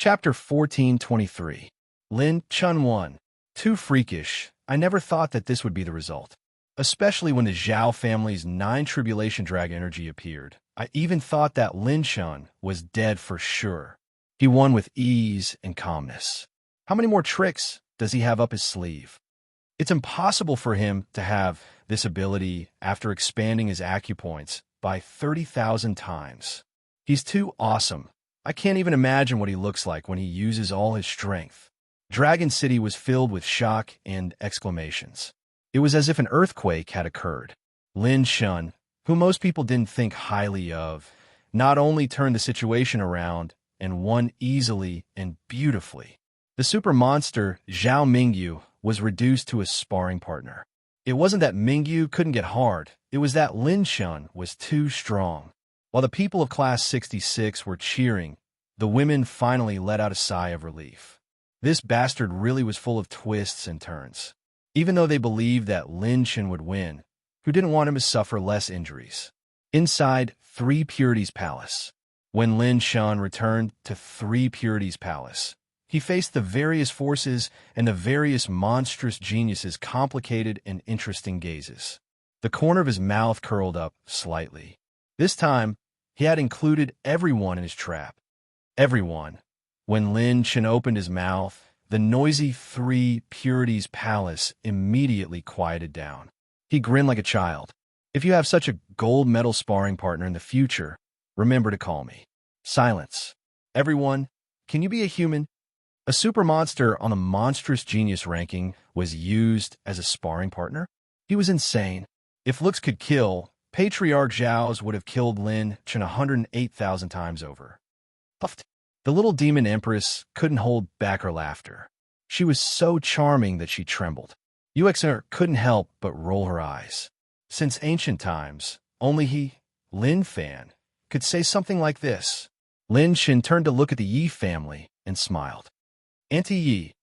Chapter 1423. Lin Chun 1. Too freakish. I never thought that this would be the result. Especially when the Zhao family's 9 tribulation drag energy appeared. I even thought that Lin Chun was dead for sure. He won with ease and calmness. How many more tricks does he have up his sleeve? It's impossible for him to have this ability after expanding his acupoints by 30,000 times. He's too awesome. I can't even imagine what he looks like when he uses all his strength. Dragon City was filled with shock and exclamations. It was as if an earthquake had occurred. Lin Chun, who most people didn't think highly of, not only turned the situation around and won easily and beautifully. The super monster Zhao Mingyu was reduced to a sparring partner. It wasn't that Mingyu couldn't get hard, it was that Lin Chun was too strong. While the people of Class 66 were cheering, the women finally let out a sigh of relief. This bastard really was full of twists and turns. Even though they believed that Lin Chun would win, who didn't want him to suffer less injuries? Inside Three Purities Palace. When Lin Chun returned to Three Purities Palace, he faced the various forces and the various monstrous geniuses' complicated and interesting gazes. The corner of his mouth curled up slightly. This time, he had included everyone in his trap. Everyone. When Lin Chun opened his mouth, the noisy Three Purities Palace immediately quieted down. He grinned like a child. If you have such a gold medal sparring partner in the future, remember to call me. Silence. Everyone, can you be a human? A super monster on the monstrous genius ranking was used as a sparring partner? He was insane. If looks could kill, Patriarch Zhao's would have killed Lin Chun 108,000 times over. Puffed. The little demon empress couldn't hold back her laughter. She was so charming that she trembled. UXR couldn't help but roll her eyes. Since ancient times, only he, Lin Fan, could say something like this. Lin Chun turned to look at the Yi family and smiled. Auntie Yi,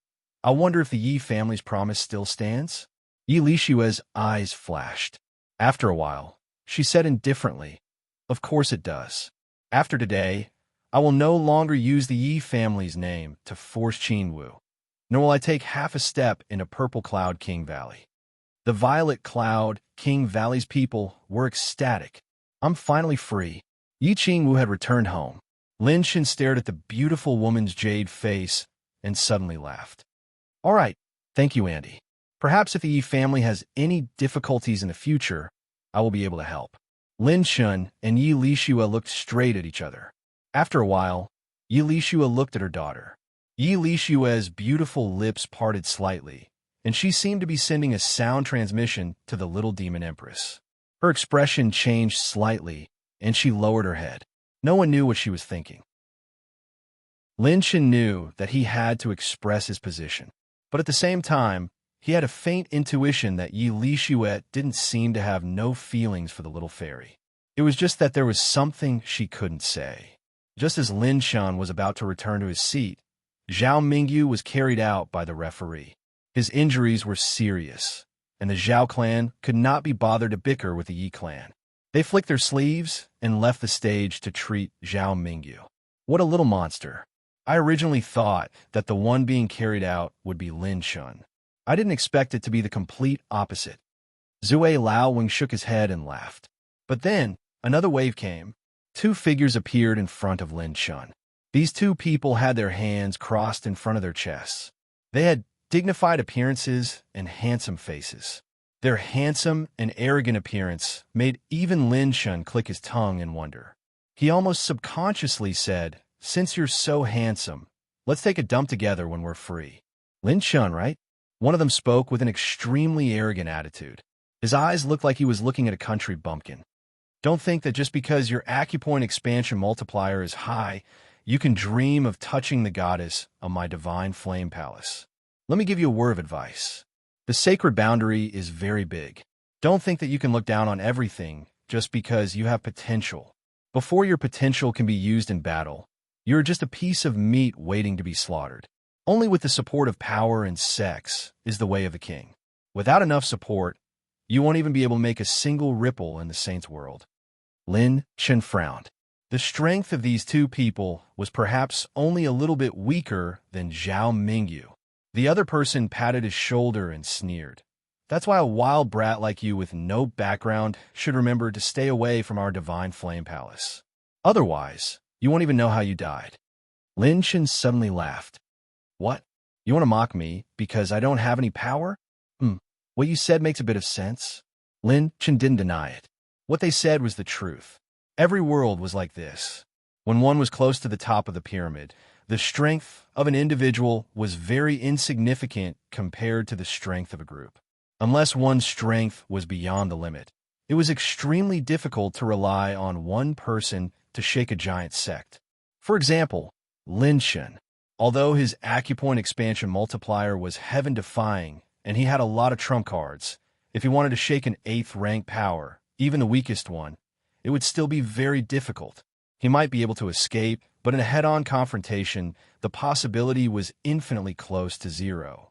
I wonder if the Yi family's promise still stands? Yi Lishua's eyes flashed. After a while, she said indifferently, of course it does. After today, I will no longer use the Yi family's name to force Qinwu, nor will I take half a step into Purple Cloud King Valley. The Violet Cloud King Valley's people were ecstatic. I'm finally free. Yi Qingwu had returned home. Lin Chun stared at the beautiful woman's jade face and suddenly laughed. All right, thank you, Andy. Perhaps if the Yi family has any difficulties in the future, I will be able to help. Lin Chun and Yi Lishua looked straight at each other. After a while, Yi Lishua looked at her daughter. Yi Lishua's beautiful lips parted slightly, and she seemed to be sending a sound transmission to the little demon empress. Her expression changed slightly, and she lowered her head. No one knew what she was thinking. Lin Chun knew that he had to express his position, but at the same time, he had a faint intuition that Yi Lishua didn't seem to have no feelings for the little fairy. It was just that there was something she couldn't say. Just as Lin Chun was about to return to his seat, Zhao Mingyu was carried out by the referee. His injuries were serious, and the Zhao clan could not be bothered to bicker with the Yi clan. They flicked their sleeves and left the stage to treat Zhao Mingyu. What a little monster. I originally thought that the one being carried out would be Lin Chun. I didn't expect it to be the complete opposite. Zue Laowing shook his head and laughed. But then, another wave came. 2 figures appeared in front of Lin Chun. These 2 people had their hands crossed in front of their chests. They had dignified appearances and handsome faces. Their handsome and arrogant appearance made even Lin Chun click his tongue in wonder. He almost subconsciously said, since you're so handsome, let's take a dump together when we're free. Lin Chun, right? One of them spoke with an extremely arrogant attitude. His eyes looked like he was looking at a country bumpkin. Don't think that just because your acupoint expansion multiplier is high, you can dream of touching the goddess of my divine flame palace. Let me give you a word of advice. The sacred boundary is very big. Don't think that you can look down on everything just because you have potential. Before your potential can be used in battle, you're just a piece of meat waiting to be slaughtered. Only with the support of power and sex is the way of the king. Without enough support, you won't even be able to make a single ripple in the saint's world. Lin Chun frowned. The strength of these two people was perhaps only a little bit weaker than Zhao Mingyu. The other person patted his shoulder and sneered. That's why a wild brat like you with no background should remember to stay away from our divine flame palace. Otherwise, you won't even know how you died. Lin Chen suddenly laughed. What? You want to mock me because I don't have any power? What you said makes a bit of sense. Lin Chen didn't deny it. What they said was the truth. Every world was like this. When one was close to the top of the pyramid, the strength of an individual was very insignificant compared to the strength of a group. Unless one's strength was beyond the limit, it was extremely difficult to rely on one person to shake a giant sect. For example, Lin Chen. Although his acupoint expansion multiplier was heaven-defying and he had a lot of trump cards, if he wanted to shake an 8th rank power, even the weakest one, it would still be very difficult. He might be able to escape, but in a head-on confrontation, the possibility was infinitely close to zero.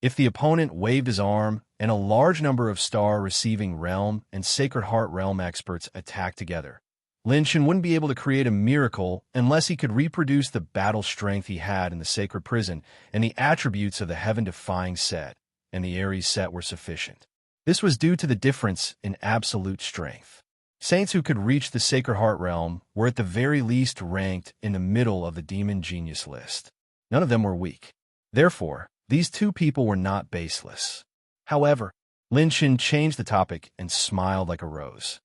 If the opponent waved his arm and a large number of star-receiving realm and Sacred Heart realm experts attacked together, Lin Chen wouldn't be able to create a miracle unless he could reproduce the battle strength he had in the Sacred Prison, and the attributes of the Heaven-defying set and the Aries set were sufficient. This was due to the difference in absolute strength. Saints who could reach the Sacred Heart realm were at the very least ranked in the middle of the Demon Genius list. None of them were weak. Therefore, these two people were not baseless. However, Lin Chen changed the topic and smiled like a rose.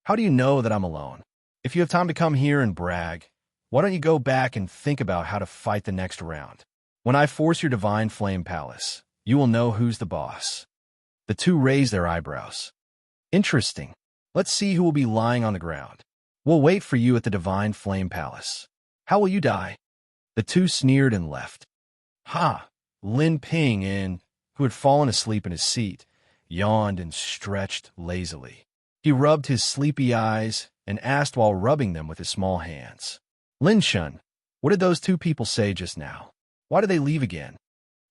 How do you know that I'm alone? If you have time to come here and brag, why don't you go back and think about how to fight the next round? When I force your divine flame palace, you will know who's the boss. The two raised their eyebrows. Interesting. Let's see who will be lying on the ground. We'll wait for you at the divine flame palace. How will you die? The two sneered and left. Ha! Lin Ping, who had fallen asleep in his seat, yawned and stretched lazily. He rubbed his sleepy eyes and asked while rubbing them with his small hands. Lin Chen, what did those two people say just now? Why did they leave again?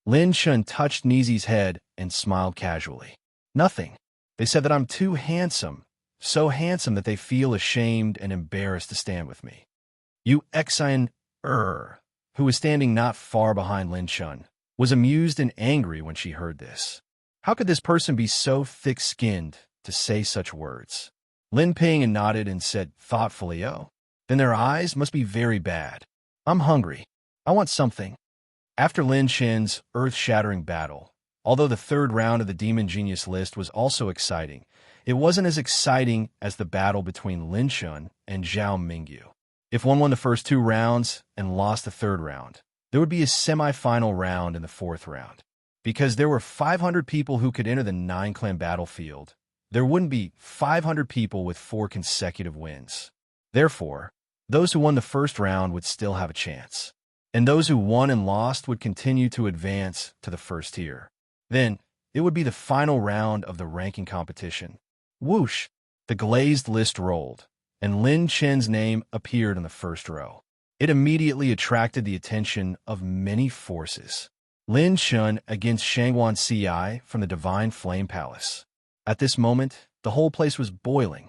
Lin Chen touched Nizi's head and smiled casually. Nothing. They said that I'm too handsome, so handsome that they feel ashamed and embarrassed to stand with me. Yu Exin, who was standing not far behind Lin Chen, was amused and angry when she heard this. How could this person be so thick-skinned to say such words? Lin Ping nodded and said thoughtfully, oh, then their eyes must be very bad. I'm hungry. I want something. After Lin Chen's earth-shattering battle, although the third round of the Demon Genius list was also exciting, it wasn't as exciting as the battle between Lin Chen and Zhao Mingyu. If one won the first 2 rounds and lost the third round, there would be a semi-final round in the 4th round. Because there were 500 people who could enter the 9-clan battlefield, there wouldn't be 500 people with 4 consecutive wins. Therefore, those who won the first round would still have a chance, and those who won and lost would continue to advance to the first tier. Then, it would be the final round of the ranking competition. Whoosh! The glazed list rolled, and Lin Chen's name appeared in the first row. It immediately attracted the attention of many forces. Lin Chen against Shangguan Ci from the Divine Flame Palace. At this moment, the whole place was boiling.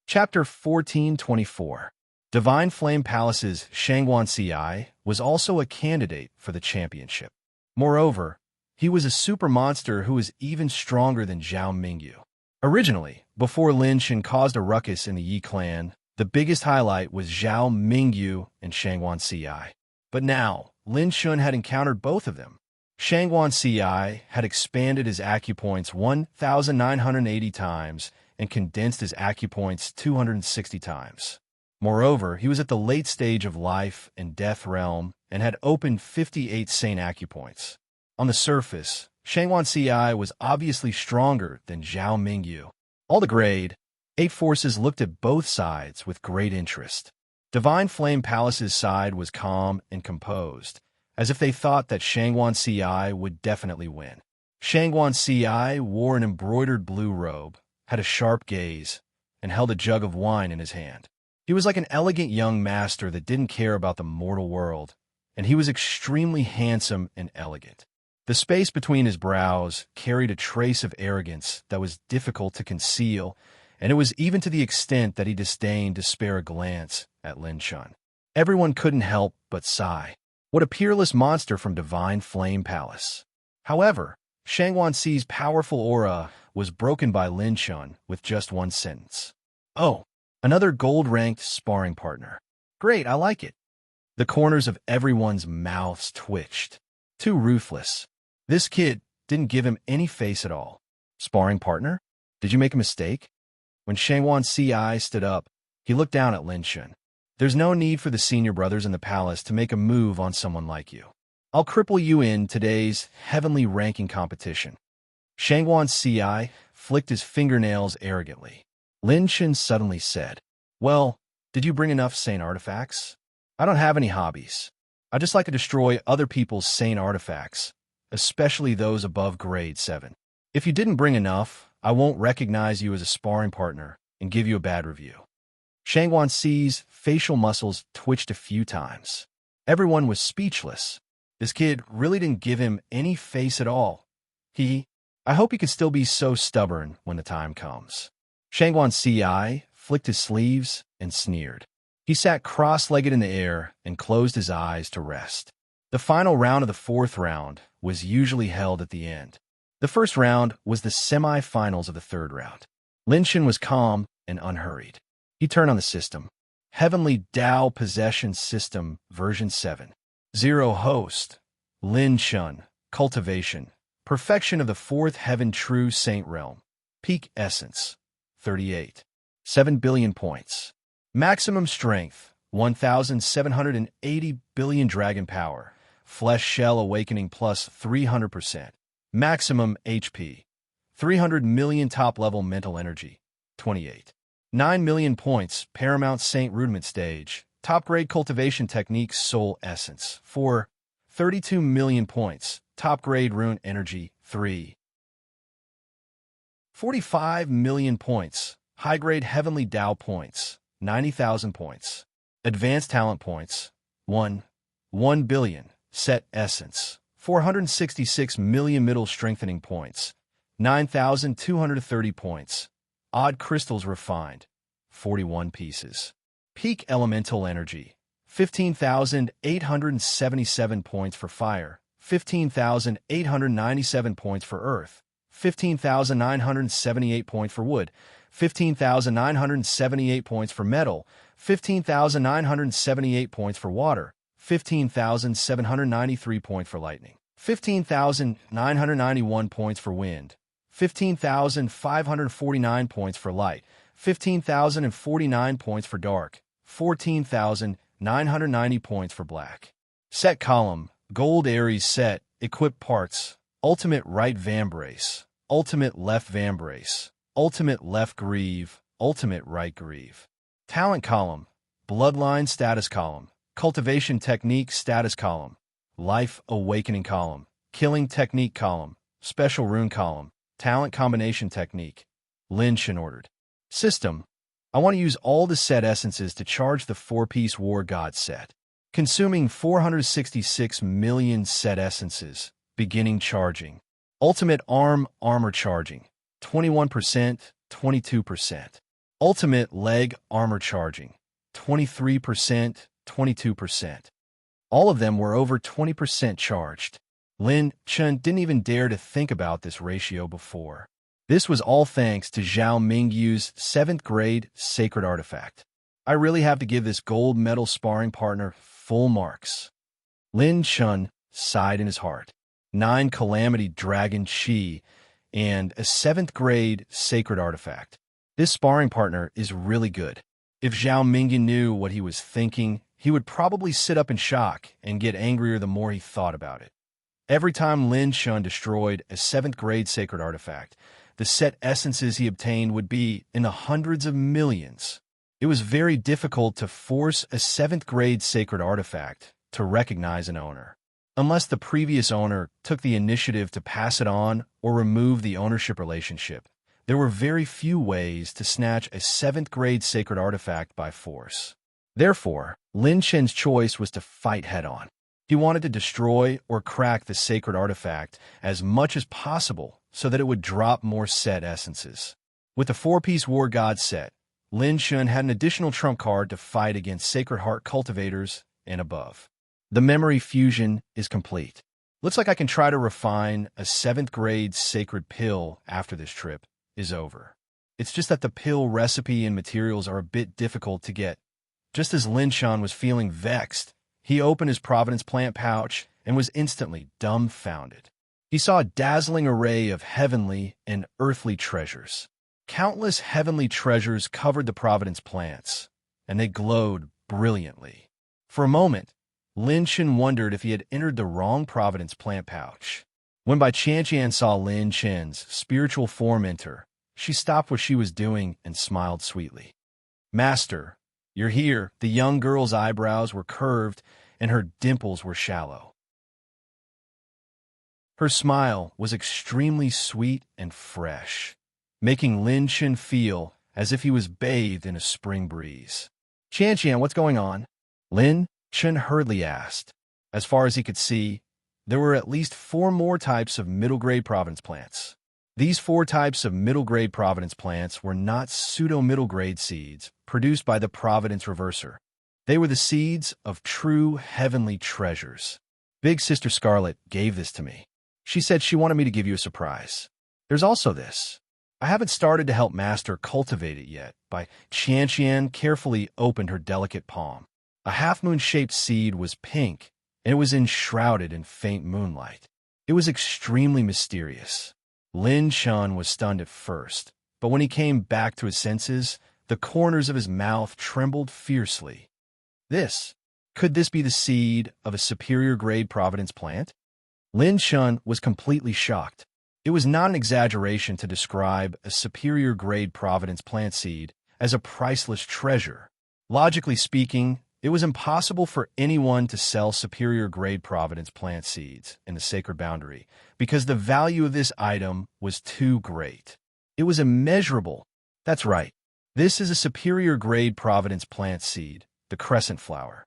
Chapter 1424. Divine Flame Palace's Shangguan Ci was also a candidate for the championship. Moreover, he was a super monster who was even stronger than Zhao Mingyu. Originally, before Lin Chen caused a ruckus in the Yi clan, the biggest highlight was Zhao Mingyu and Shangguan Ci. But now, Lin Chen had encountered both of them. Shangguan Ci had expanded his acupoints 1,980 times and condensed his acupoints 260 times. Moreover, he was at the late stage of life and death realm and had opened 58 sane acupoints. On the surface, Shangguan Ci was obviously stronger than Zhao Mingyu. All the grade, 8 forces looked at both sides with great interest. Divine Flame Palace's side was calm and composed, as if they thought that Shangguan Ci would definitely win. Shangguan Ci wore an embroidered blue robe, had a sharp gaze, and held a jug of wine in his hand. He was like an elegant young master that didn't care about the mortal world, and he was extremely handsome and elegant. The space between his brows carried a trace of arrogance that was difficult to conceal, and it was even to the extent that he disdained to spare a glance at Lin Chun. Everyone couldn't help but sigh. What a peerless monster from Divine Flame Palace. However, Shangwan Si's powerful aura was broken by Lin Chun with just one sentence. "Oh, another gold-ranked sparring partner. Great, I like it." The corners of everyone's mouths twitched. Too ruthless. This kid didn't give him any face at all. Sparring partner? Did you make a mistake? When Shangwan Si stood up, he looked down at Lin Chun. "There's no need for the senior brothers in the palace to make a move on someone like you. I'll cripple you in today's heavenly ranking competition." Shangwan Si flicked his fingernails arrogantly. Lin Chun suddenly said, "Well, did you bring enough sane artifacts? I don't have any hobbies. I just like to destroy other people's sane artifacts, especially those above grade 7. If you didn't bring enough, I won't recognize you as a sparring partner and give you a bad review." Shangwan Si's facial muscles twitched a few times. Everyone was speechless. This kid really didn't give him any face at all. I hope he could still be so stubborn when the time comes. Shangwan Si flicked his sleeves and sneered. He sat cross-legged in the air and closed his eyes to rest. The final round of the fourth round was usually held at the end. The first round was the semi-finals of the third round. Lin Chun was calm and unhurried. He turned on the system. Heavenly Tao Possession System version 7. 0 host. Lin Chun. Cultivation. Perfection of the fourth heaven true saint realm. Peak essence. 38. 7 billion points. Maximum strength. 1,780 billion dragon power. Flesh shell awakening plus 300%. Maximum HP. 300 million top-level mental energy. 28. 9 million points. Paramount Saint Rudiment Stage. Top-grade cultivation technique soul essence. 4. 32 million points. Top-grade rune energy. 3. 45 million points. High-grade heavenly Tao points. 90,000 points. Advanced talent points. 1. 1 billion. Set essence. 466 million middle strengthening points. 9,230 points. Odd crystals refined. 41 pieces. Peak elemental energy. 15,877 points for fire. 15,897 points for earth. 15,978 points for wood. 15,978 points for metal. 15,978 points for water. 15,793 points for lightning. 15,991 points for wind. 15,549 points for light. 15,049 points for dark. 14,990 points for black. Set column. Gold Aries set. Equip parts. Ultimate right vambrace. Ultimate left vambrace. Ultimate left greave. Ultimate right greave. Talent column. Bloodline status column. Cultivation technique status column. Life awakening column. Killing technique column. Special rune column. Talent combination technique. Lin Chun ordered. System. I want to use all the set essences to charge the 4-piece War God set. Consuming 466 million set essences. Beginning charging. Ultimate armor charging. 21%, 22%. Ultimate leg armor charging. 23%, 22%. All of them were over 20% charged. Lin Chun didn't even dare to think about this ratio before. This was all thanks to Zhao Mingyu's 7th grade sacred artifact. I really have to give this gold medal sparring partner full marks. Lin Chun sighed in his heart. 9 Calamity Dragon Chi and a 7th grade sacred artifact. This sparring partner is really good. If Zhao Mingyan knew what he was thinking, he would probably sit up in shock and get angrier the more he thought about it. Every time Lin Chun destroyed a 7th grade sacred artifact, the set essences he obtained would be in the hundreds of millions. It was very difficult to force a 7th grade sacred artifact to recognize an owner. Unless the previous owner took the initiative to pass it on or remove the ownership relationship, there were very few ways to snatch a 7th grade sacred artifact by force. Therefore, Lin Chen's choice was to fight head-on. He wanted to destroy or crack the sacred artifact as much as possible so that it would drop more set essences. With the four-piece War God set, Lin Shun had an additional trump card to fight against Sacred Heart cultivators and above. The memory fusion is complete. Looks like I can try to refine a 7th grade sacred pill after this trip is over. It's just that the pill recipe and materials are a bit difficult to get. Just as Lin Shun was feeling vexed, he opened his Providence plant pouch and was instantly dumbfounded. He saw a dazzling array of heavenly and earthly treasures. Countless heavenly treasures covered the Providence plants, and they glowed brilliantly. For a moment, Lin Chen wondered if he had entered the wrong Providence plant pouch. When Bai Qian saw Lin Chen's spiritual form enter, she stopped what she was doing and smiled sweetly. "Master, you're here." The young girl's eyebrows were curved and her dimples were shallow. Her smile was extremely sweet and fresh, making Lin Chen feel as if he was bathed in a spring breeze. "Qian, what's going on?" Lin Chen hurriedly asked. As far as he could see, there were at least 4 more types of middle-grade Providence plants. These 4 types of middle-grade Providence plants were not pseudo-middle-grade seeds produced by the Providence Reverser. They were the seeds of true heavenly treasures. Big Sister Scarlet gave this to me. She said she wanted me to give you a surprise. There's also this. I haven't started to help Master cultivate it yet. Bai Qian carefully opened her delicate palm. A half-moon-shaped seed was pink, and it was enshrouded in faint moonlight. It was extremely mysterious. Lin Shun was stunned at first, but when he came back to his senses, the corners of his mouth trembled fiercely. Could this be the seed of a superior-grade Providence plant? Lin Shun was completely shocked. It was not an exaggeration to describe a superior-grade Providence plant seed as a priceless treasure. Logically speaking, it was impossible for anyone to sell superior-grade Providence plant seeds in the sacred boundary because the value of this item was too great. It was immeasurable. That's right. This is a superior-grade Providence plant seed, the crescent flower.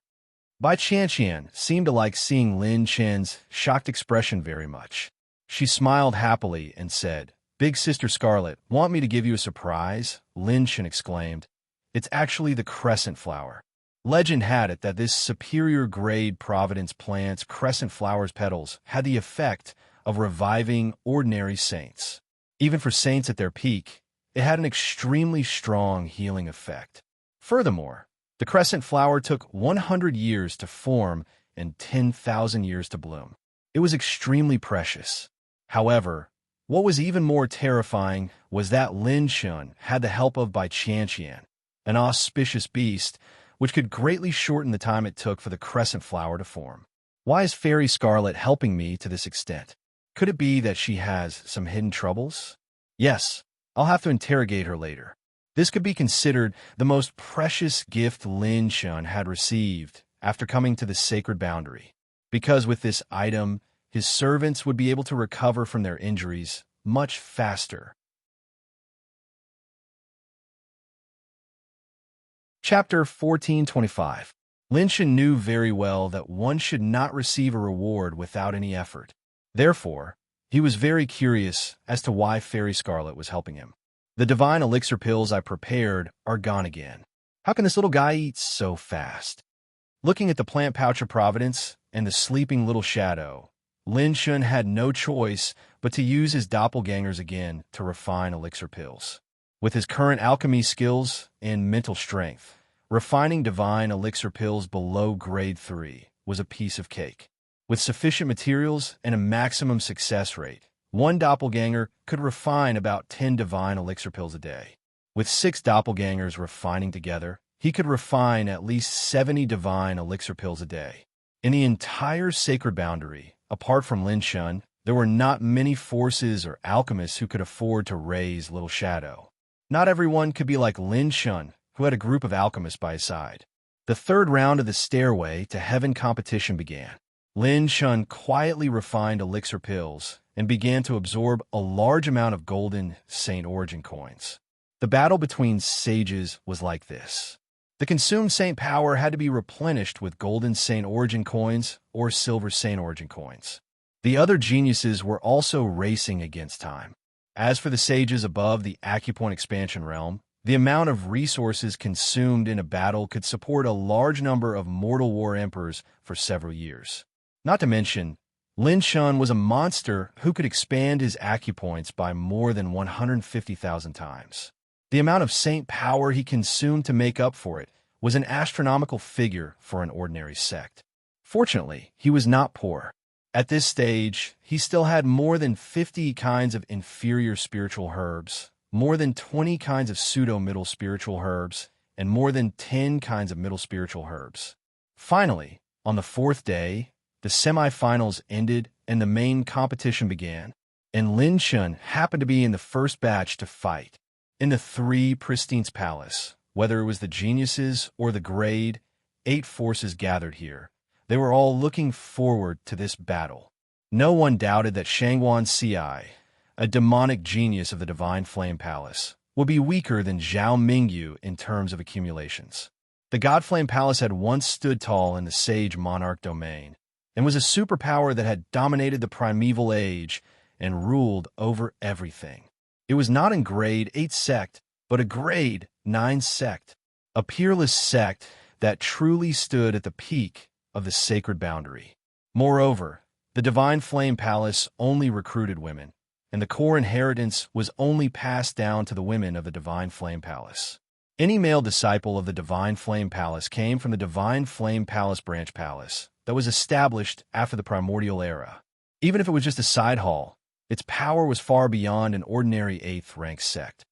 Bai Qian seemed to like seeing Lin Chen's shocked expression very much. She smiled happily and said, "Big Sister Scarlet, want me to give you a surprise?" Lin Chen exclaimed. "It's actually the crescent flower." Legend had it that this superior-grade Providence plant's crescent flower's petals had the effect of reviving ordinary saints. Even for saints at their peak, it had an extremely strong healing effect. Furthermore, the crescent flower took 100 years to form and 10,000 years to bloom. It was extremely precious. However, what was even more terrifying was that Lin Shun had the help of Bai Qian, an auspicious beast, which could greatly shorten the time it took for the crescent flower to form. Why is Fairy Scarlet helping me to this extent? Could it be that she has some hidden troubles? Yes, I'll have to interrogate her later. This could be considered the most precious gift Lin Shun had received after coming to the sacred boundary, because with this item, his servants would be able to recover from their injuries much faster. Chapter 1425. Lin Shun knew very well that one should not receive a reward without any effort. Therefore, he was very curious as to why Fairy Scarlet was helping him. "The divine elixir pills I prepared are gone again. How can this little guy eat so fast?" Looking at the plant pouch of Providence and the sleeping little shadow, Lin Shun had no choice but to use his doppelgangers again to refine elixir pills. With his current alchemy skills and mental strength, refining divine elixir pills below grade 3 was a piece of cake. With sufficient materials and a maximum success rate, one doppelganger could refine about 10 divine elixir pills a day. With 6 doppelgangers refining together, he could refine at least 70 divine elixir pills a day. In the entire sacred boundary, apart from Lin Shun, there were not many forces or alchemists who could afford to raise Little Shadow. Not everyone could be like Lin Shun, who had a group of alchemists by his side. The third round of the Stairway to Heaven competition began. Lin Shun quietly refined elixir pills and began to absorb a large amount of golden Saint Origin coins. The battle between sages was like this. The consumed saint power had to be replenished with golden saint origin coins or silver saint origin coins. The other geniuses were also racing against time. As for the sages above the acupoint expansion realm, the amount of resources consumed in a battle could support a large number of mortal war emperors for several years. Not to mention, Lin Shun was a monster who could expand his acupoints by more than 150,000 times. The amount of saint power he consumed to make up for it was an astronomical figure for an ordinary sect. Fortunately, he was not poor. At this stage, he still had more than 50 kinds of inferior spiritual herbs, more than 20 kinds of pseudo-middle spiritual herbs, and more than 10 kinds of middle spiritual herbs. Finally, on the fourth day, the semifinals ended and the main competition began, and Lin Shun happened to be in the first batch to fight. In the Three Pristine's palace, whether it was the geniuses or the grade 8 forces gathered here, they were all looking forward to this battle. No one doubted that Shangguan Ci, a demonic genius of the Divine Flame Palace, would be weaker than Zhao Mingyu in terms of accumulations. The God Flame Palace had once stood tall in the Sage Monarch domain, and was a superpower that had dominated the primeval age and ruled over everything. It was not a grade 8 sect, but a grade 9 sect, a peerless sect that truly stood at the peak of the sacred boundary. Moreover, the Divine Flame Palace only recruited women, and the core inheritance was only passed down to the women of the Divine Flame Palace. Any male disciple of the Divine Flame Palace came from the Divine Flame Palace branch palace that was established after the primordial era. Even if it was just a side hall, its power was far beyond an ordinary 8th rank sect.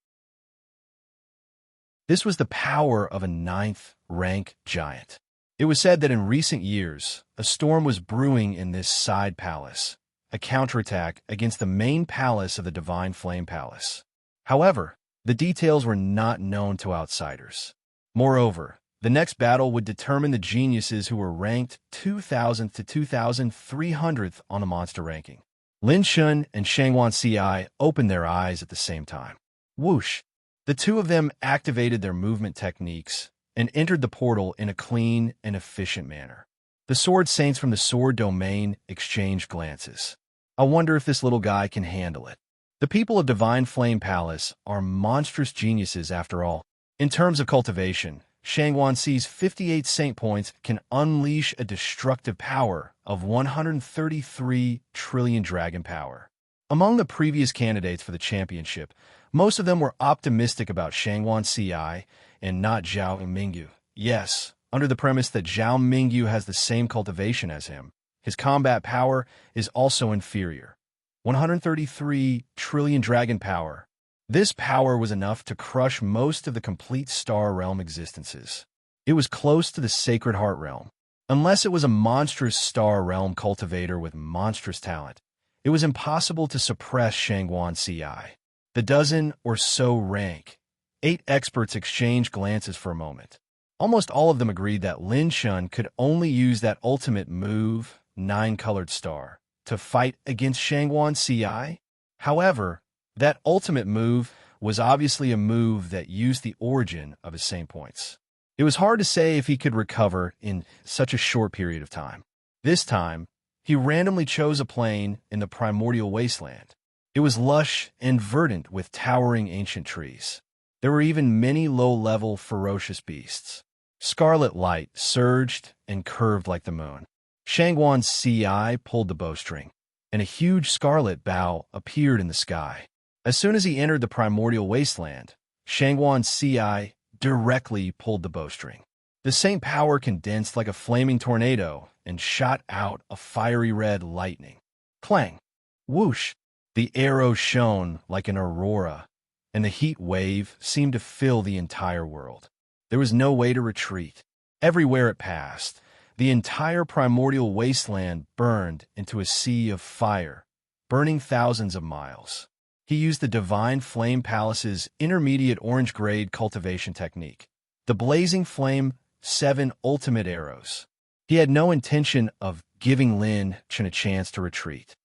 This was the power of a 9th rank giant. It was said that in recent years, a storm was brewing in this side palace, a counterattack against the main palace of the Divine Flame Palace. However, the details were not known to outsiders. Moreover, the next battle would determine the geniuses who were ranked 2,000th to 2,300th on the monster ranking. Lin Shun and Shangguan Ci opened their eyes at the same time. Whoosh! The two of them activated their movement techniques and entered the portal in a clean and efficient manner. The sword saints from the sword domain exchanged glances. I wonder if this little guy can handle it. The people of Divine Flame Palace are monstrous geniuses after all. In terms of cultivation, Shangguan Ci's 58 saint points can unleash a destructive power of 133 trillion dragon power. Among the previous candidates for the championship, most of them were optimistic about Shangguan Ci and not Zhao Mingyu. Yes, under the premise that Zhao Mingyu has the same cultivation as him, his combat power is also inferior. 133 trillion dragon power. This power was enough to crush most of the complete Star Realm existences. It was close to the Sacred Heart Realm. Unless it was a monstrous Star Realm cultivator with monstrous talent, it was impossible to suppress Shangguan Ci. The dozen or so rank 8 experts exchanged glances for a moment. Almost all of them agreed that Lin Shun could only use that ultimate move, 9-colored star, to fight against Shangguan Ci. However, that ultimate move was obviously a move that used the origin of his saint points. It was hard to say if he could recover in such a short period of time. This time, he randomly chose a plain in the primordial wasteland. It was lush and verdant with towering ancient trees. There were even many low-level ferocious beasts. Scarlet light surged and curved like the moon. Shangguan Ci pulled the bowstring, and a huge scarlet bow appeared in the sky. As soon as he entered the primordial wasteland, Shangguan Ci directly pulled the bowstring. The saint power condensed like a flaming tornado and shot out a fiery red lightning. Clang! Whoosh! The arrow shone like an aurora, and the heat wave seemed to fill the entire world. There was no way to retreat. Everywhere it passed, the entire primordial wasteland burned into a sea of fire, burning thousands of miles. He used the Divine Flame Palace's intermediate orange grade cultivation technique, the Blazing Flame 7 ultimate arrows. He had no intention of giving Lin Shun a chance to retreat.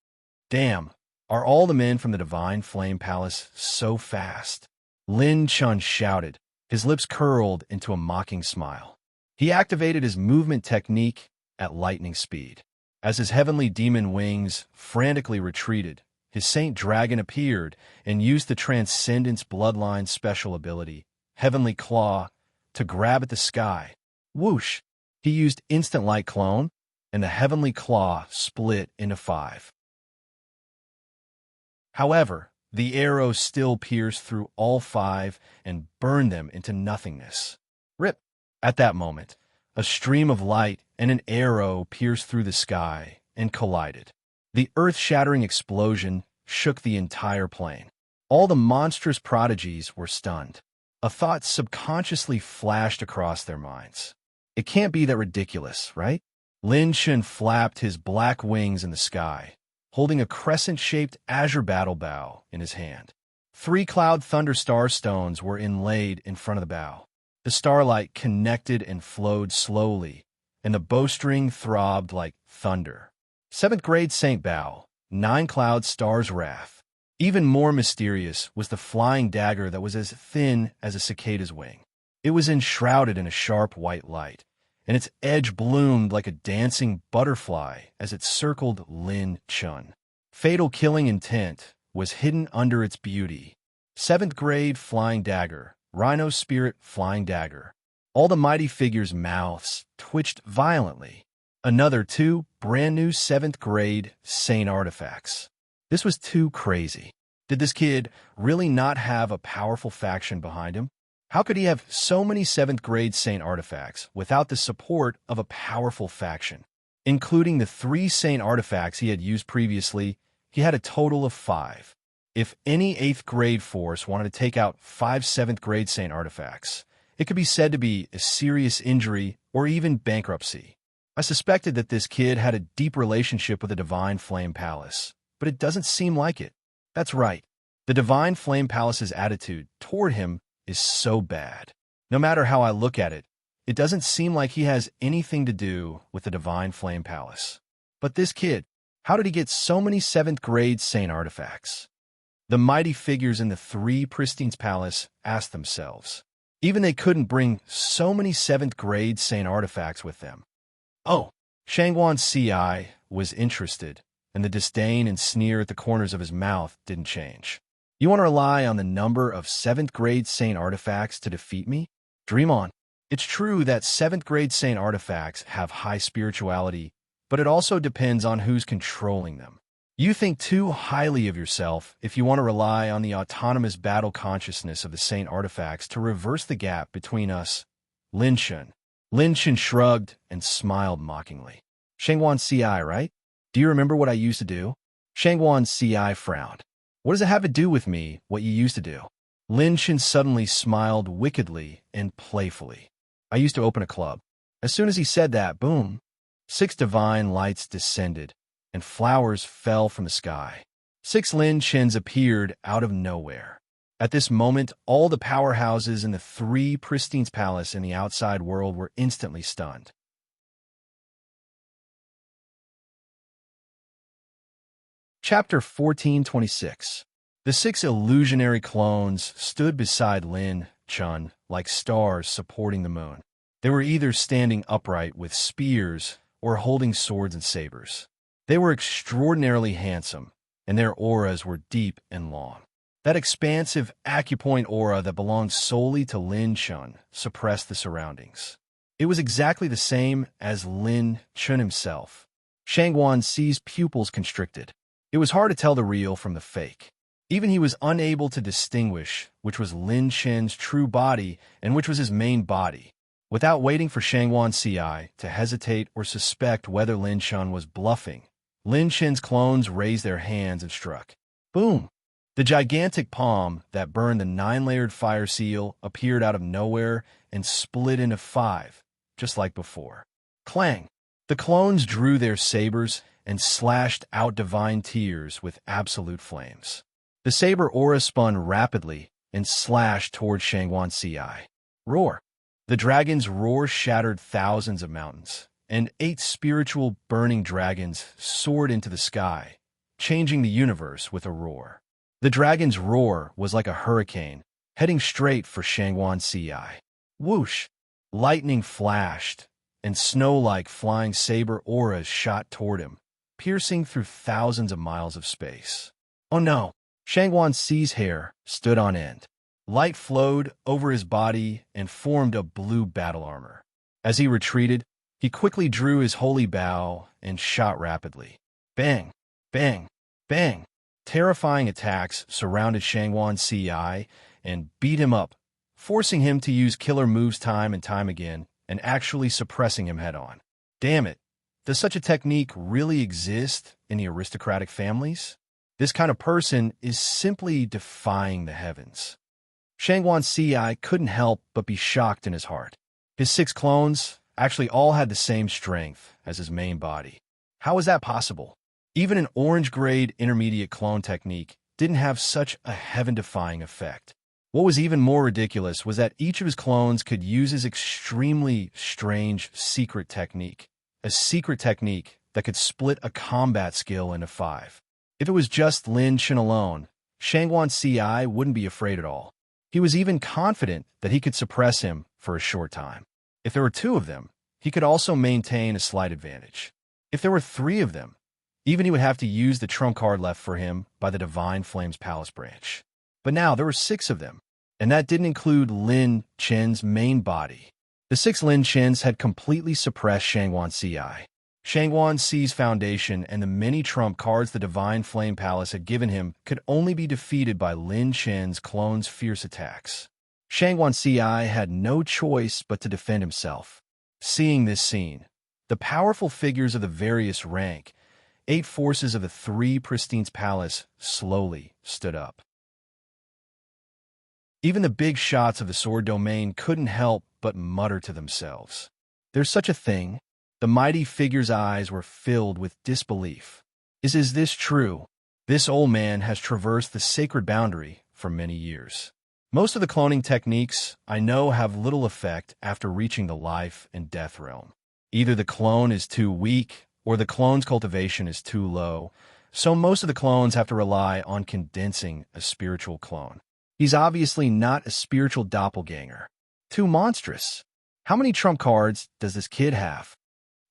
Damn, are all the men from the Divine Flame Palace so fast? Lin Shun shouted, His lips curled into a mocking smile. He activated his movement technique at lightning speed. As his heavenly demon wings frantically retreated, his saint dragon appeared and used the Transcendence Bloodline special ability, Heavenly Claw, to grab at the sky. Whoosh! He used Instant Light Clone, and the Heavenly Claw split into 5. However, the arrow still pierced through all 5 and burned them into nothingness. Rip! At that moment, a stream of light and an arrow pierced through the sky and collided. The earth-shattering explosion shook the entire plane. All the monstrous prodigies were stunned. A thought subconsciously flashed across their minds. It can't be that ridiculous, right? Lin Shen flapped his black wings in the sky, holding a crescent-shaped azure battle bow in his hand. 3 cloud thunder star stones were inlaid in front of the bow. The starlight connected and flowed slowly, and the bowstring throbbed like thunder. 7th grade Saint Bow, 9 cloud stars wrath. Even more mysterious was the flying dagger that was as thin as a cicada's wing. It was enshrouded in a sharp white light, and its edge bloomed like a dancing butterfly as it circled Lin Chun. Fatal killing intent was hidden under its beauty. 7th grade flying dagger, Rhino Spirit flying dagger. All the mighty figures' mouths twitched violently. Another 2 brand new 7th grade Saint artifacts. This was too crazy. Did this kid really not have a powerful faction behind him? How could he have so many 7th grade Saint artifacts without the support of a powerful faction? Including the 3 Saint artifacts he had used previously, he had a total of 5. If any 8th grade force wanted to take out 5 7th grade Saint artifacts, it could be said to be a serious injury or even bankruptcy. I suspected that this kid had a deep relationship with the Divine Flame Palace, but it doesn't seem like it. That's right. The Divine Flame Palace's attitude toward him is so bad. No matter how I look at it, it doesn't seem like he has anything to do with the Divine Flame Palace. But this kid, how did he get so many 7th grade Saint artifacts? The mighty figures in the 3 Pristine's palace asked themselves. Even they couldn't bring so many 7th grade Saint artifacts with them. Oh, Shangguan Ci was interested, and the disdain and sneer at the corners of his mouth didn't change. You want to rely on the number of 7th grade Saint artifacts to defeat me? Dream on. It's true that 7th grade Saint artifacts have high spirituality, but it also depends on who's controlling them. You think too highly of yourself if you want to rely on the autonomous battle consciousness of the Saint artifacts to reverse the gap between us. Lin Shen. Lin Shen shrugged and smiled mockingly. Shangguan Ci, right? Do you remember what I used to do? Shangguan Ci frowned. What does it have to do with me, what you used to do? Lin Shen suddenly smiled wickedly and playfully. I used to open a club. As soon as he said that, boom, 6 divine lights descended, and flowers fell from the sky. 6 Lin Shens appeared out of nowhere. At this moment, all the powerhouses in the 3 Pristine's palace in the outside world were instantly stunned. Chapter 1426. The 6 illusionary clones stood beside Lin Chun like stars supporting the moon. They were either standing upright with spears or holding swords and sabers. They were extraordinarily handsome, and their auras were deep and long. That expansive acupoint aura that belonged solely to Lin Chun suppressed the surroundings. It was exactly the same as Lin Chun himself. Shangguan Ci's pupils constricted. It was hard to tell the real from the fake. Even he was unable to distinguish which was Lin Chen's true body and which was his main body. Without waiting for Shangguan Ci to hesitate or suspect whether Lin Chun was bluffing, Lin Chen's clones raised their hands and struck. Boom! The gigantic palm that burned the 9-layered fire seal appeared out of nowhere and split into 5, just like before. Clang! The clones drew their sabers and slashed out divine tears with absolute flames. The saber aura spun rapidly and slashed toward Shangguan Ci. Roar! The dragon's roar shattered thousands of mountains, and 8 spiritual burning dragons soared into the sky, changing the universe with a roar. The dragon's roar was like a hurricane, heading straight for Shangguan Ci. Whoosh! Lightning flashed, and snow-like flying saber auras shot toward him, piercing through thousands of miles of space. Oh no! Shangguan Ci's hair stood on end. Light flowed over his body and formed a blue battle armor. As he retreated, he quickly drew his holy bow and shot rapidly. Bang! Bang! Bang! Terrifying attacks surrounded Shangguan Ci and beat him up, forcing him to use killer moves time and time again and actually suppressing him head-on. Damn it! Does such a technique really exist in the aristocratic families? This kind of person is simply defying the heavens. Shangguan Ci couldn't help but be shocked in his heart. His 6 clones actually all had the same strength as his main body. How is that possible? Even an orange-grade intermediate clone technique didn't have such a heaven-defying effect. What was even more ridiculous was that each of his clones could use his extremely strange secret technique, a secret technique that could split a combat skill into 5. If it was just Lin Chen alone, Shangguan Ci wouldn't be afraid at all. He was even confident that he could suppress him for a short time. If there were 2 of them, he could also maintain a slight advantage. If there were 3 of them, even he would have to use the trump card left for him by the Divine Flames Palace branch. But now there were 6 of them, and that didn't include Lin Chen's main body. The 6 Lin Chens had completely suppressed Shangguan Ci. Shangguan Ci's foundation and the many trump cards the Divine Flame Palace had given him could only be defeated by Lin Chen's clones' fierce attacks. Shangguan Ci had no choice but to defend himself. Seeing this scene, the powerful figures of the various rank, 8 forces of the 3 Pristine's palace slowly stood up. Even the big shots of the sword domain couldn't help but mutter to themselves. There's such a thing? The mighty figure's eyes were filled with disbelief. Is this true? This old man has traversed the sacred boundary for many years. Most of the cloning techniques I know have little effect after reaching the life and death realm. Either the clone is too weak or the clone's cultivation is too low, so most of the clones have to rely on condensing a spiritual clone. He's obviously not a spiritual doppelganger. Too monstrous. How many trump cards does this kid have?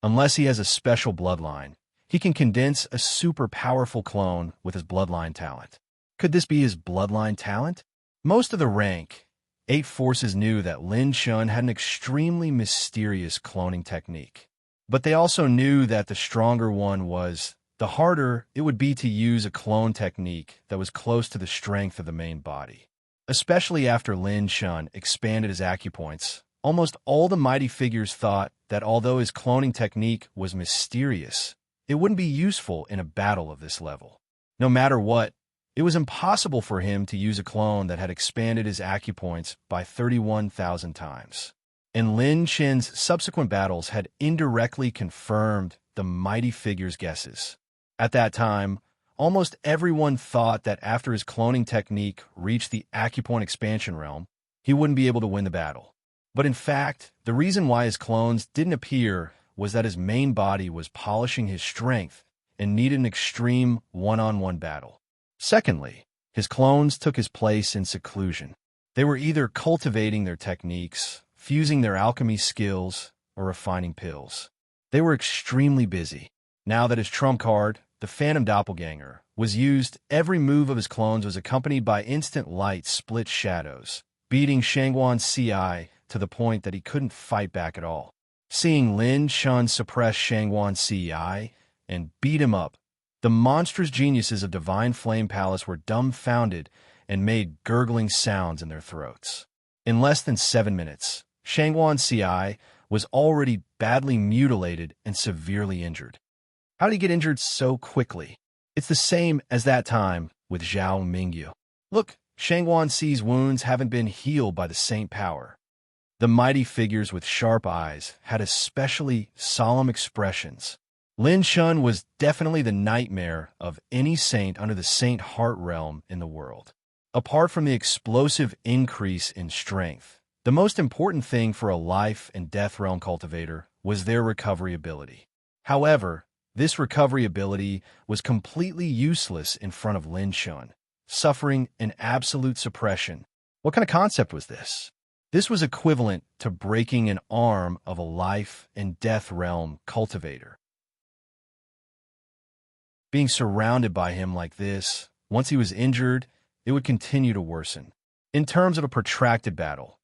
Unless he has a special bloodline, he can condense a super powerful clone with his bloodline talent. Could this be his bloodline talent? Most of the rank, 8 forces knew that Lin Chen had an extremely mysterious cloning technique. But they also knew that the stronger one was, the harder it would be to use a clone technique that was close to the strength of the main body. Especially after Lin Chen expanded his acupoints, almost all the mighty figures thought that although his cloning technique was mysterious, it wouldn't be useful in a battle of this level. No matter what, it was impossible for him to use a clone that had expanded his acupoints by 31,000 times. And Lin Chen's subsequent battles had indirectly confirmed the mighty figure's guesses. At that time, almost everyone thought that after his cloning technique reached the acupoint expansion realm, he wouldn't be able to win the battle. But in fact, the reason why his clones didn't appear was that his main body was polishing his strength and needed an extreme one-on-one battle. Secondly, his clones took his place in seclusion. They were either cultivating their techniques, fusing their alchemy skills, or refining pills. They were extremely busy. Now that his trump card, the Phantom Doppelganger, was used, every move of his clones was accompanied by instant light split shadows, beating Shangguan Ci to the point that he couldn't fight back at all. Seeing Lin Chen suppress Shangguan Ci and beat him up, the monstrous geniuses of Divine Flame Palace were dumbfounded and made gurgling sounds in their throats. In less than 7 minutes, Shangguan Ci was already badly mutilated and severely injured. How did he get injured so quickly? It's the same as that time with Zhao Mingyu. Look, Shangguan Ci's wounds haven't been healed by the saint power. The mighty figures with sharp eyes had especially solemn expressions. Lin Chen was definitely the nightmare of any saint under the saint heart realm in the world. Apart from the explosive increase in strength, the most important thing for a life and death realm cultivator was their recovery ability. However, this recovery ability was completely useless in front of Lin Chen, suffering an absolute suppression What kind of concept was this? This was equivalent to breaking an arm of a life and death realm cultivator. Being surrounded by him like this, once he was injured, it would continue to worsen. In terms of a protracted battle,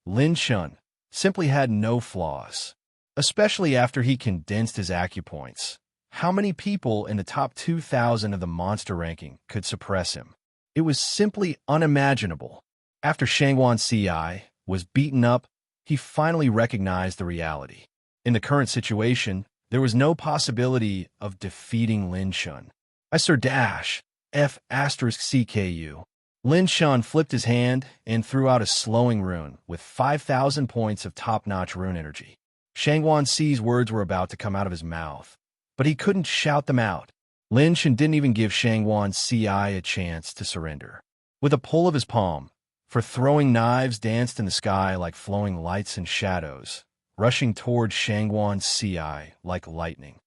Lin Chun, simply had no flaws, especially after he condensed his acupoints. How many people in the top 2,000 of the monster ranking could suppress him? It was simply unimaginable. After Shangguan Ci was beaten up, he finally recognized the reality. In the current situation, there was no possibility of defeating Lin Chun. I Sir Dash, F *CKU. Lin Chun flipped his hand and threw out a slowing rune with 5,000 points of top-notch rune energy. Shangguan Ci's words were about to come out of his mouth, but he couldn't shout them out. Lin Chun didn't even give Shangguan Ci a chance to surrender. With a pull of his palm, for throwing knives danced in the sky like flowing lights and shadows, rushing toward Shangguan Ci like lightning.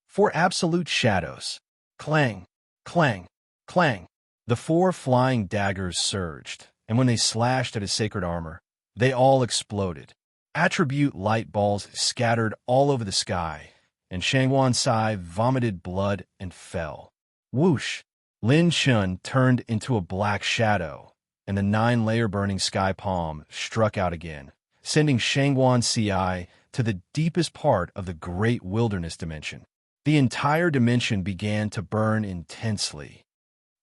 4 absolute shadows. Clang, clang, clang. The 4 flying daggers surged, and when they slashed at his sacred armor, they all exploded. Attribute light balls scattered all over the sky, and Shangguan Ci vomited blood and fell. Whoosh! Lin Chun turned into a black shadow, and the 9-layer burning sky palm struck out again, sending Shangguan Ci to the deepest part of the great wilderness dimension. The entire dimension began to burn intensely.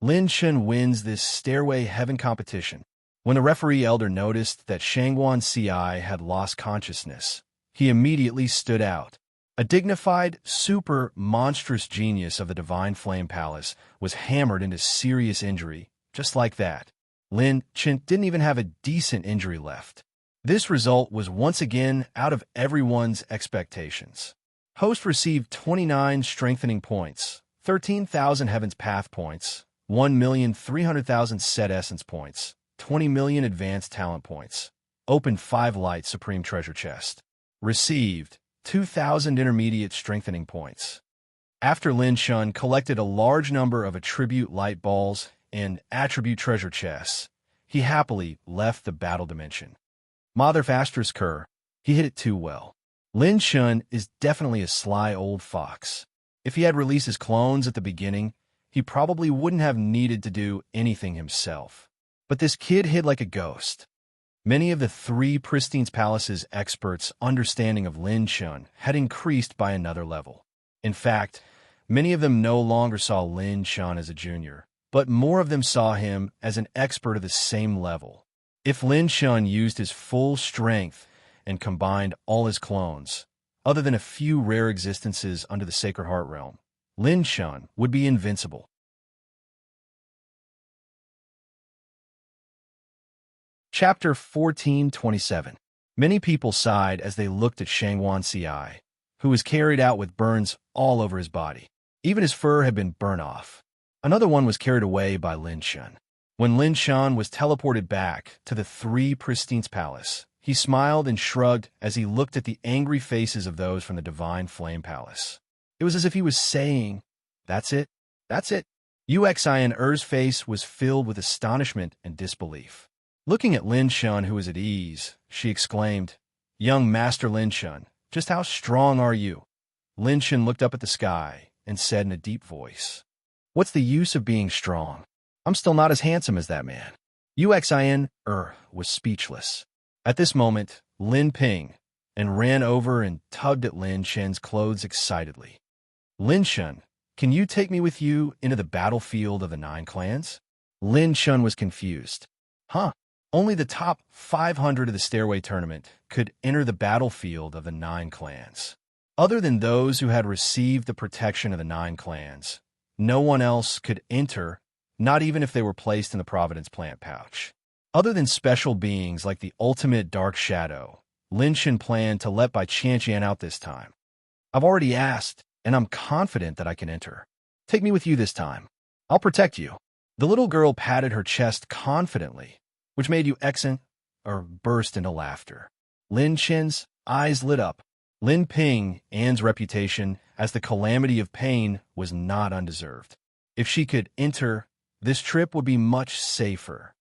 Lin Chun wins this Stairway Heaven competition. When the referee elder noticed that Shangguan Ci had lost consciousness, he immediately stood out. A dignified, super monstrous genius of the Divine Flame Palace was hammered into serious injury, just like that. Lin Chun didn't even have a decent injury left. This result was once again out of everyone's expectations. Host received 29 strengthening points, 13,000 Heaven's Path points, 1,300,000 Set Essence points, 20 million Advanced Talent points. Opened 5 Light Supreme Treasure Chest. Received 2,000 Intermediate Strengthening points. After Lin Chun collected a large number of Attribute Light Balls and Attribute Treasure Chests, he happily left the battle dimension. Mother Faster's Cur, he hit it too well. Lin Chun is definitely a sly old fox. If he had released his clones at the beginning, he probably wouldn't have needed to do anything himself. But this kid hid like a ghost. Many of the 3 Pristine's Palace's experts' understanding of Lin Chun had increased by another level. In fact, many of them no longer saw Lin Chun as a junior, but more of them saw him as an expert of the same level. If Lin Chun used his full strength and combined all his clones, other than a few rare existences under the Sacred Heart Realm, Lin Chun would be invincible. Chapter 1427. Many people sighed as they looked at Shangguan Ci, who was carried out with burns all over his body. Even his fur had been burnt off. Another one was carried away by Lin Chun. When Lin Chun was teleported back to the 3 Pristine's Palace, he smiled and shrugged as he looked at the angry faces of those from the Divine Flame Palace. It was as if he was saying, "That's it, that's it." Uxian Er's face was filled with astonishment and disbelief. Looking at Lin Chun, who was at ease, she exclaimed, "Young Master Lin Chun, just how strong are you?" Lin Chun looked up at the sky and said in a deep voice, "What's the use of being strong? I'm still not as handsome as that man." Uxian was speechless. At this moment, Lin Ping and ran over and tugged at Lin Chun's clothes excitedly. "Lin Chun, can you take me with you into the battlefield of the 9 clans?" Lin Chun was confused. Huh? Only the top 500 of the Stairway Tournament could enter the battlefield of the 9 clans. Other than those who had received the protection of the 9 clans, no one else could enter, not even if they were placed in the Providence Plant Pouch. Other than special beings like the ultimate Dark Shadow, Lin Chun planned to let Bai Qianqian out this time. "I've already asked, and I'm confident that I can enter. Take me with you this time. I'll protect you." The little girl patted her chest confidently, which made burst into laughter. Lin Chun's eyes lit up. Lin Ping Anne's reputation as the calamity of pain was not undeserved. If she could enter, this trip would be much safer.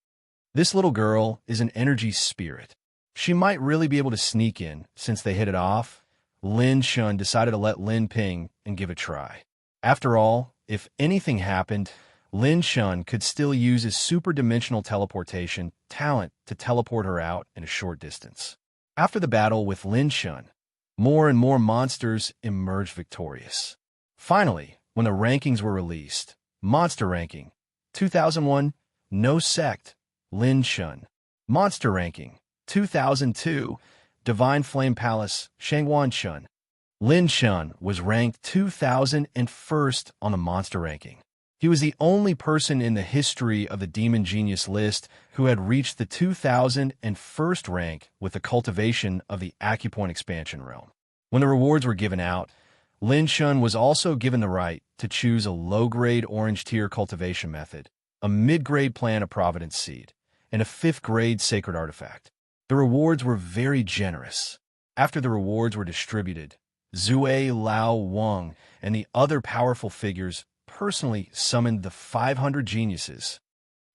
This little girl is an energy spirit. She might really be able to sneak in. Since they hit it off, Lin Shun decided to let Lin Ping and give it a try. After all, if anything happened, Lin Shun could still use his super-dimensional teleportation talent to teleport her out in a short distance. After the battle with Lin Shun, more and more monsters emerged victorious. Finally, when the rankings were released, Monster Ranking 2001, No Sect, Lin Shun. Monster Ranking 2002, Divine Flame Palace, Shangwan Shun. Lin Shun was ranked 2001st on the Monster Ranking. He was the only person in the history of the Demon Genius list who had reached the 2001st rank with the cultivation of the Acupoint expansion realm. When the rewards were given out, Lin Shun was also given the right to choose a low-grade orange tier cultivation method, a mid-grade plant of Providence seed, and a 5th-grade sacred artifact. The rewards were very generous. After the rewards were distributed, Zue Lao Wang and the other powerful figures personally summoned the 500 geniuses.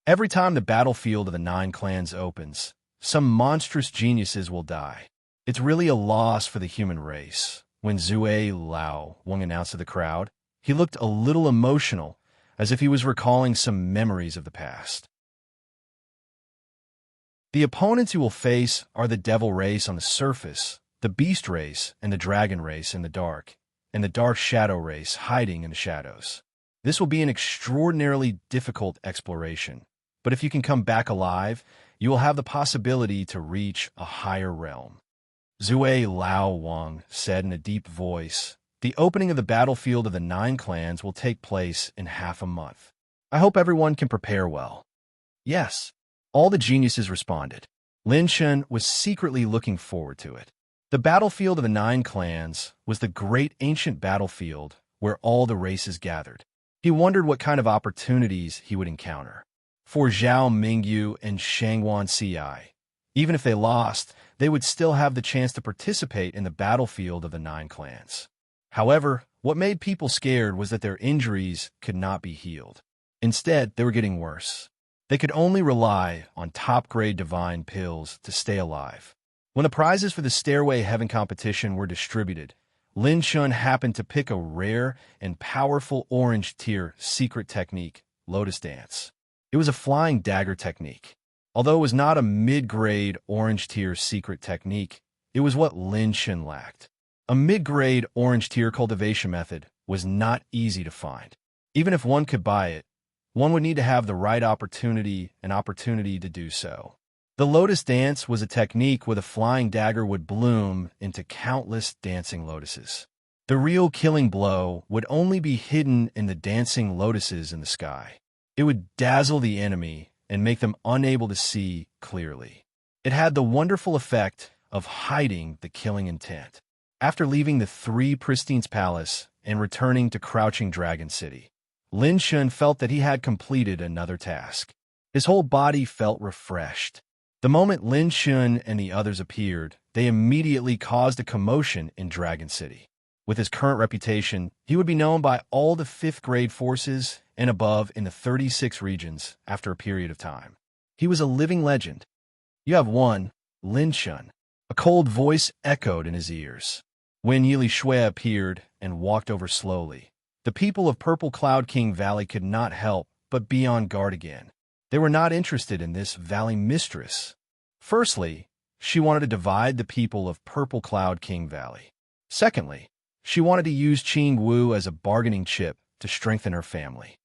Every time the battlefield of the 9 clans opens, some monstrous geniuses will die. It's really a loss for the human race. When Zue Lao Wang announced to the crowd, he looked a little emotional, as if he was recalling some memories of the past. The opponents you will face are the Devil race on the surface, the Beast race and the Dragon race in the dark, and the Dark Shadow race hiding in the shadows. This will be an extraordinarily difficult exploration, but if you can come back alive, you will have the possibility to reach a higher realm. Zue Lao Wang said in a deep voice, "The opening of the battlefield of the 9 clans will take place in half a month. I hope everyone can prepare well." Yes, all the geniuses responded. Lin Shun was secretly looking forward to it. The battlefield of the 9 clans was the great ancient battlefield where all the races gathered. He wondered what kind of opportunities he would encounter. For Zhao Mingyu and Shangwan Ci, even if they lost, they would still have the chance to participate in the battlefield of the 9 clans. However, what made people scared was that their injuries could not be healed. Instead, they were getting worse. They could only rely on top-grade divine pills to stay alive. When the prizes for the Stairway Heaven competition were distributed, Lin Shun happened to pick a rare and powerful orange-tier secret technique, Lotus Dance. It was a flying dagger technique. Although it was not a mid-grade orange-tier secret technique, it was what Lin Shun lacked. A mid-grade orange-tier cultivation method was not easy to find. Even if one could buy it, one would need to have the right opportunity to do so. The Lotus Dance was a technique where the flying dagger would bloom into countless dancing lotuses. The real killing blow would only be hidden in the dancing lotuses in the sky. It would dazzle the enemy and make them unable to see clearly. It had the wonderful effect of hiding the killing intent. After leaving the 3 Pristine's palace and returning to Crouching Dragon City, Lin Shun felt that he had completed another task. His whole body felt refreshed. The moment Lin Shun and the others appeared, they immediately caused a commotion in Dragon City. With his current reputation, he would be known by all the 5th-grade forces and above in the 36 regions after a period of time. He was a living legend. "You have won, Lin Shun," a cold voice echoed in his ears. When Yili Shui appeared and walked over slowly, the people of Purple Cloud King Valley could not help but be on guard again. They were not interested in this valley mistress. Firstly, she wanted to divide the people of Purple Cloud King Valley. Secondly, she wanted to use Qing Wu as a bargaining chip to strengthen her family.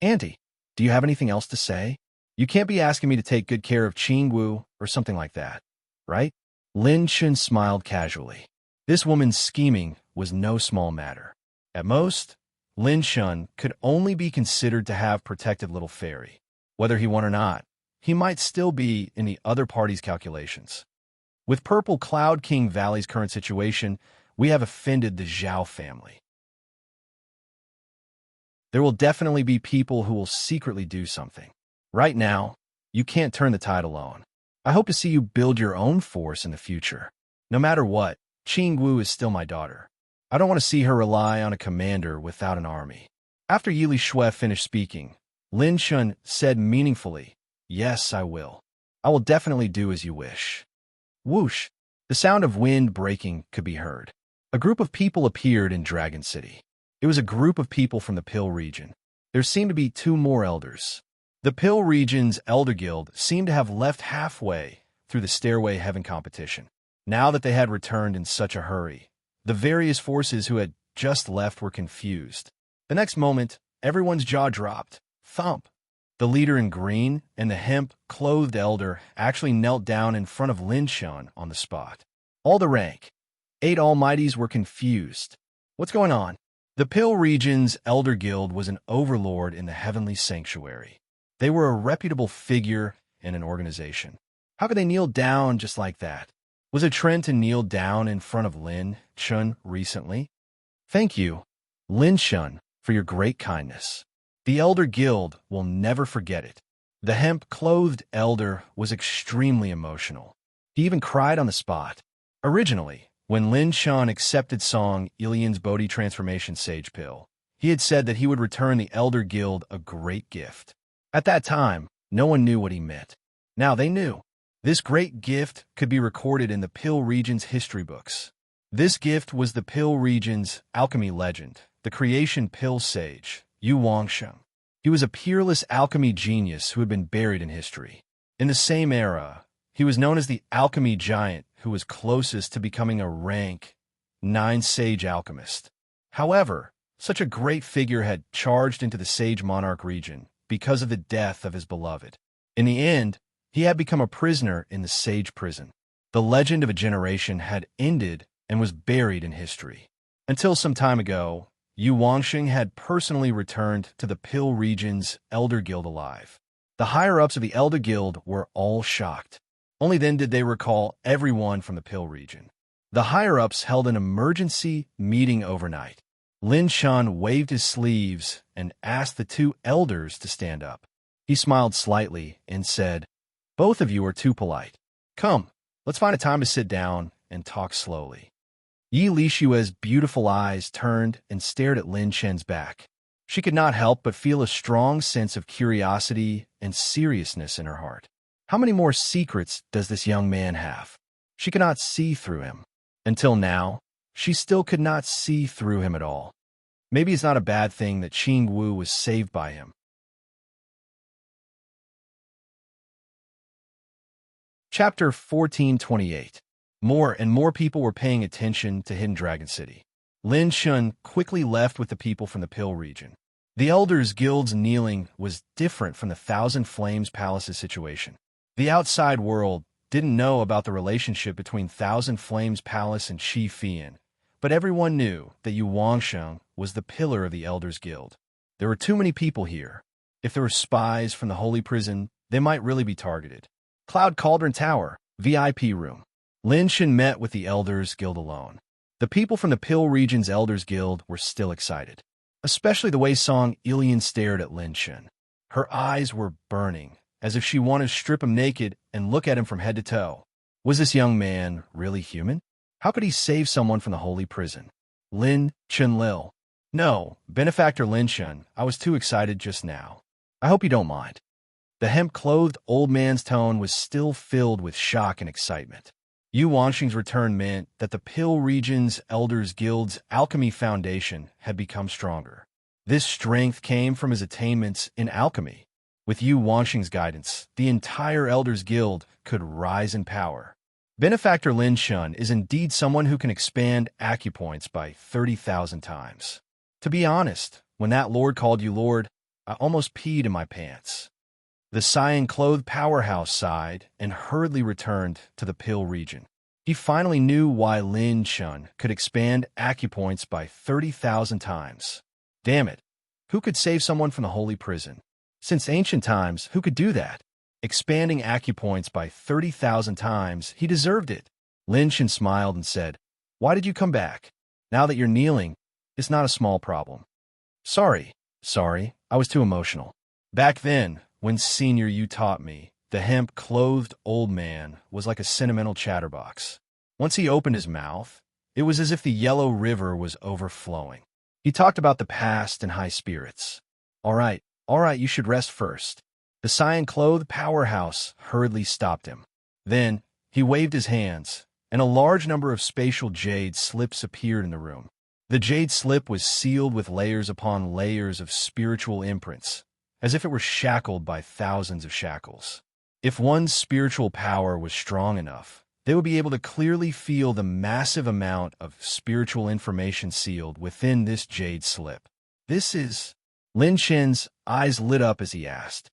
"Auntie, do you have anything else to say? You can't be asking me to take good care of Qing Wu or something like that, right?" Lin Shun smiled casually. This woman's scheming was no small matter. At most, Lin Shun could only be considered to have protected little fairy. Whether he won or not, he might still be in the other party's calculations. With Purple Cloud King Valley's current situation, we have offended the Zhao family. There will definitely be people who will secretly do something. Right now, you can't turn the tide alone. I hope to see you build your own force in the future. No matter what, Qing Wu is still my daughter. I don't want to see her rely on a commander without an army. After Yili Shui finished speaking, Lin Shun said meaningfully, "Yes, I will." I will definitely do as you wish. Whoosh! The sound of wind breaking could be heard. A group of people appeared in Dragon City. It was a group of people from the Pill region. There seemed to be two more elders. The Pill region's Elder Guild seemed to have left halfway through the Stairway Heaven competition. Now that they had returned in such a hurry, the various forces who had just left were confused. The next moment, everyone's jaw dropped. Thump! The leader in green and the hemp-clothed elder actually knelt down in front of Lin Shun on the spot. All the rank. 8 Almighties were confused. What's going on? The Pill region's Elder Guild was an overlord in the Heavenly Sanctuary. They were a reputable figure in an organization. How could they kneel down just like that? Was a trend to kneel down in front of Lin Shun recently? Thank you, Lin Shun, for your great kindness. The Elder Guild will never forget it. The hemp-clothed elder was extremely emotional. He even cried on the spot. Originally, when Lin Shun accepted Song Ilian's Bodhi Transformation Sage Pill, he had said that he would return the Elder Guild a great gift. At that time, no one knew what he meant. Now they knew. This great gift could be recorded in the Pill region's history books. This gift was the Pill region's alchemy legend, the creation Pill Sage, Yu Wangsheng. He was a peerless alchemy genius who had been buried in history. In the same era, he was known as the alchemy giant who was closest to becoming a rank 9 sage alchemist. However, such a great figure had charged into the Sage Monarch region because of the death of his beloved. In the end, he had become a prisoner in the Sage prison. The legend of a generation had ended and was buried in history. Until some time ago, Yu Wangsheng had personally returned to the Pill region's Elder Guild alive. The higher-ups of the Elder Guild were all shocked. Only then did they recall everyone from the Pill region. The higher-ups held an emergency meeting overnight. Lin Shun waved his sleeves and asked the 2 elders to stand up. He smiled slightly and said, "Both of you are too polite. Come, let's find a time to sit down and talk slowly." Yi Lishua's beautiful eyes turned and stared at Lin Shen's back. She could not help but feel a strong sense of curiosity and seriousness in her heart. How many more secrets does this young man have? She could not see through him. Until now, she still could not see through him at all. Maybe it's not a bad thing that Qing Wu was saved by him. Chapter 1428. More and more people were paying attention to Hidden Dragon City. Lin Shun quickly left with the people from the Pill region. The Elders Guild's kneeling was different from the Thousand Flames Palace's situation. The outside world didn't know about the relationship between Thousand Flames Palace and Qi Fian, but everyone knew that Yu Wangsheng was the pillar of the Elders Guild. There were too many people here. If there were spies from the Holy Prison, they might really be targeted. Cloud Cauldron Tower, VIP room. Lin Shun met with the Elders Guild alone. The people from the Pill region's Elders Guild were still excited, especially the way Song Ilian stared at Lin Shun. Her eyes were burning, as if she wanted to strip him naked and look at him from head to toe. Was this young man really human? How could he save someone from the Holy Prison? Lin Chun-Lil. No, Benefactor Lin Shun, I was too excited just now. I hope you don't mind. The hemp-clothed old man's tone was still filled with shock and excitement. Yu Wangsheng's return meant that the Pill region's Elders Guild's alchemy foundation had become stronger. This strength came from his attainments in alchemy. With Yu Wangsheng's guidance, the entire Elders Guild could rise in power. Benefactor Lin Shun is indeed someone who can expand acupoints by 30,000 times. To be honest, when that lord called you lord, I almost peed in my pants. The cyan-clothed powerhouse sighed and hurriedly returned to the Pill region. He finally knew why Lin Shun could expand acupoints by 30,000 times. Damn it, who could save someone from the Holy Prison? Since ancient times, who could do that? Expanding acupoints by 30,000 times, he deserved it. Lin Shun smiled and said, "Why did you come back? Now that you're kneeling, it's not a small problem." Sorry, I was too emotional. Back then, when Senior you taught me, the hemp-clothed old man was like a sentimental chatterbox. Once he opened his mouth, it was as if the yellow river was overflowing. He talked about the past and high spirits. All right, you should rest first. The cyan-clothed powerhouse hurriedly stopped him. Then, he waved his hands, and a large number of spatial jade slips appeared in the room. The jade slip was sealed with layers upon layers of spiritual imprints, as if it were shackled by thousands of shackles. If one's spiritual power was strong enough, they would be able to clearly feel the massive amount of spiritual information sealed within this jade slip. This is... Lin Chen's eyes lit up as he asked.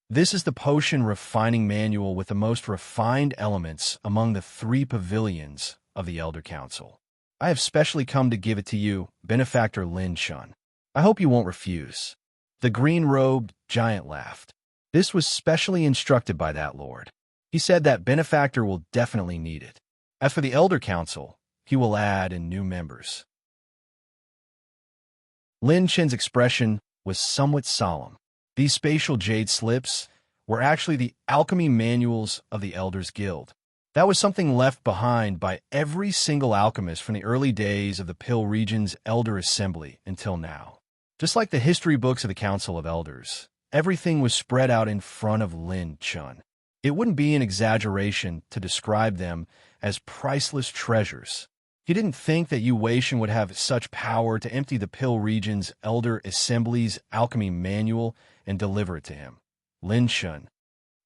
This is the potion refining manual with the most refined elements among the 3 pavilions of the Elder Council. I have specially come to give it to you, Benefactor Lin Chen. I hope you won't refuse. The green-robed giant laughed. This was specially instructed by that lord. He said that Benefactor will definitely need it. As for the Elder Council, he will add in new members. Lin Chen's expression was somewhat solemn. These spatial jade slips were actually the alchemy manuals of the Elders Guild. That was something left behind by every single alchemist from the early days of the Pill Region's Elder Assembly until now. Just like the history books of the Council of Elders, everything was spread out in front of Lin Chen. It wouldn't be an exaggeration to describe them as priceless treasures. He didn't think that Yu Weishan would have such power to empty the Pill Region's Elder Assembly's alchemy manual and deliver it to him. Lin Chen.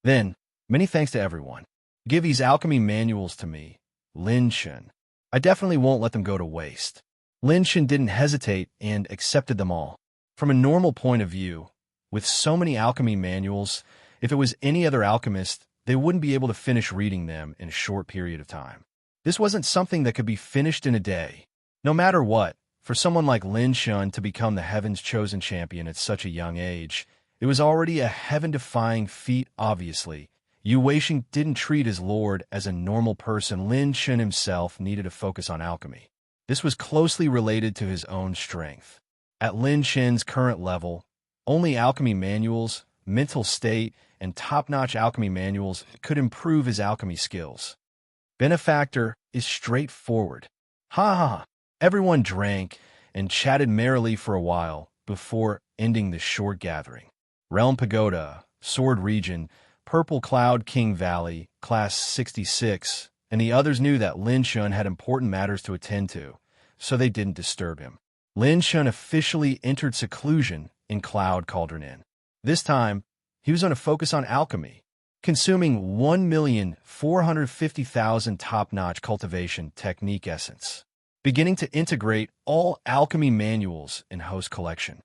Then, many thanks to everyone. Give these alchemy manuals to me, Lin Chen. I definitely won't let them go to waste. Lin Chen didn't hesitate and accepted them all. From a normal point of view, with so many alchemy manuals, if it was any other alchemist, they wouldn't be able to finish reading them in a short period of time. This wasn't something that could be finished in a day. No matter what, for someone like Lin Chen to become the Heaven's chosen champion at such a young age, it was already a heaven-defying feat, obviously. Yu Weishan didn't treat his lord as a normal person. Lin Chen himself needed to focus on alchemy. This was closely related to his own strength. At Lin Chen's current level, only alchemy manuals, mental state, and top-notch alchemy manuals could improve his alchemy skills. Benefactor is straightforward. Ha ha ha. Everyone drank and chatted merrily for a while before ending the short gathering. Realm Pagoda, Sword Region, Purple Cloud King Valley, Class 66, and the others knew that Lin Chen had important matters to attend to, so they didn't disturb him. Lin Chen officially entered seclusion in Cloud Cauldron Inn. This time, he was going to focus on alchemy, consuming 1,450,000 top-notch cultivation technique essence, beginning to integrate all alchemy manuals in Host Collection.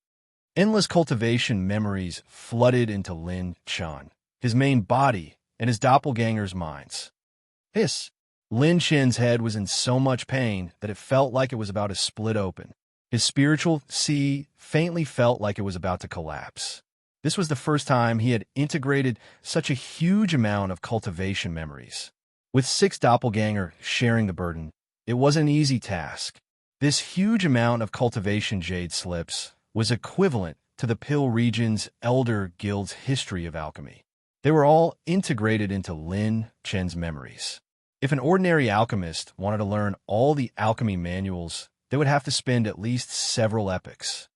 Endless cultivation memories flooded into Lin Chen, his main body, and his doppelganger's minds. Lin Chen's head was in so much pain that it felt like it was about to split open. His spiritual sea faintly felt like it was about to collapse. This was the first time he had integrated such a huge amount of cultivation memories. With 6 doppelganger sharing the burden, it was an easy task. This huge amount of cultivation jade slips was equivalent to the Pill Region's Elder Guild's history of alchemy. They were all integrated into Lin Chen's memories. If an ordinary alchemist wanted to learn all the alchemy manuals, they would have to spend at least several epochs.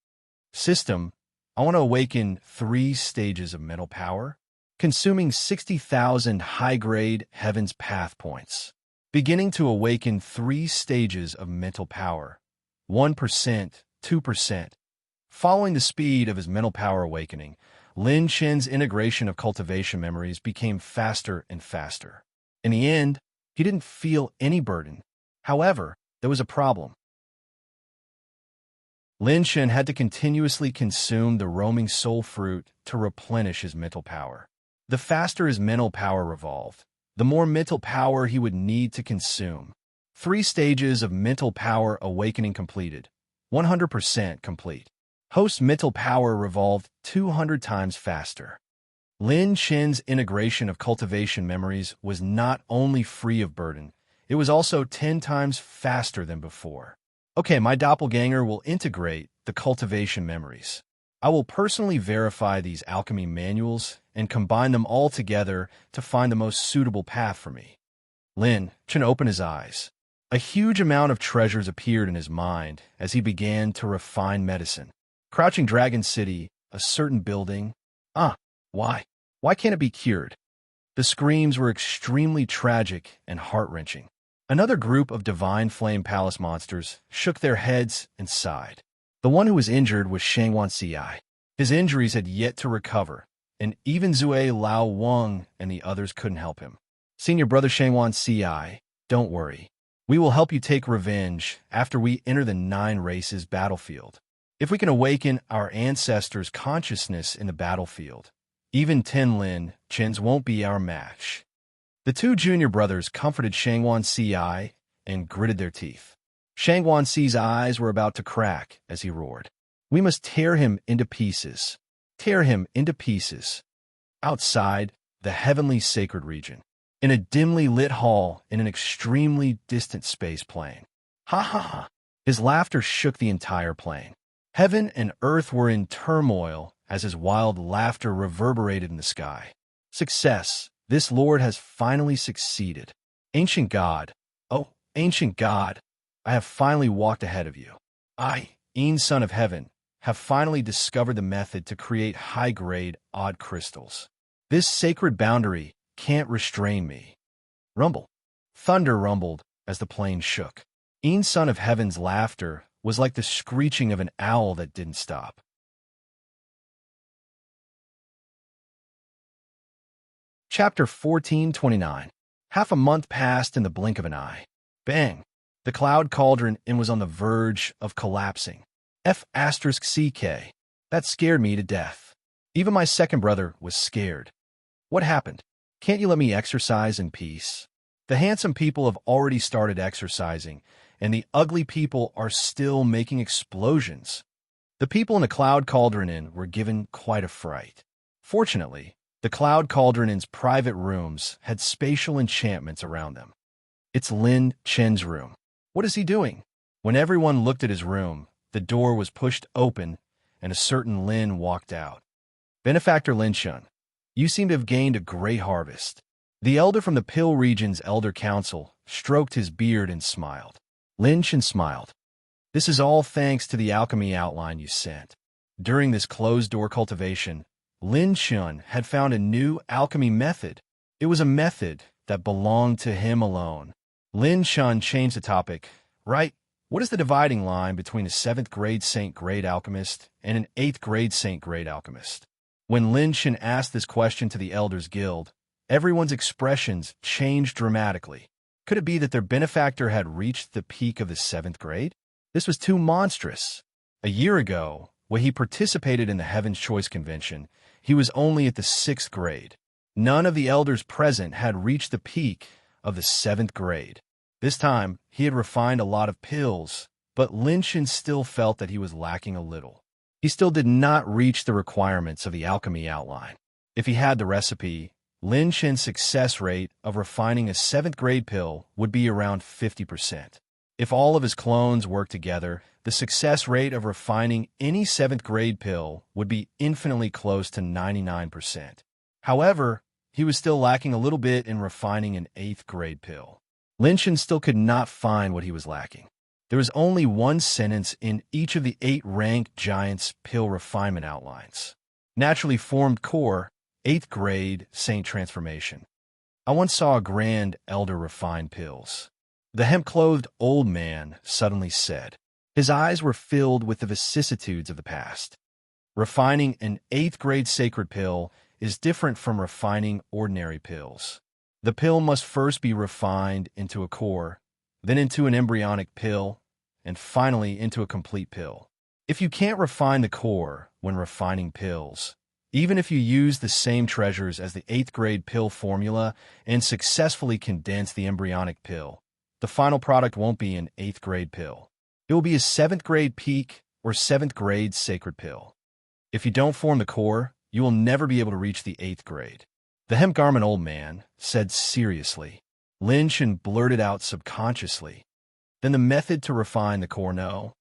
System, I want to awaken 3 stages of mental power, consuming 60,000 high-grade Heaven's Path points. Beginning to awaken 3 stages of mental power, 1%, 2%. Following the speed of his mental power awakening, Lin Chen's integration of cultivation memories became faster and faster. In the end, he didn't feel any burden. However, there was a problem. Lin Chen had to continuously consume the roaming soul fruit to replenish his mental power. The faster his mental power revolved, the more mental power he would need to consume. 3 stages of mental power awakening completed. 100% complete. Host's mental power revolved 200 times faster. Lin Chen's integration of cultivation memories was not only free of burden, it was also 10 times faster than before. Okay, my doppelganger will integrate the cultivation memories. I will personally verify these alchemy manuals and combine them all together to find the most suitable path for me. Lin Chen opened his eyes. A huge amount of treasures appeared in his mind as he began to refine medicine. Crouching Dragon City, a certain building. Why Why can't it be cured? The screams were extremely tragic and heart-wrenching. Another group of divine flame palace monsters shook their heads and sighed. The one who was injured was Shangwan Ci. His injuries had yet to recover, and even Zue Lao Wang and the others couldn't help him. Senior brother Shangwan Ci, don't worry. We will help you take revenge after we enter the 9 races battlefield. If we can awaken our ancestors' consciousness in the battlefield, even Lin Chen's won't be our match. The 2 junior brothers comforted Shangwan Ci and gritted their teeth. Shangwan Ci's eyes were about to crack as he roared. We must tear him into pieces. Tear him into pieces. Outside the heavenly sacred region, in a dimly lit hall in an extremely distant space plane. Ha ha ha. His laughter shook the entire plane. Heaven and earth were in turmoil as his wild laughter reverberated in the sky. Success. This lord has finally succeeded. Ancient God. Oh, ancient God. I have finally walked ahead of you. I, son of heaven, have finally discovered the method to create high-grade, odd crystals. This sacred boundary can't restrain me. Rumble. Thunder rumbled as the plane shook. Son of heaven's laughter was like the screeching of an owl that didn't stop. Chapter 1429. Half a month passed in the blink of an eye. Bang! The cloud cauldron was on the verge of collapsing. F***CK. That scared me to death. Even my second brother was scared. What happened? Can't you let me exercise in peace? The handsome people have already started exercising, and the ugly people are still making explosions. The people in the cloud cauldron were given quite a fright. Fortunately, the cloud cauldron's private rooms had spatial enchantments around them. It's Lin Chen's room. What is he doing? When everyone looked at his room, the door was pushed open, and a certain Lin walked out. Benefactor Lin Chen, you seem to have gained a great harvest. The elder from the Pill Region's Elder Council stroked his beard and smiled. Lin Chen smiled. This is all thanks to the alchemy outline you sent. During this closed-door cultivation, Lin Chen had found a new alchemy method. It was a method that belonged to him alone. Lin Chen changed the topic. Right, what is the dividing line between a 7th grade Saint Grade Alchemist and an 8th grade Saint Grade Alchemist? When Lin Chen asked this question to the Elders Guild, everyone's expressions changed dramatically. Could it be that their benefactor had reached the peak of the 7th grade? This was too monstrous. A year ago, when he participated in the Heaven's Choice Convention, he was only at the 6th grade. None of the elders present had reached the peak of the 7th grade. This time, he had refined a lot of pills, but Lin Chen still felt that he was lacking a little. He still did not reach the requirements of the alchemy outline. If he had the recipe, Lin Chen's success rate of refining a 7th grade pill would be around 50%. If all of his clones worked together, the success rate of refining any 7th grade pill would be infinitely close to 99%. However, he was still lacking a little bit in refining an 8th grade pill. Lin Chen still could not find what he was lacking. There was only one sentence in each of the 8 ranked giants' pill refinement outlines. Naturally formed core, 8th grade Saint Transformation. I once saw a grand elder refine pills. The hemp-clothed old man suddenly said. His eyes were filled with the vicissitudes of the past. Refining an 8th grade sacred pill is different from refining ordinary pills. The pill must first be refined into a core, then into an embryonic pill, and finally into a complete pill. If you can't refine the core when refining pills, even if you use the same treasures as the 8th grade pill formula and successfully condense the embryonic pill, the final product won't be an 8th grade pill. It will be a 7th grade peak or 7th grade sacred pill. If you don't form the core, you will never be able to reach the 8th grade. The hemp garment old man said seriously. Lin Chen blurted out subconsciously. Then the method to refine the core, no.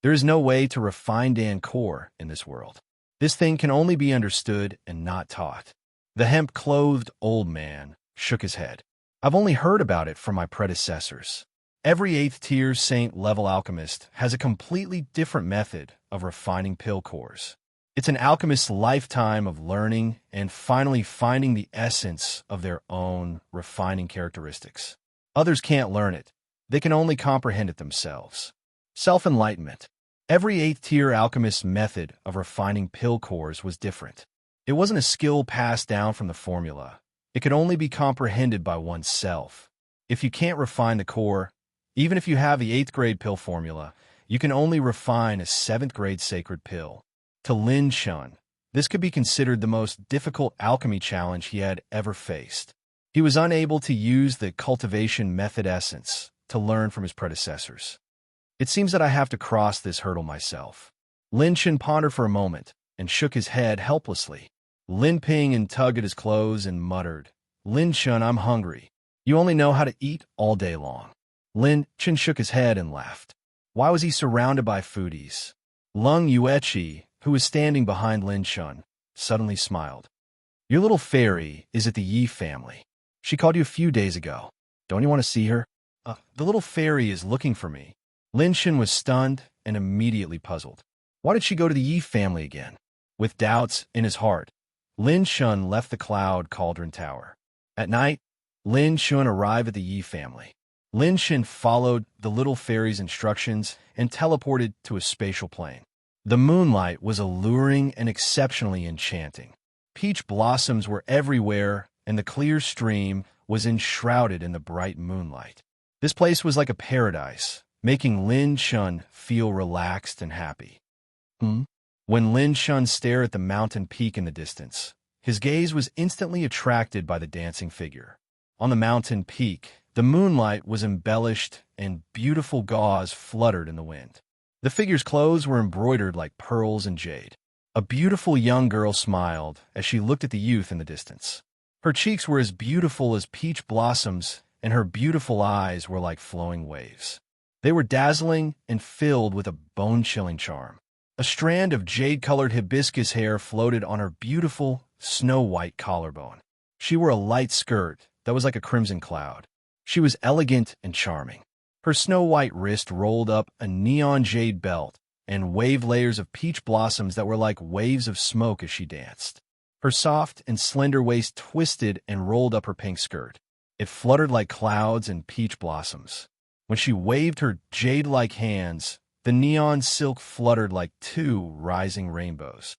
There is no way to refine Dan core in this world. This thing can only be understood and not taught. The hemp-clothed old man shook his head. I've only heard about it from my predecessors. Every 8th tier saint level alchemist has a completely different method of refining pill cores. It's an alchemist's lifetime of learning and finally finding the essence of their own refining characteristics. Others can't learn it. They can only comprehend it themselves. Self-enlightenment. Every eighth-tier alchemist's method of refining pill cores was different. It wasn't a skill passed down from the formula. It could only be comprehended by oneself. If you can't refine the core, even if you have the 8th grade pill formula, you can only refine a 7th grade sacred pill. To Lin Chun, this could be considered the most difficult alchemy challenge he had ever faced. He was unable to use the cultivation method essence to learn from his predecessors. It seems that I have to cross this hurdle myself. Lin Chun pondered for a moment and shook his head helplessly. Lin Ping and tugged at his clothes and muttered, "Lin Chun, I'm hungry. You only know how to eat all day long." Lin Chun shook his head and laughed. Why was he surrounded by foodies? Lung Yuechi, who was standing behind Lin Chun, suddenly smiled. "Your little fairy is at the Yi family. She called you a few days ago. Don't you want to see her?" The little fairy is looking for me." Lin Chun was stunned and immediately puzzled. Why did she go to the Yi family again? With doubts in his heart, Lin Chun left the Cloud Cauldron Tower. At night, Lin Chun arrived at the Yi family. Lin Chun followed the little fairy's instructions and teleported to a spatial plane. The moonlight was alluring and exceptionally enchanting. Peach blossoms were everywhere, and the clear stream was enshrouded in the bright moonlight. This place was like a paradise, making Lin Chun feel relaxed and happy. When Lin Chun stared at the mountain peak in the distance, his gaze was instantly attracted by the dancing figure. On the mountain peak, the moonlight was embellished and beautiful gauze fluttered in the wind. The figure's clothes were embroidered like pearls and jade. A beautiful young girl smiled as she looked at the youth in the distance. Her cheeks were as beautiful as peach blossoms, and her beautiful eyes were like flowing waves. They were dazzling and filled with a bone-chilling charm. A strand of jade-colored hibiscus hair floated on her beautiful, snow-white collarbone. She wore a light skirt that was like a crimson cloud. She was elegant and charming. Her snow-white wrist rolled up a neon jade belt and waved layers of peach blossoms that were like waves of smoke as she danced. Her soft and slender waist twisted and rolled up her pink skirt. It fluttered like clouds and peach blossoms. When she waved her jade-like hands, the neon silk fluttered like 2 rising rainbows.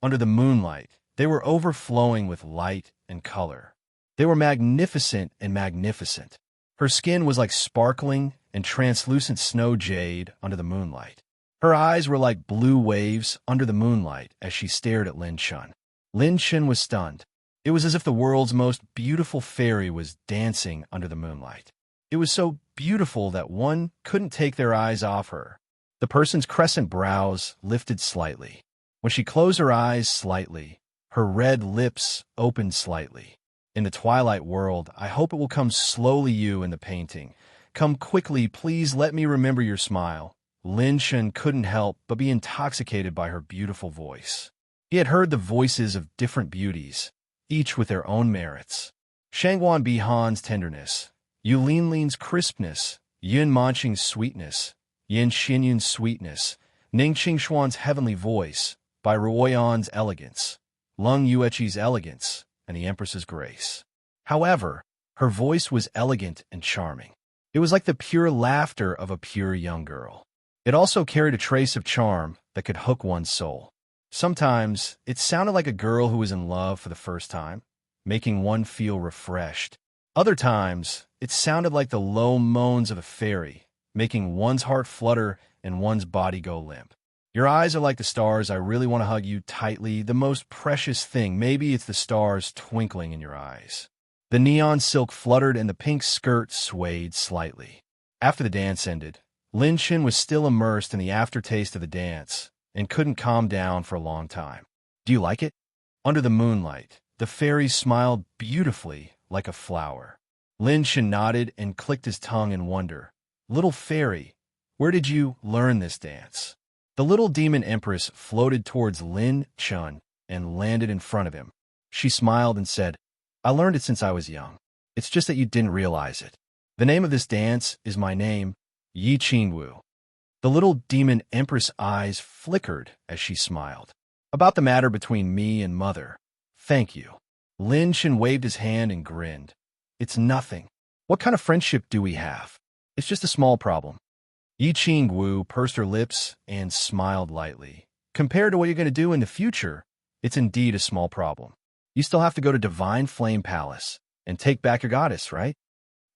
Under the moonlight, they were overflowing with light and color. They were magnificent and magnificent. Her skin was like sparkling and translucent snow jade under the moonlight. Her eyes were like blue waves under the moonlight as she stared at Lin Chun. Lin Chun was stunned. It was as if the world's most beautiful fairy was dancing under the moonlight. It was so beautiful that one couldn't take their eyes off her. The person's crescent brows lifted slightly. When she closed her eyes slightly, her red lips opened slightly. In the twilight world, I hope it will come slowly you in the painting. Come quickly, please let me remember your smile. Lin Chun couldn't help but be intoxicated by her beautiful voice. He had heard the voices of different beauties, each with their own merits. Shangguan Bihan's tenderness, Yu Linlin's crispness, Yun Manqing's sweetness, Yin Xinyun's sweetness, Ning Qingshuan's heavenly voice, by Ruoyan's elegance, Lung Yuechi's elegance, and the Empress's grace. However, her voice was elegant and charming. It was like the pure laughter of a pure young girl. It also carried a trace of charm that could hook one's soul. Sometimes, it sounded like a girl who was in love for the first time, making one feel refreshed. Other times, it sounded like the low moans of a fairy, making one's heart flutter and one's body go limp. Your eyes are like the stars. I really want to hug you tightly. The most precious thing. Maybe it's the stars twinkling in your eyes. The neon silk fluttered and the pink skirt swayed slightly. After the dance ended, Lin Chun was still immersed in the aftertaste of the dance and couldn't calm down for a long time. Do you like it? Under the moonlight, the fairy smiled beautifully like a flower. Lin Chun nodded and clicked his tongue in wonder. Little fairy, where did you learn this dance? The little demon empress floated towards Lin Chun and landed in front of him. She smiled and said, I learned it since I was young. It's just that you didn't realize it. The name of this dance is my name, Yi Qingwu. The little demon empress eyes flickered as she smiled. About the matter between me and Mother. Thank you. Lin Shen waved his hand and grinned. It's nothing. What kind of friendship do we have? It's just a small problem. Yi Qing Wu pursed her lips and smiled lightly. Compared to what you're going to do in the future, it's indeed a small problem. You still have to go to Divine Flame Palace and take back your goddess, right?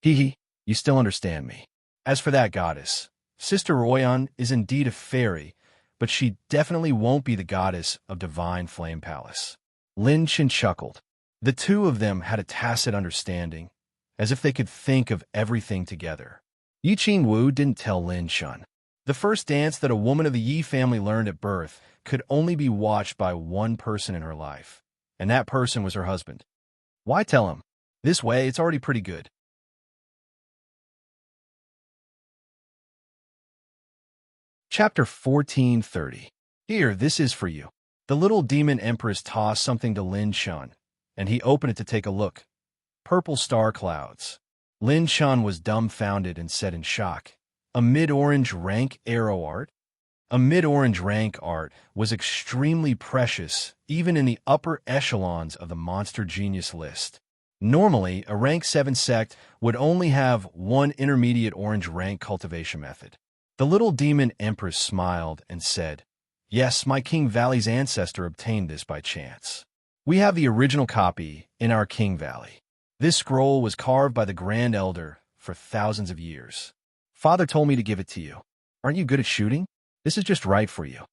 Hee hee, you still understand me. As for that goddess, Sister Royan is indeed a fairy, but she definitely won't be the goddess of Divine Flame Palace. Lin Chen chuckled. The two of them had a tacit understanding, as if they could think of everything together. Yi Qing Wu didn't tell Lin Chen. The first dance that a woman of the Yi family learned at birth could only be watched by one person in her life, and that person was her husband. Why tell him? This way, it's already pretty good. Chapter 1430. Here, this is for you. The little demon empress tossed something to Lin Chen, and he opened it to take a look. Purple star clouds. Lin Chen was dumbfounded and said in shock, a mid-orange rank arrow art? A mid-orange rank art was extremely precious, even in the upper echelons of the monster genius list. Normally, a rank 7 sect would only have one intermediate orange rank cultivation method. The little demon empress smiled and said, yes, my King Valley's ancestor obtained this by chance. We have the original copy in our King Valley. This scroll was carved by the Grand Elder for thousands of years. Father told me to give it to you. Aren't you good at shooting? This is just right for you.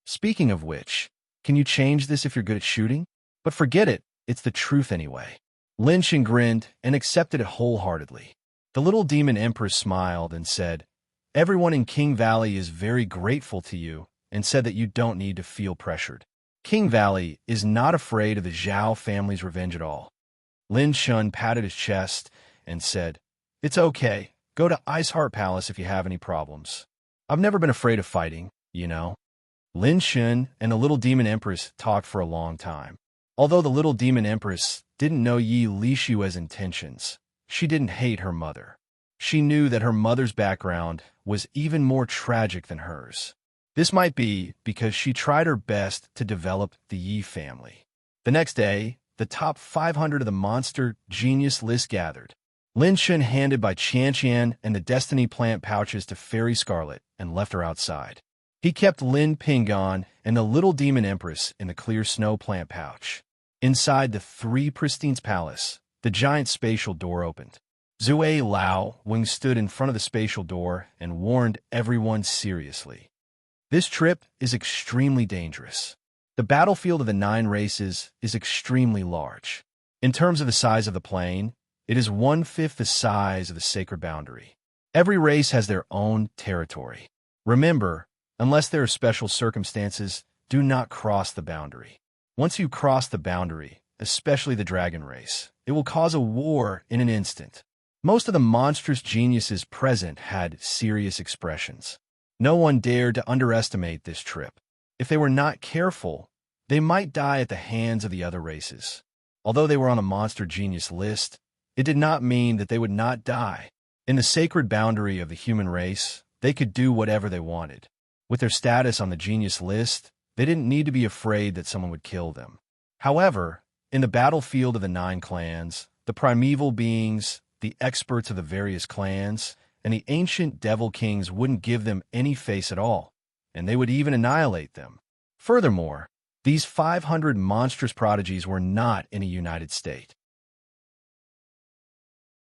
Speaking of which, can you change this if you're good at shooting? But forget it, it's the truth anyway. Lin Shen grinned and accepted it wholeheartedly. The little demon empress smiled and said, everyone in King Valley is very grateful to you and said that you don't need to feel pressured. King Valley is not afraid of the Zhao family's revenge at all. Lin Shen patted his chest and said, it's okay. Go to Ice Heart Palace if you have any problems. I've never been afraid of fighting, you know. Lin Shen and the little demon empress talked for a long time. Although the little demon empress didn't know Yi Lishua's intentions, she didn't hate her mother. She knew that her mother's background was even more tragic than hers. This might be because she tried her best to develop the Yi family. The next day, the top 500 of the monster genius list gathered. Lin Shen handed by Qian and the Destiny plant pouches to Fairy Scarlet and left her outside. He kept Lin Pingon and the little demon empress in the clear snow plant pouch. Inside the Three Pristines Palace, the giant spatial door opened. Zue Lao Wing stood in front of the spatial door and warned everyone seriously. This trip is extremely dangerous. The battlefield of the 9 races is extremely large. In terms of the size of the plane, it is 1/5 the size of the sacred boundary. Every race has their own territory. Remember, unless there are special circumstances, do not cross the boundary. Once you cross the boundary, especially the dragon race, it will cause a war in an instant. Most of the monstrous geniuses present had serious expressions. No one dared to underestimate this trip. If they were not careful, they might die at the hands of the other races. Although they were on a monster genius list, it did not mean that they would not die. In the sacred boundary of the human race, they could do whatever they wanted. With their status on the genius list, they didn't need to be afraid that someone would kill them. However, in the battlefield of the 9 clans, the primeval beings, the experts of the various clans, and the ancient devil kings wouldn't give them any face at all, and they would even annihilate them. Furthermore, these 500 monstrous prodigies were not in a united state.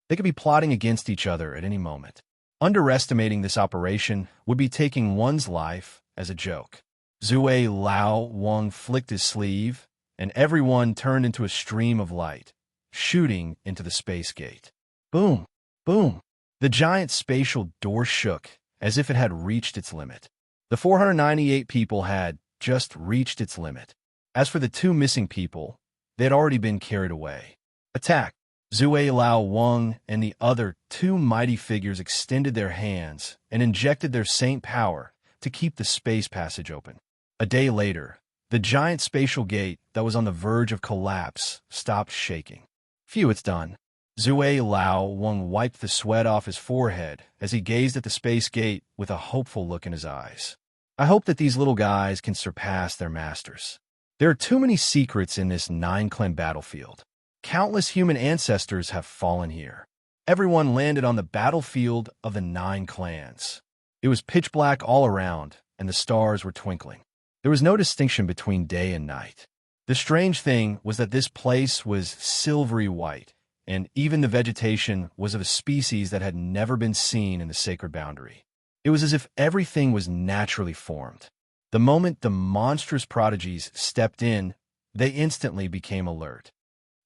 They could be plotting against each other at any moment. Underestimating this operation would be taking one's life as a joke. Zue Lao Wang flicked his sleeve, and everyone turned into a stream of light, shooting into the space gate. Boom! Boom! The giant spatial door shook as if it had reached its limit. The 498 people had just reached its limit. As for the 2 missing people, they had already been carried away. Attack! Zue Lao Wang and the other 2 mighty figures extended their hands and injected their saint power to keep the space passage open. A day later, the giant spatial gate that was on the verge of collapse stopped shaking. Phew, it's done. Zue Lao Wang wiped the sweat off his forehead as he gazed at the space gate with a hopeful look in his eyes. I hope that these little guys can surpass their masters. There are too many secrets in this nine-clan battlefield. Countless human ancestors have fallen here. Everyone landed on the battlefield of the 9 clans. It was pitch black all around, and the stars were twinkling. There was no distinction between day and night. The strange thing was that this place was silvery white, and even the vegetation was of a species that had never been seen in the sacred boundary. It was as if everything was naturally formed. The moment the monstrous prodigies stepped in, they instantly became alert.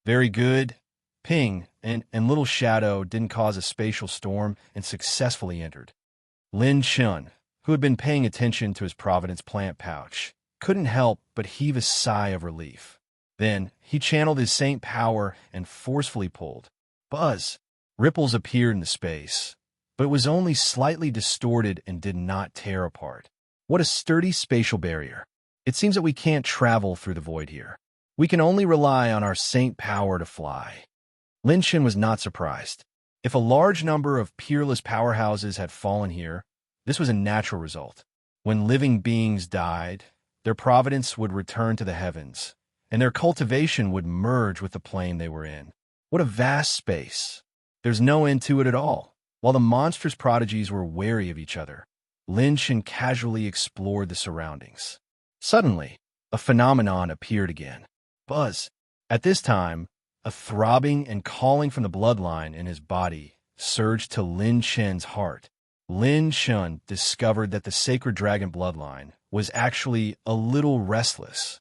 Very good. Ping and Little Shadow didn't cause a spatial storm and successfully entered. Lin Chun, who had been paying attention to his Providence plant pouch, couldn't help but heave a sigh of relief. Then he channeled his saint power and forcefully pulled. Buzz! Ripples appeared in the space, but it was only slightly distorted and did not tear apart. What a sturdy spatial barrier. It seems that we can't travel through the void here. We can only rely on our saint power to fly. Lin Shin was not surprised. If a large number of peerless powerhouses had fallen here, this was a natural result. When living beings died, their providence would return to the heavens, and their cultivation would merge with the plane they were in. What a vast space. There's no end to it at all. While the monstrous prodigies were wary of each other, Lin Shin casually explored the surroundings. Suddenly, a phenomenon appeared again. Buzz. At this time, a throbbing and calling from the bloodline in his body surged to Lin Shen's heart. Lin Shen discovered that the sacred dragon bloodline was actually a little restless.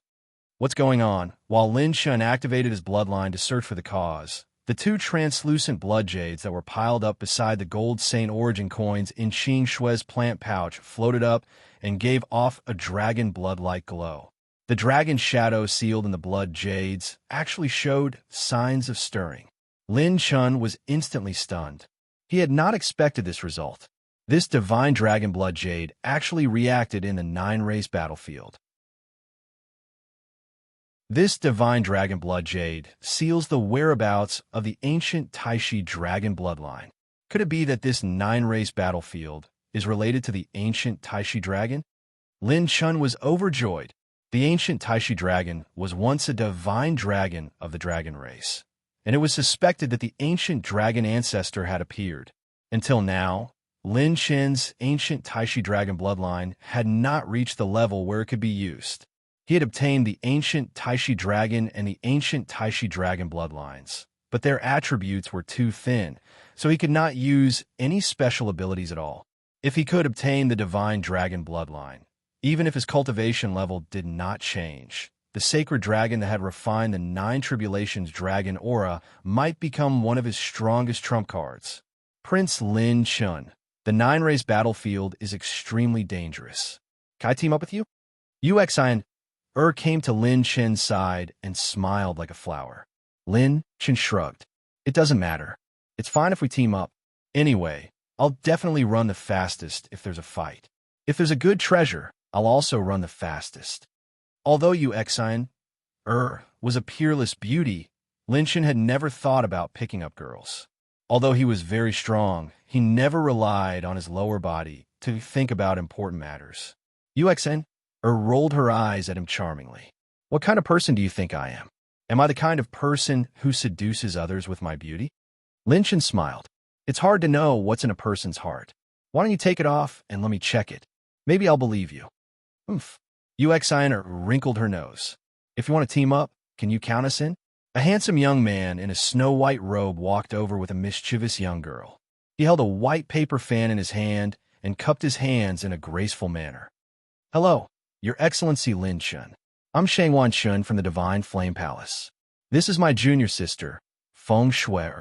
What's going on? While Lin Shen activated his bloodline to search for the cause, the 2 translucent blood jades that were piled up beside the gold Saint origin coins in Qing Shui's plant pouch floated up and gave off a dragon blood-like glow. The dragon shadow sealed in the blood jades actually showed signs of stirring. Lin Chun was instantly stunned. He had not expected this result. This divine dragon blood jade actually reacted in the 9-race battlefield. This divine dragon blood jade seals the whereabouts of the ancient Taishi dragon bloodline. Could it be that this 9-race battlefield is related to the ancient Taishi dragon? Lin Chun was overjoyed. The ancient Taishi dragon was once a divine dragon of the dragon race, and it was suspected that the ancient dragon ancestor had appeared. Until now, Lin Chen's ancient Taishi dragon bloodline had not reached the level where it could be used. He had obtained the ancient Taishi dragon and the ancient Taishi dragon bloodlines, but their attributes were too thin, so he could not use any special abilities at all. If he could obtain the divine dragon bloodline, even if his cultivation level did not change, the sacred dragon that had refined the 9 tribulations dragon aura might become one of his strongest trump cards. Prince Lin Chun. The 9-race battlefield is extremely dangerous. Can I team up with you? Uxian came to Lin Chen's side and smiled like a flower. Lin Chen shrugged. It doesn't matter. It's fine if we team up. Anyway, I'll definitely run the fastest if there's a fight. If there's a good treasure, I'll also run the fastest. Although Uxian was a peerless beauty, Lin Chen had never thought about picking up girls. Although he was very strong, he never relied on his lower body to think about important matters. Uxian rolled her eyes at him charmingly. What kind of person do you think I am? Am I the kind of person who seduces others with my beauty? Lin Chen smiled. It's hard to know what's in a person's heart. Why don't you take it off and let me check it? Maybe I'll believe you. Oomph. Uxian wrinkled her nose. If you want to team up, can you count us in? A handsome young man in a snow-white robe walked over with a mischievous young girl. He held a white paper fan in his hand and cupped his hands in a graceful manner. Hello, Your Excellency Lin Chun. I'm Shangwan Chun from the Divine Flame Palace. This is my junior sister, Feng Shui.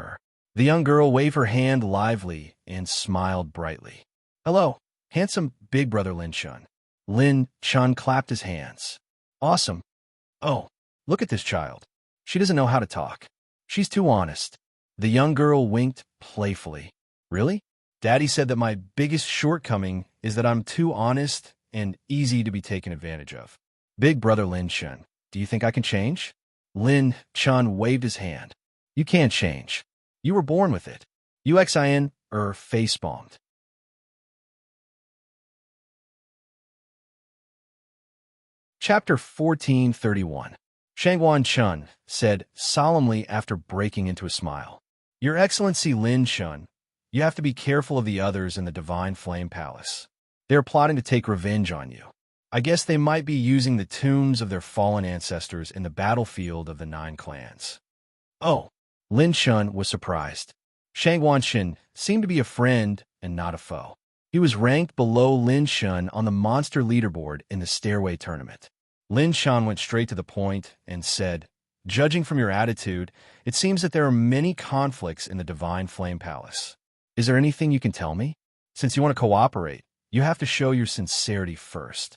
The young girl waved her hand lively and smiled brightly. Hello, handsome big brother Lin Chun. Lin Chun clapped his hands. Awesome. Oh, look at this child. She doesn't know how to talk. She's too honest. The young girl winked playfully. Really? Daddy said that my biggest shortcoming is that I'm too honest and easy to be taken advantage of. Big brother Lin Chun, do you think I can change? Lin Chun waved his hand. You can't change. You were born with it. UXIN, face-bombed. Chapter 1431. Shangguan Chun said solemnly after breaking into a smile. Your Excellency Lin Chun, you have to be careful of the others in the Divine Flame Palace. They are plotting to take revenge on you. I guess they might be using the tombs of their fallen ancestors in the battlefield of the 9 clans. Oh, Lin Chun was surprised. Shangguan Shin seemed to be a friend and not a foe. He was ranked below Lin Chun on the monster leaderboard in the Stairway Tournament. Lin Chun went straight to the point and said, judging from your attitude, it seems that there are many conflicts in the Divine Flame Palace. Is there anything you can tell me? Since you want to cooperate, you have to show your sincerity first.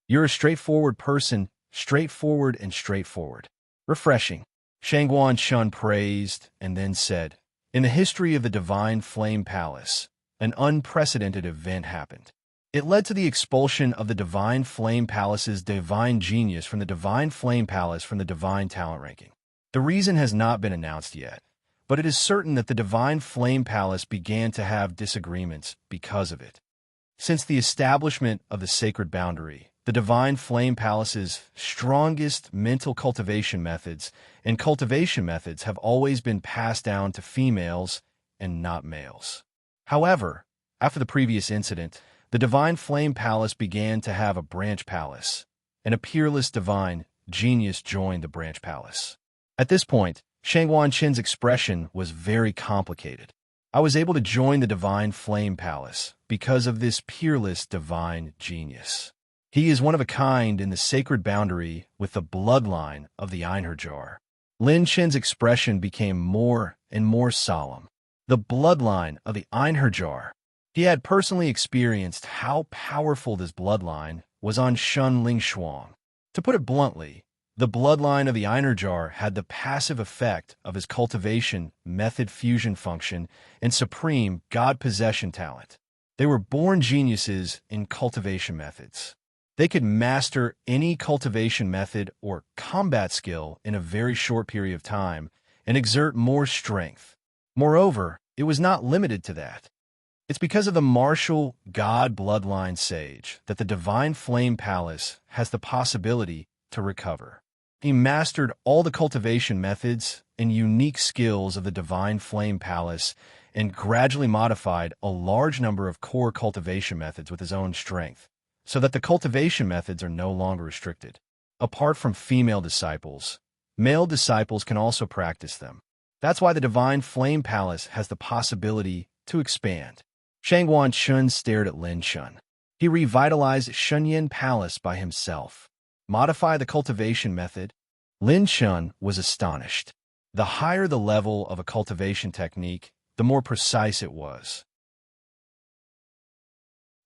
You're a straightforward person, straightforward and straightforward. Refreshing. Shangguan Chun praised and then said, in the history of the Divine Flame Palace, an unprecedented event happened. It led to the expulsion of the Divine Flame Palace's divine genius from the Divine Flame Palace from the Divine Talent Ranking. The reason has not been announced yet, but it is certain that the Divine Flame Palace began to have disagreements because of it. Since the establishment of the Sacred Boundary, the Divine Flame Palace's strongest mental cultivation methods and cultivation methods have always been passed down to females and not males. However, after the previous incident, the Divine Flame Palace began to have a branch palace, and a peerless divine genius joined the branch palace. At this point, Shangguan Chin's expression was very complicated. I was able to join the Divine Flame Palace because of this peerless divine genius. He is one of a kind in the Sacred Boundary with the bloodline of the Einherjar. Lin Chin's expression became more and more solemn. The bloodline of the Einherjar. He had personally experienced how powerful this bloodline was on Shun Ling Shuang. To put it bluntly, the bloodline of the Einherjar had the passive effect of his cultivation, method fusion function, and supreme god possession talent. They were born geniuses in cultivation methods. They could master any cultivation method or combat skill in a very short period of time and exert more strength. Moreover, it was not limited to that. It's because of the martial god bloodline sage that the Divine Flame Palace has the possibility to recover. He mastered all the cultivation methods and unique skills of the Divine Flame Palace and gradually modified a large number of core cultivation methods with his own strength, so that the cultivation methods are no longer restricted. Apart from female disciples, male disciples can also practice them. That's why the Divine Flame Palace has the possibility to expand. Shangguan Chun stared at Lin Chun. He revitalized Shunyin Palace by himself. Modify the cultivation method? Lin Chun was astonished. The higher the level of a cultivation technique, the more precise it was.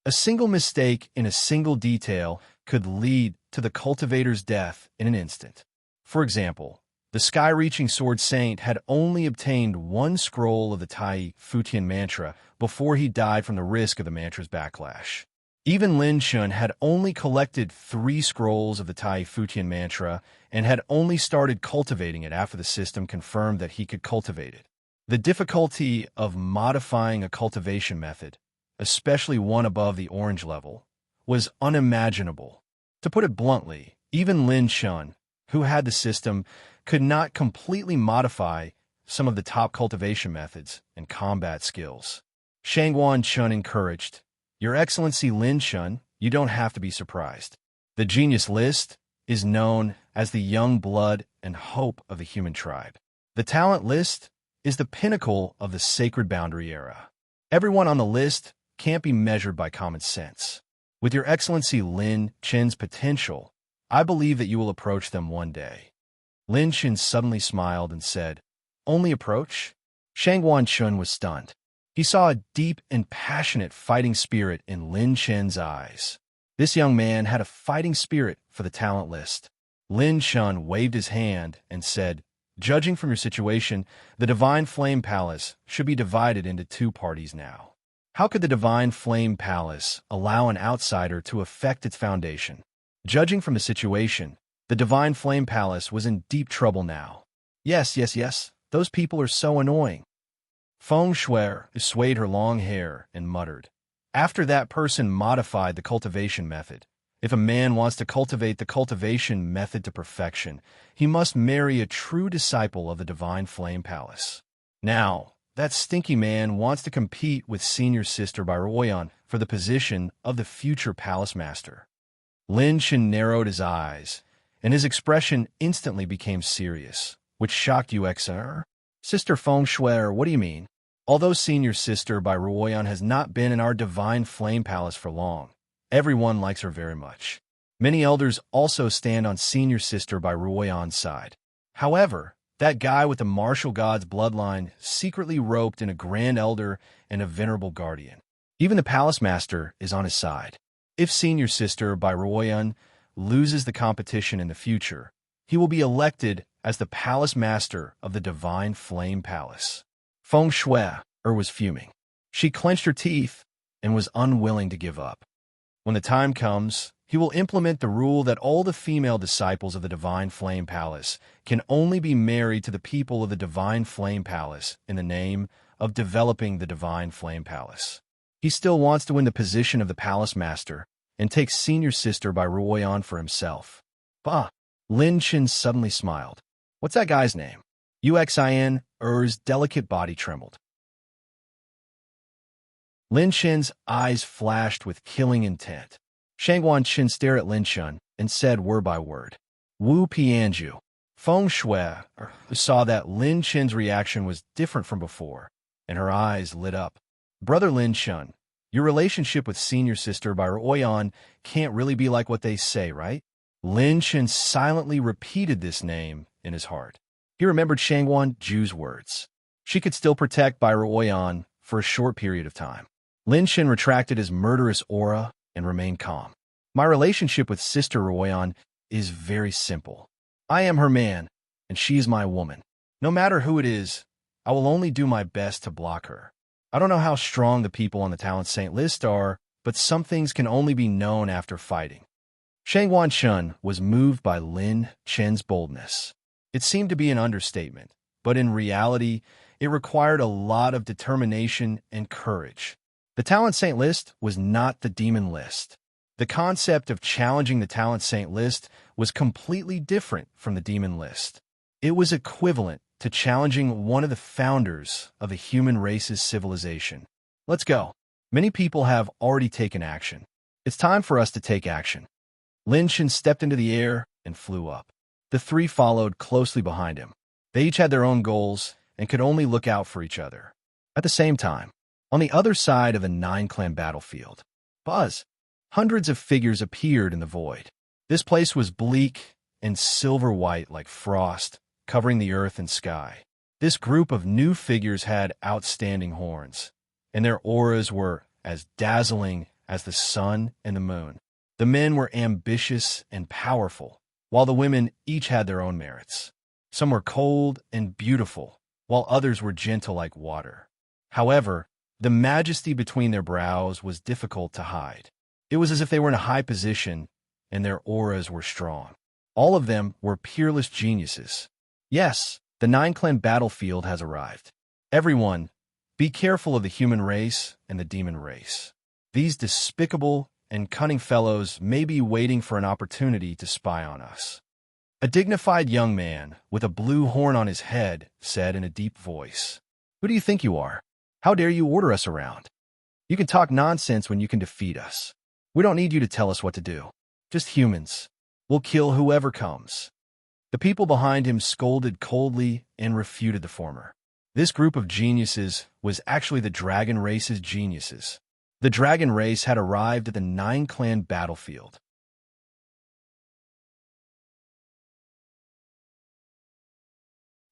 A single mistake in a single detail could lead to the cultivator's death in an instant. For example, the sky-reaching sword saint had only obtained 1 scroll of the Tai Futian mantra before he died from the risk of the mantra's backlash. Even Lin Chun had only collected 3 scrolls of the Tai Futian mantra and had only started cultivating it after the system confirmed that he could cultivate it. The difficulty of modifying a cultivation method, especially one above the orange level, was unimaginable. To put it bluntly, even Lin Chun, who had the system, could not completely modify some of the top cultivation methods and combat skills. Shangguan Chun encouraged, Your Excellency Lin Chun, you don't have to be surprised. The genius list is known as the young blood and hope of the human tribe. The talent list is the pinnacle of the Sacred Boundary era. Everyone on the list can't be measured by common sense. With Your Excellency Lin Chin's potential, I believe that you will approach them one day. Lin Chin suddenly smiled and said, Only approach? Shangguan Chun was stunned. He saw a deep and passionate fighting spirit in Lin Chin's eyes. This young man had a fighting spirit for the talent list. Lin Chun waved his hand and said, Judging from your situation, the Divine Flame Palace should be divided into 2 parties now. How could the Divine Flame Palace allow an outsider to affect its foundation? Judging from the situation, the Divine Flame Palace was in deep trouble now. Yes, those people are so annoying. Feng Shui swayed her long hair and muttered. After that person modified the cultivation method. If a man wants to cultivate the cultivation method to perfection, he must marry a true disciple of the Divine Flame Palace. Now, that stinky man wants to compete with Senior Sister Byroyan for the position of the future Palace Master. Lin Chen narrowed his eyes, and his expression instantly became serious, which shocked UXR. Sister Feng Shui, what do you mean? Although Senior Sister Byroyan has not been in our Divine Flame Palace for long, everyone likes her very much. Many elders also stand on Senior Sister Byroyan's side. However, that guy with the martial god's bloodline secretly roped in a grand elder and a venerable guardian. Even the palace master is on his side. If Senior Sister Byroyan loses the competition in the future, he will be elected as the palace master of the Divine Flame Palace. Feng Shui was fuming. She clenched her teeth and was unwilling to give up. When the time comes, he will implement the rule that all the female disciples of the Divine Flame Palace can only be married to the people of the Divine Flame Palace in the name of developing the Divine Flame Palace. He still wants to win the position of the Palace Master and take Senior Sister Byroyan for himself. Bah! Lin Chen suddenly smiled. What's that guy's name? Uxin Er's delicate body trembled. Lin Chen's eyes flashed with killing intent. Shangguan Chen stared at Lin Chen and said word by word, Wu Pianju. Feng Shui saw that Lin Chen's reaction was different from before, and her eyes lit up. Brother Lin Chen, your relationship with Senior Sister Byroyan can't really be like what they say, right? Lin Chen silently repeated this name in his heart. He remembered Shangguan Ju's words. She could still protect Byroyan for a short period of time. Lin Chen retracted his murderous aura and remained calm. My relationship with Sister Royan is very simple. I am her man, and she is my woman. No matter who it is, I will only do my best to block her. I don't know how strong the people on the Talent Saint list are, but some things can only be known after fighting. Shangguan Chen was moved by Lin Chen's boldness. It seemed to be an understatement, but in reality, it required a lot of determination and courage. The Talent Saint list was not the demon list. The concept of challenging the Talent Saint list was completely different from the demon list. It was equivalent to challenging one of the founders of the human race's civilization. Let's go. Many people have already taken action. It's time for us to take action. Lin Chen stepped into the air and flew up. The three followed closely behind him. They each had their own goals and could only look out for each other. At the same time, on the other side of the 9-clan battlefield, buzz, hundreds of figures appeared in the void. This place was bleak and silver-white like frost, covering the earth and sky. This group of new figures had outstanding horns, and their auras were as dazzling as the sun and the moon. The men were ambitious and powerful, while the women each had their own merits. Some were cold and beautiful, while others were gentle like water. However, the majesty between their brows was difficult to hide. It was as if they were in a high position, and their auras were strong. All of them were peerless geniuses. Yes, the 9-clan battlefield has arrived. Everyone, be careful of the human race and the demon race. These despicable and cunning fellows may be waiting for an opportunity to spy on us. A dignified young man with a blue horn on his head said in a deep voice, Who do you think you are? How dare you order us around? You can talk nonsense when you can defeat us. We don't need you to tell us what to do. Just humans. We'll kill whoever comes. The people behind him scolded coldly and refuted the former. This group of geniuses was actually the dragon race's geniuses. The dragon race had arrived at the 9-clan battlefield.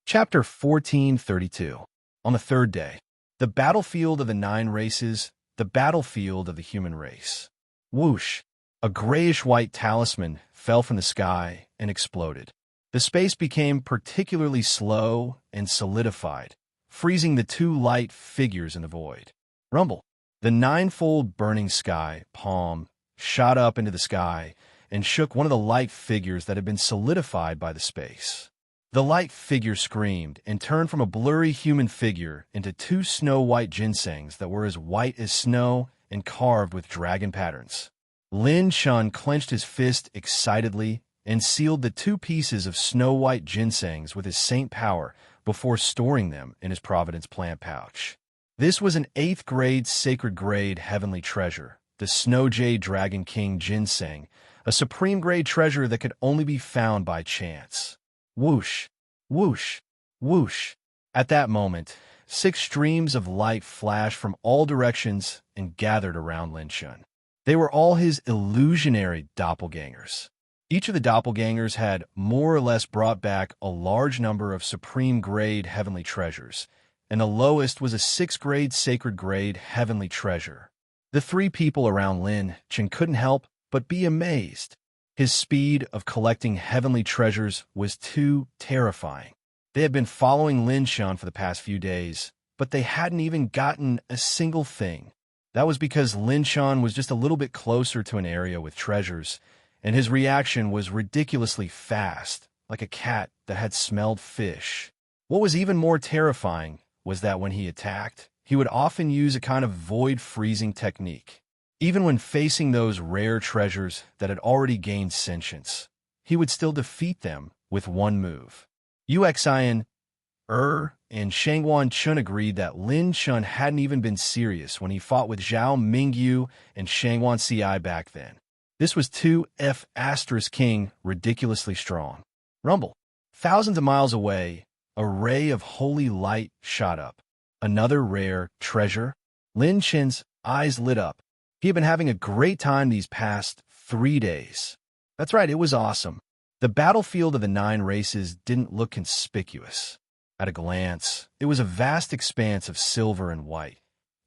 Chapter 1432. On the third day, the battlefield of the 9 races, the battlefield of the human race. Whoosh! A grayish-white talisman fell from the sky and exploded. The space became particularly slow and solidified, freezing the 2 light figures in the void. Rumble! The 9-fold burning sky palm shot up into the sky and shook one of the light figures that had been solidified by the space. The light figure screamed and turned from a blurry human figure into two snow-white ginsengs that were as white as snow and carved with dragon patterns. Lin Chun clenched his fist excitedly and sealed the two pieces of snow-white ginsengs with his saint power before storing them in his Providence plant pouch. This was an 8th grade sacred grade heavenly treasure, the Snow Jade Dragon King ginseng, a supreme grade treasure that could only be found by chance. Whoosh, whoosh, whoosh. At that moment, 6 streams of light flashed from all directions and gathered around Lin Chun. They were all his illusionary doppelgangers. Each of the doppelgangers had more or less brought back a large number of supreme grade heavenly treasures, and the lowest was a 6th grade sacred grade heavenly treasure. The 3 people around Lin Chun couldn't help but be amazed. His speed of collecting heavenly treasures was too terrifying. They had been following Lin Chun for the past few days, but they hadn't even gotten a single thing. That was because Lin Chun was just a little bit closer to an area with treasures, and his reaction was ridiculously fast, like a cat that had smelled fish. What was even more terrifying was that when he attacked, he would often use a kind of void freezing technique. Even when facing those rare treasures that had already gained sentience, he would still defeat them with one move. Uxian, and Shangguan Chun agreed that Lin Chun hadn't even been serious when he fought with Zhao Mingyu and Shangguan Ci back then. This was 2F** King ridiculously strong. Rumble. Thousands of miles away, a ray of holy light shot up. Another rare treasure? Lin Chun's eyes lit up. He had been having a great time these past 3 days. That's right, it was awesome. The battlefield of the 9 races didn't look conspicuous. At a glance, it was a vast expanse of silver and white.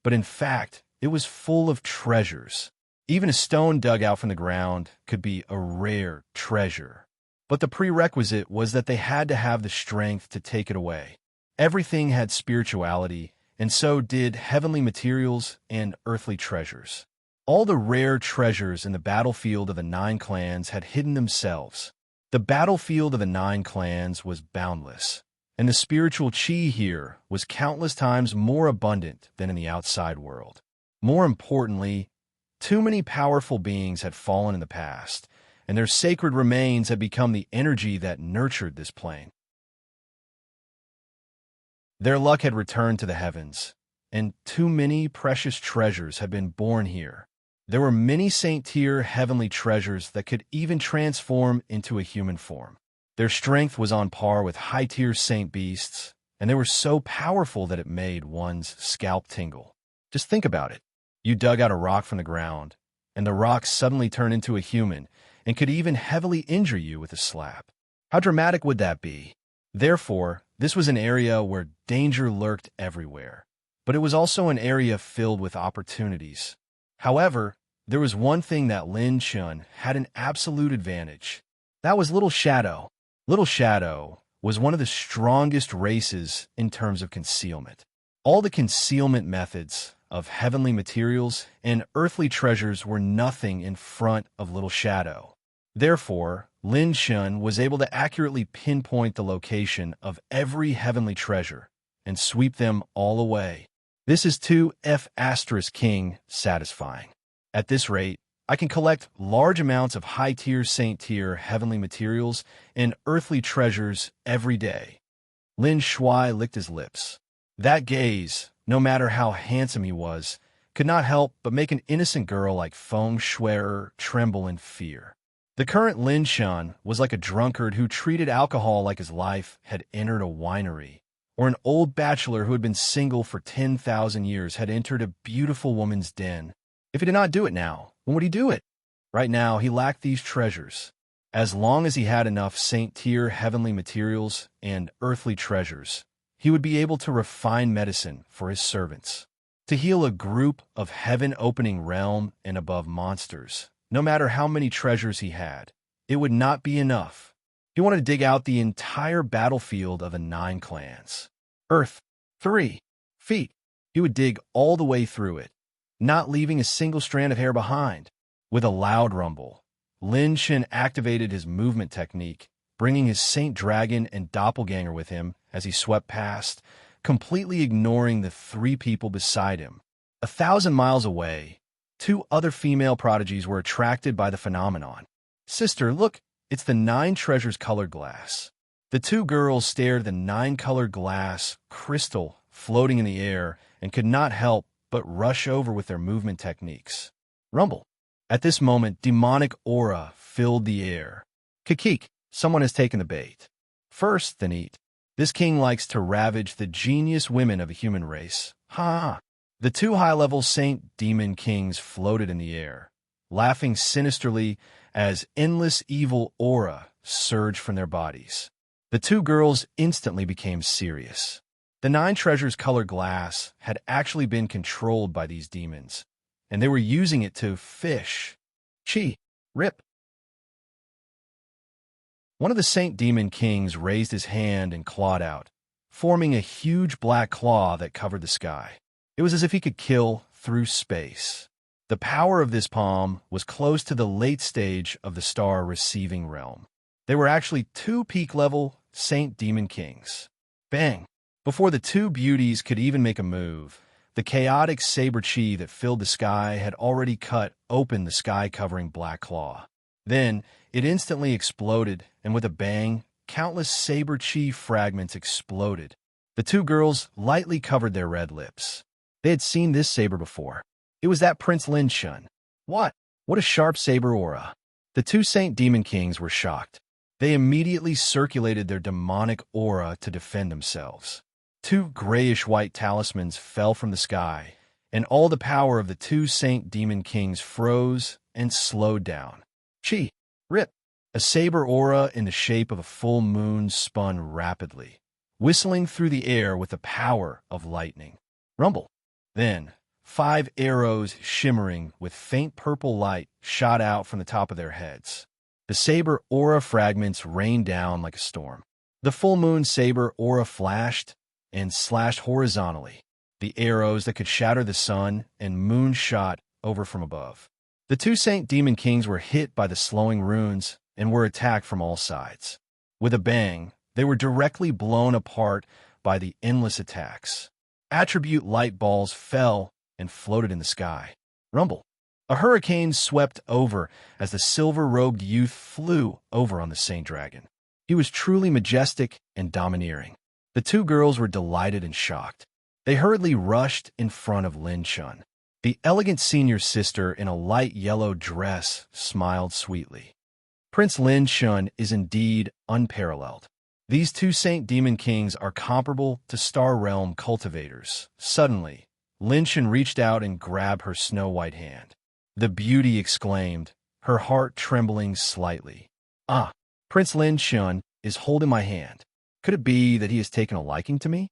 But in fact, it was full of treasures. Even a stone dug out from the ground could be a rare treasure. But the prerequisite was that they had to have the strength to take it away. Everything had spirituality, and so did heavenly materials and earthly treasures. All the rare treasures in the battlefield of the 9 clans had hidden themselves. The battlefield of the 9 clans was boundless, and the spiritual chi here was countless times more abundant than in the outside world. More importantly, too many powerful beings had fallen in the past, and their sacred remains had become the energy that nurtured this plane. Their luck had returned to the heavens, and too many precious treasures had been born here. There were many Saint-tier heavenly treasures that could even transform into a human form. Their strength was on par with high-tier saint beasts, and they were so powerful that it made one's scalp tingle. Just think about it. You dug out a rock from the ground, and the rock suddenly turned into a human and could even heavily injure you with a slap. How dramatic would that be? Therefore, this was an area where danger lurked everywhere, but it was also an area filled with opportunities. However, there was one thing that Lin Chun had an absolute advantage. That was Little Shadow. Little Shadow was one of the strongest races in terms of concealment. All the concealment methods of heavenly materials and earthly treasures were nothing in front of Little Shadow. Therefore, Lin Chun was able to accurately pinpoint the location of every heavenly treasure and sweep them all away. This is 2F** King satisfying. At this rate, I can collect large amounts of high-tier saint-tier heavenly materials and earthly treasures every day. Lin Shui licked his lips. That gaze, no matter how handsome he was, could not help but make an innocent girl like Feng Shui'er tremble in fear. The current Lin Chun was like a drunkard who treated alcohol like his life had entered a winery, or an old bachelor who had been single for 10,000 years had entered a beautiful woman's den. If he did not do it now, when would he do it? Right now, he lacked these treasures. As long as he had enough saint-tier heavenly materials and earthly treasures, he would be able to refine medicine for his servants, to heal a group of heaven-opening realm and above monsters. No matter how many treasures he had, it would not be enough. He wanted to dig out the entire battlefield of the 9 clans. Earth, 3 feet. He would dig all the way through it, not leaving a single strand of hair behind. With a loud rumble, Lin Chun activated his movement technique, bringing his Saint Dragon and doppelganger with him as he swept past, completely ignoring the three people beside him. 1,000 miles away, two other female prodigies were attracted by the phenomenon. "Sister, look, it's the 9 treasures colored glass." The two girls stared at the 9-colored glass crystal floating in the air and could not help but rush over with their movement techniques. Rumble. At this moment, demonic aura filled the air. Kikik, someone has taken the bait. First, then eat. This king likes to ravage the genius women of a human race. Ha! The two high-level Saint Demon Kings floated in the air, laughing sinisterly as endless evil aura surged from their bodies. The two girls instantly became serious. The 9 treasures colored glass had actually been controlled by these demons, and they were using it to fish. Chi! Rip! One of the Saint Demon Kings raised his hand and clawed out, forming a huge black claw that covered the sky. It was as if he could kill through space. The power of this palm was close to the late stage of the star receiving realm. They were actually 2 peak-level Saint Demon Kings. Bang! Before the two beauties could even make a move, the chaotic saber chi that filled the sky had already cut open the sky-covering black claw. Then, it instantly exploded, and with a bang, countless saber chi fragments exploded. The two girls lightly covered their red lips. They had seen this saber before. It was that Prince Lin Shun. What? What a sharp saber aura. The two Saint Demon Kings were shocked. They immediately circulated their demonic aura to defend themselves. 2 grayish-white talismans fell from the sky, and all the power of the two Saint Demon Kings froze and slowed down. Chi! Rip! A saber aura in the shape of a full moon spun rapidly, whistling through the air with the power of lightning. Rumble! Then, 5 arrows shimmering with faint purple light shot out from the top of their heads. The saber aura fragments rained down like a storm. The full moon saber aura flashed and slashed horizontally, the arrows that could shatter the sun and moon shot over from above. The two Saint Demon Kings were hit by the slowing runes and were attacked from all sides. With a bang, they were directly blown apart by the endless attacks. Attribute light balls fell and floated in the sky. Rumble. A hurricane swept over as the silver-robed youth flew over on the Saint Dragon. He was truly majestic and domineering. The two girls were delighted and shocked. They hurriedly rushed in front of Lin Shun. The elegant senior sister in a light yellow dress smiled sweetly. Prince Lin Shun is indeed unparalleled. These two Saint Demon Kings are comparable to Star Realm cultivators. Suddenly, Lin Shun reached out and grabbed her snow-white hand. The beauty exclaimed, her heart trembling slightly. "Ah, Prince Lin Shun is holding my hand. Could it be that he has taken a liking to me?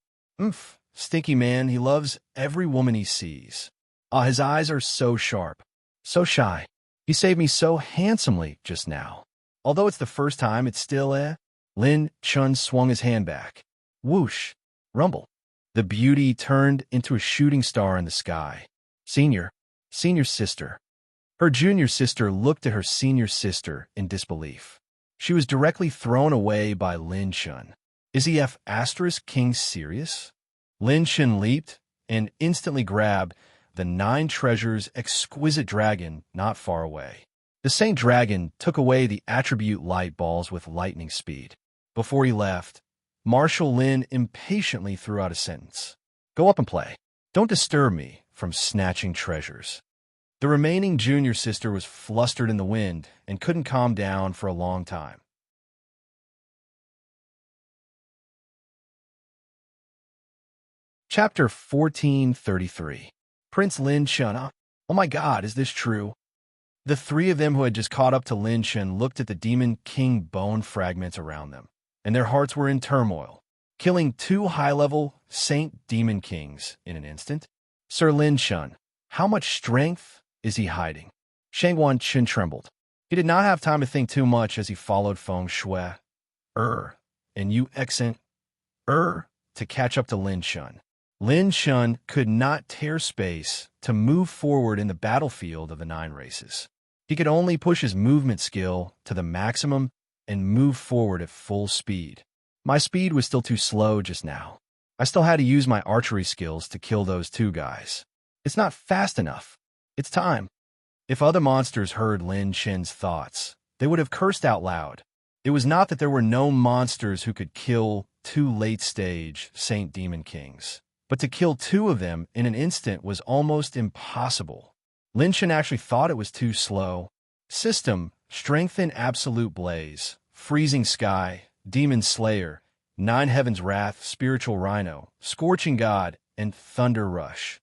Stinky man, he loves every woman he sees. Ah, his eyes are so sharp, so shy. He saved me so handsomely just now. Although it's the first time, it's still Lin Shun swung his hand back. Whoosh! Rumble. The beauty turned into a shooting star in the sky. Senior sister. Her junior sister looked at her senior sister in disbelief. She was directly thrown away by Lin Shun. Is he King serious? Lin Shun leaped and instantly grabbed the 9 treasures exquisite dragon not far away. The Saint Dragon took away the attribute light balls with lightning speed. Before he left, Marshal Lin impatiently threw out a sentence. Go up and play. Don't disturb me from snatching treasures. The remaining junior sister was flustered in the wind and couldn't calm down for a long time. Chapter 1433. Prince Lin Shun. Oh my God, is this true? The 3 of them who had just caught up to Lin Shun looked at the Demon King bone fragments around them, and their hearts were in turmoil, killing 2 high-level Saint Demon Kings in an instant. Sir Lin Shun, how much strength is he hiding? Shangguan Chen trembled. He did not have time to think too much as he followed Feng Shui, and Yu accent, to catch up to Lin Shun. Lin Shun could not tear space to move forward in the battlefield of the 9 races. He could only push his movement skill to the maximum and move forward at full speed. My speed was still too slow just now. I still had to use my archery skills to kill those two guys. It's not fast enough. It's time. If other monsters heard Lin Chen's thoughts, they would have cursed out loud. It was not that there were no monsters who could kill two late-stage Saint Demon Kings, but to kill two of them in an instant was almost impossible. Lin Chen actually thought it was too slow. System: Strengthen Absolute Blaze, Freezing Sky, Demon Slayer, Nine Heavens Wrath, Spiritual Rhino, Scorching God, and Thunder Rush.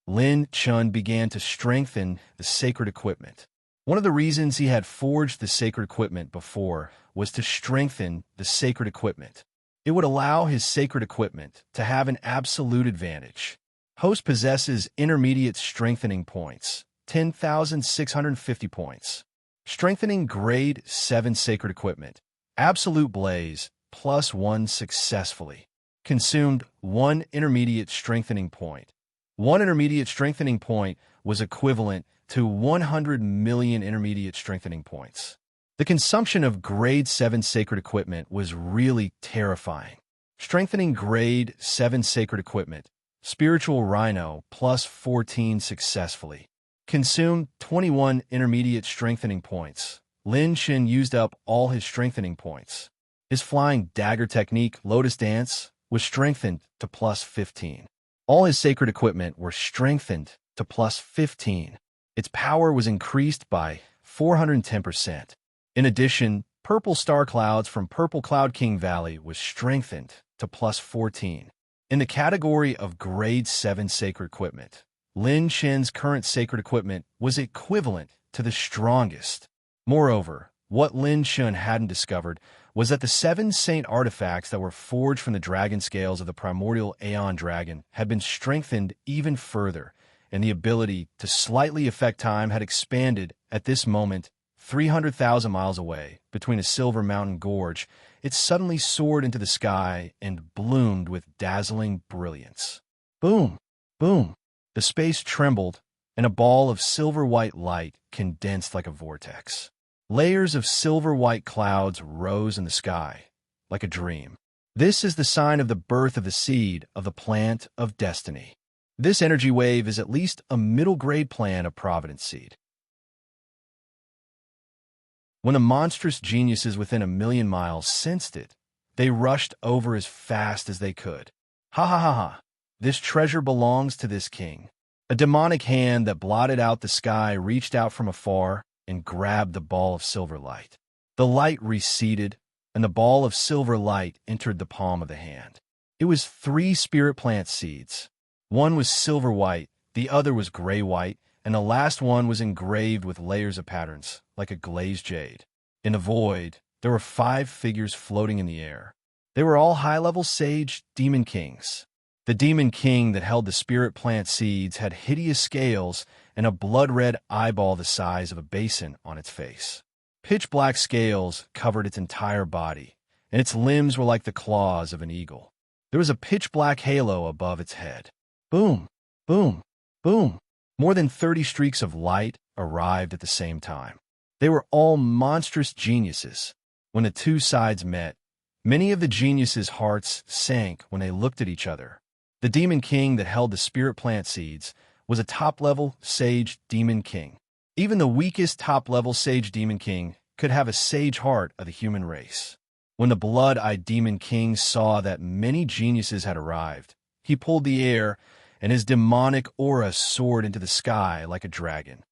Lin Chen began to strengthen the sacred equipment. One of the reasons he had forged the sacred equipment before was to strengthen the sacred equipment. It would allow his sacred equipment to have an absolute advantage. Host possesses intermediate strengthening points, 10,650 points. Strengthening Grade 7 Sacred Equipment. Absolute Blaze, +1 successfully. Consumed 1 intermediate strengthening point. 1 intermediate strengthening point was equivalent to 100 million intermediate strengthening points. The consumption of Grade 7 Sacred Equipment was really terrifying. Strengthening Grade 7 Sacred Equipment. Spiritual Rhino, +14 successfully. Consumed 21 intermediate strengthening points. Lin Chen used up all his strengthening points. His flying dagger technique, Lotus Dance, was strengthened to +15. All his sacred equipment were strengthened to +15. Its power was increased by 410%. In addition, Purple Star Clouds from Purple Cloud King Valley was strengthened to +14. In the category of Grade 7 Sacred Equipment, Lin Chen's current sacred equipment was equivalent to the strongest. Moreover, what Lin Chen hadn't discovered was that the 7 saint artifacts that were forged from the dragon scales of the primordial Aeon Dragon had been strengthened even further, and the ability to slightly affect time had expanded. At this moment, 300,000 miles away, between a silver mountain gorge, it suddenly soared into the sky and bloomed with dazzling brilliance. Boom! Boom! The space trembled, and a ball of silver-white light condensed like a vortex. Layers of silver-white clouds rose in the sky, like a dream. This is the sign of the birth of the seed of the plant of destiny. This energy wave is at least a middle-grade plant of Providence seed. When the monstrous geniuses within 1,000,000 miles sensed it, they rushed over as fast as they could. Ha ha ha ha! This treasure belongs to this king. A demonic hand that blotted out the sky reached out from afar and grabbed the ball of silver light. The light receded, and the ball of silver light entered the palm of the hand. It was 3 spirit plant seeds. One was silver white, the other was gray white, and the last one was engraved with layers of patterns, like a glazed jade. In the void, there were 5 figures floating in the air. They were all high-level sage demon kings. The demon king that held the spirit plant seeds had hideous scales and a blood-red eyeball the size of a basin on its face. Pitch-black scales covered its entire body, and its limbs were like the claws of an eagle. There was a pitch-black halo above its head. Boom! Boom! Boom! More than 30 streaks of light arrived at the same time. They were all monstrous geniuses. When the two sides met, many of the geniuses' hearts sank when they looked at each other. The demon king that held the spirit plant seeds was a top-level sage demon king. Even the weakest top-level sage demon king could have a sage heart of the human race. When the blood-eyed demon king saw that many geniuses had arrived, he pulled the air, and his demonic aura soared into the sky like a dragon.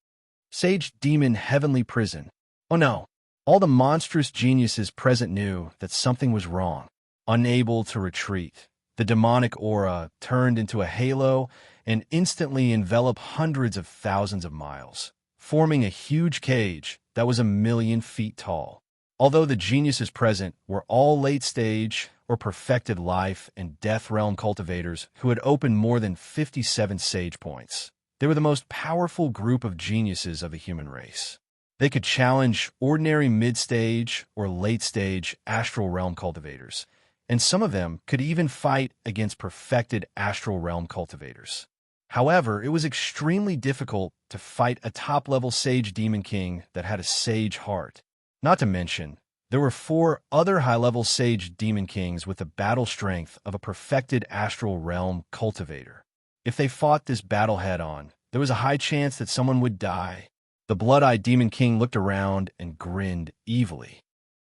Sage demon heavenly prison. Oh no! All the monstrous geniuses present knew that something was wrong. Unable to retreat, the demonic aura turned into a halo and instantly enveloped hundreds of thousands of miles, forming a huge cage that was 1,000,000 feet tall. Although the geniuses present were all late-stage or perfected life and death realm cultivators who had opened more than 57 sage points, they were the most powerful group of geniuses of the human race. They could challenge ordinary mid-stage or late-stage astral realm cultivators, and some of them could even fight against perfected astral realm cultivators. However, it was extremely difficult to fight a top-level sage demon king that had a sage heart. Not to mention, There were 4 other high-level Sage Demon Kings with the battle strength of a perfected astral realm cultivator. If they fought this battle head-on, there was a high chance that someone would die. The Blood-Eyed Demon King looked around and grinned evilly.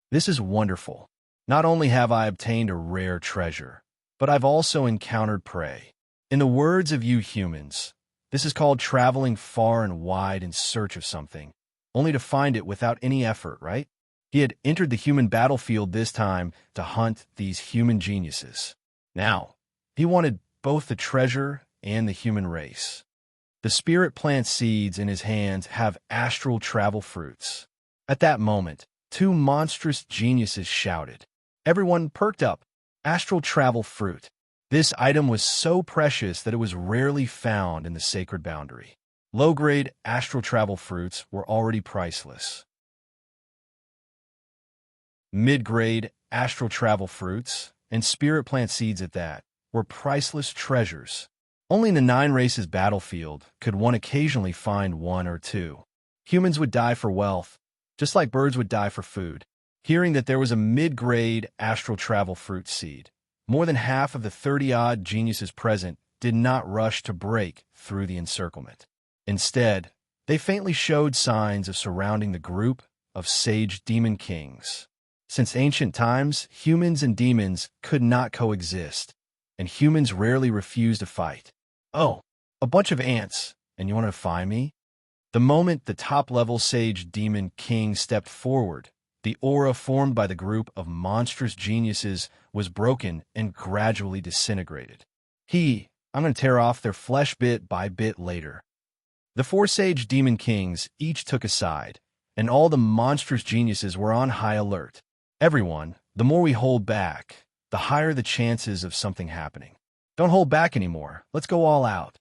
This is wonderful. Not only have I obtained a rare treasure, but I've also encountered prey. In the words of you humans, this is called traveling far and wide in search of something, only to find it without any effort, right? He had entered the human battlefield this time to hunt these human geniuses. Now, he wanted both the treasure and the human race. The spirit plant seeds in his hands have astral travel fruits. At that moment, 2 monstrous geniuses shouted. Everyone perked up. Astral travel fruit. This item was so precious that it was rarely found in the sacred boundary. Low-grade astral travel fruits were already priceless. Mid-grade astral travel fruits, and spirit plant seeds at that, were priceless treasures. Only in the 9 races battlefield could one occasionally find 1 or 2. Humans would die for wealth, just like birds would die for food. Hearing that there was a mid-grade astral travel fruit seed, more than half of the 30-odd geniuses present did not rush to break through the encirclement. Instead, they faintly showed signs of surrounding the group of Sage Demon Kings. Since ancient times, humans and demons could not coexist, and humans rarely refused to fight. Oh, a bunch of ants, and you want to find me? The moment the top-level Sage Demon King stepped forward, the aura formed by the group of monstrous geniuses was broken and gradually disintegrated. I'm going to tear off their flesh bit by bit later. The 4 Sage Demon Kings each took a side, and all the monstrous geniuses were on high alert. Everyone, the more we hold back, the higher the chances of something happening. Don't hold back anymore. Let's go all out.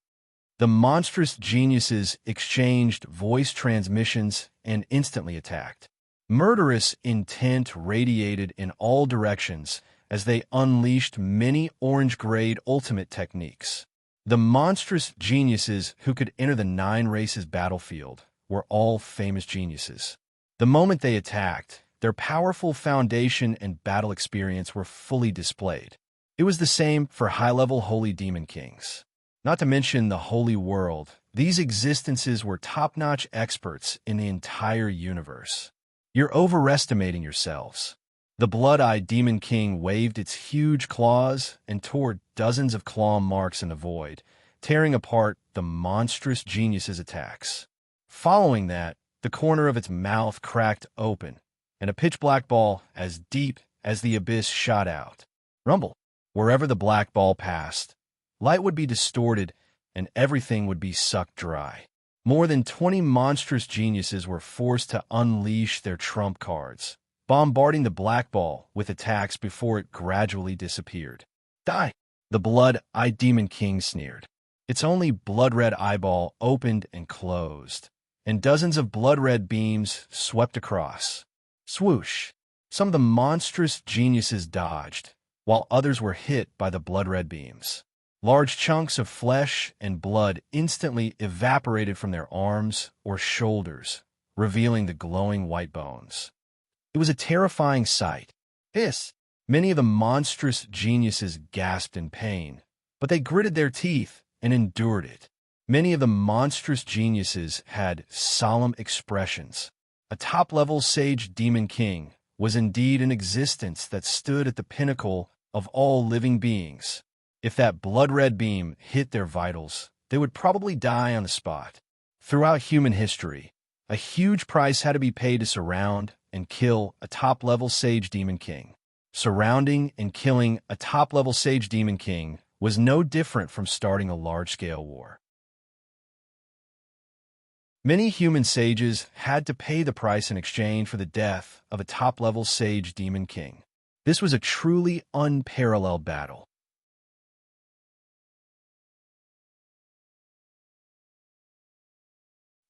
The monstrous geniuses exchanged voice transmissions and instantly attacked. Murderous intent radiated in all directions as they unleashed many orange-grade ultimate techniques. The monstrous geniuses who could enter the 9 races battlefield were all famous geniuses. The moment they attacked, their powerful foundation and battle experience were fully displayed. It was the same for high-level Holy Demon Kings. Not to mention the Holy World, these existences were top-notch experts in the entire universe. You're overestimating yourselves. The Blood-Eyed Demon King waved its huge claws and tore dozens of claw marks in the void, tearing apart the monstrous genius's attacks. Following that, the corner of its mouth cracked open, and a pitch-black ball as deep as the abyss shot out. Rumble. Wherever the black ball passed, light would be distorted and everything would be sucked dry. More than 20 monstrous geniuses were forced to unleash their trump cards, bombarding the black ball with attacks before it gradually disappeared. Die! The Blood-Eyed Demon King sneered. Its only blood-red eyeball opened and closed, and dozens of blood-red beams swept across. Swoosh! Some of the monstrous geniuses dodged, while others were hit by the blood-red beams. Large chunks of flesh and blood instantly evaporated from their arms or shoulders, revealing the glowing white bones. It was a terrifying sight. Many of the monstrous geniuses gasped in pain, but they gritted their teeth and endured it. Many of the monstrous geniuses had solemn expressions. A top-level Sage Demon King was indeed an existence that stood at the pinnacle of all living beings. If that blood-red beam hit their vitals, they would probably die on the spot. Throughout human history, a huge price had to be paid to surround and kill a top-level Sage Demon King. Surrounding and killing a top-level Sage Demon King was no different from starting a large-scale war. Many human sages had to pay the price in exchange for the death of a top-level Sage Demon King. This was a truly unparalleled battle.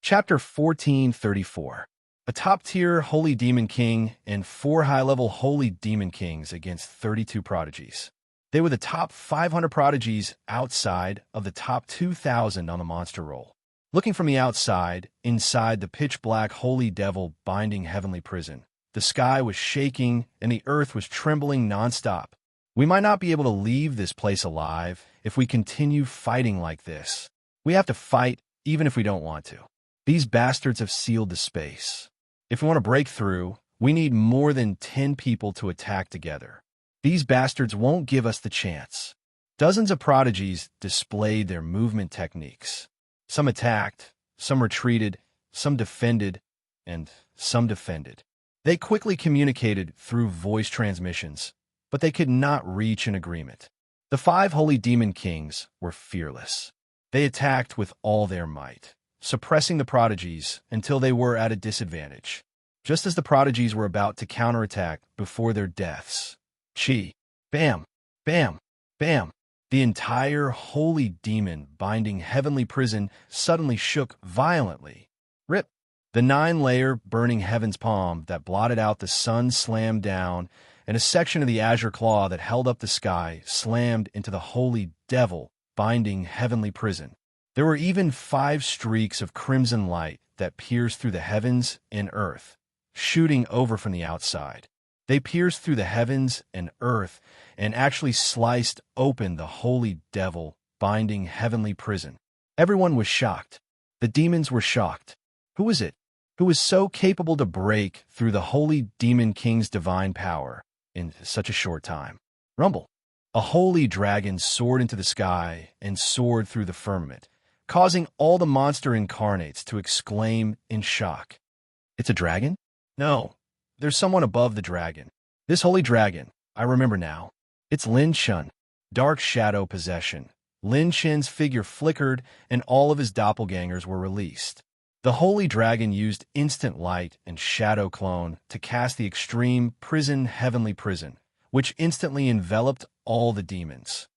Chapter 1434. A top-tier Holy Demon King and 4 high-level Holy Demon Kings against 32 prodigies. They were the top 500 prodigies outside of the top 2,000 on the monster roll. Looking from the outside, inside the pitch-black Holy Devil binding heavenly prison, the sky was shaking, and the earth was trembling nonstop. We might not be able to leave this place alive if we continue fighting like this. We have to fight even if we don't want to. These bastards have sealed the space. If we want to break through, we need more than 10 people to attack together. These bastards won't give us the chance. Dozens of prodigies displayed their movement techniques. Some attacked, some retreated, some defended, and some defended. They quickly communicated through voice transmissions, but they could not reach an agreement. The 5 holy demon kings were fearless. They attacked with all their might, suppressing the prodigies until they were at a disadvantage. Just as the prodigies were about to counterattack before their deaths, bam, bam, bam, the entire holy demon binding heavenly prison suddenly shook violently. Rip! The 9-layer burning heaven's palm that blotted out the sun slammed down, and a section of the azure claw that held up the sky slammed into the holy devil binding heavenly prison. There were even 5 streaks of crimson light that pierced through the heavens and earth, shooting over from the outside. They pierced through the heavens and earth and actually sliced open the holy devil binding heavenly prison. Everyone was shocked. The demons were shocked. Who was it? Who was so capable to break through the holy demon king's divine power in such a short time? Rumble. A holy dragon soared into the sky and soared through the firmament, causing all the monster incarnates to exclaim in shock. It's a dragon? No, there's someone above the dragon. This holy dragon, I remember now. It's Lin Shun. Dark shadow possession. Lin Shin's figure flickered and all of his doppelgangers were released. The holy dragon used instant light and shadow clone to cast the extreme prison heavenly prison, which instantly enveloped all the demons.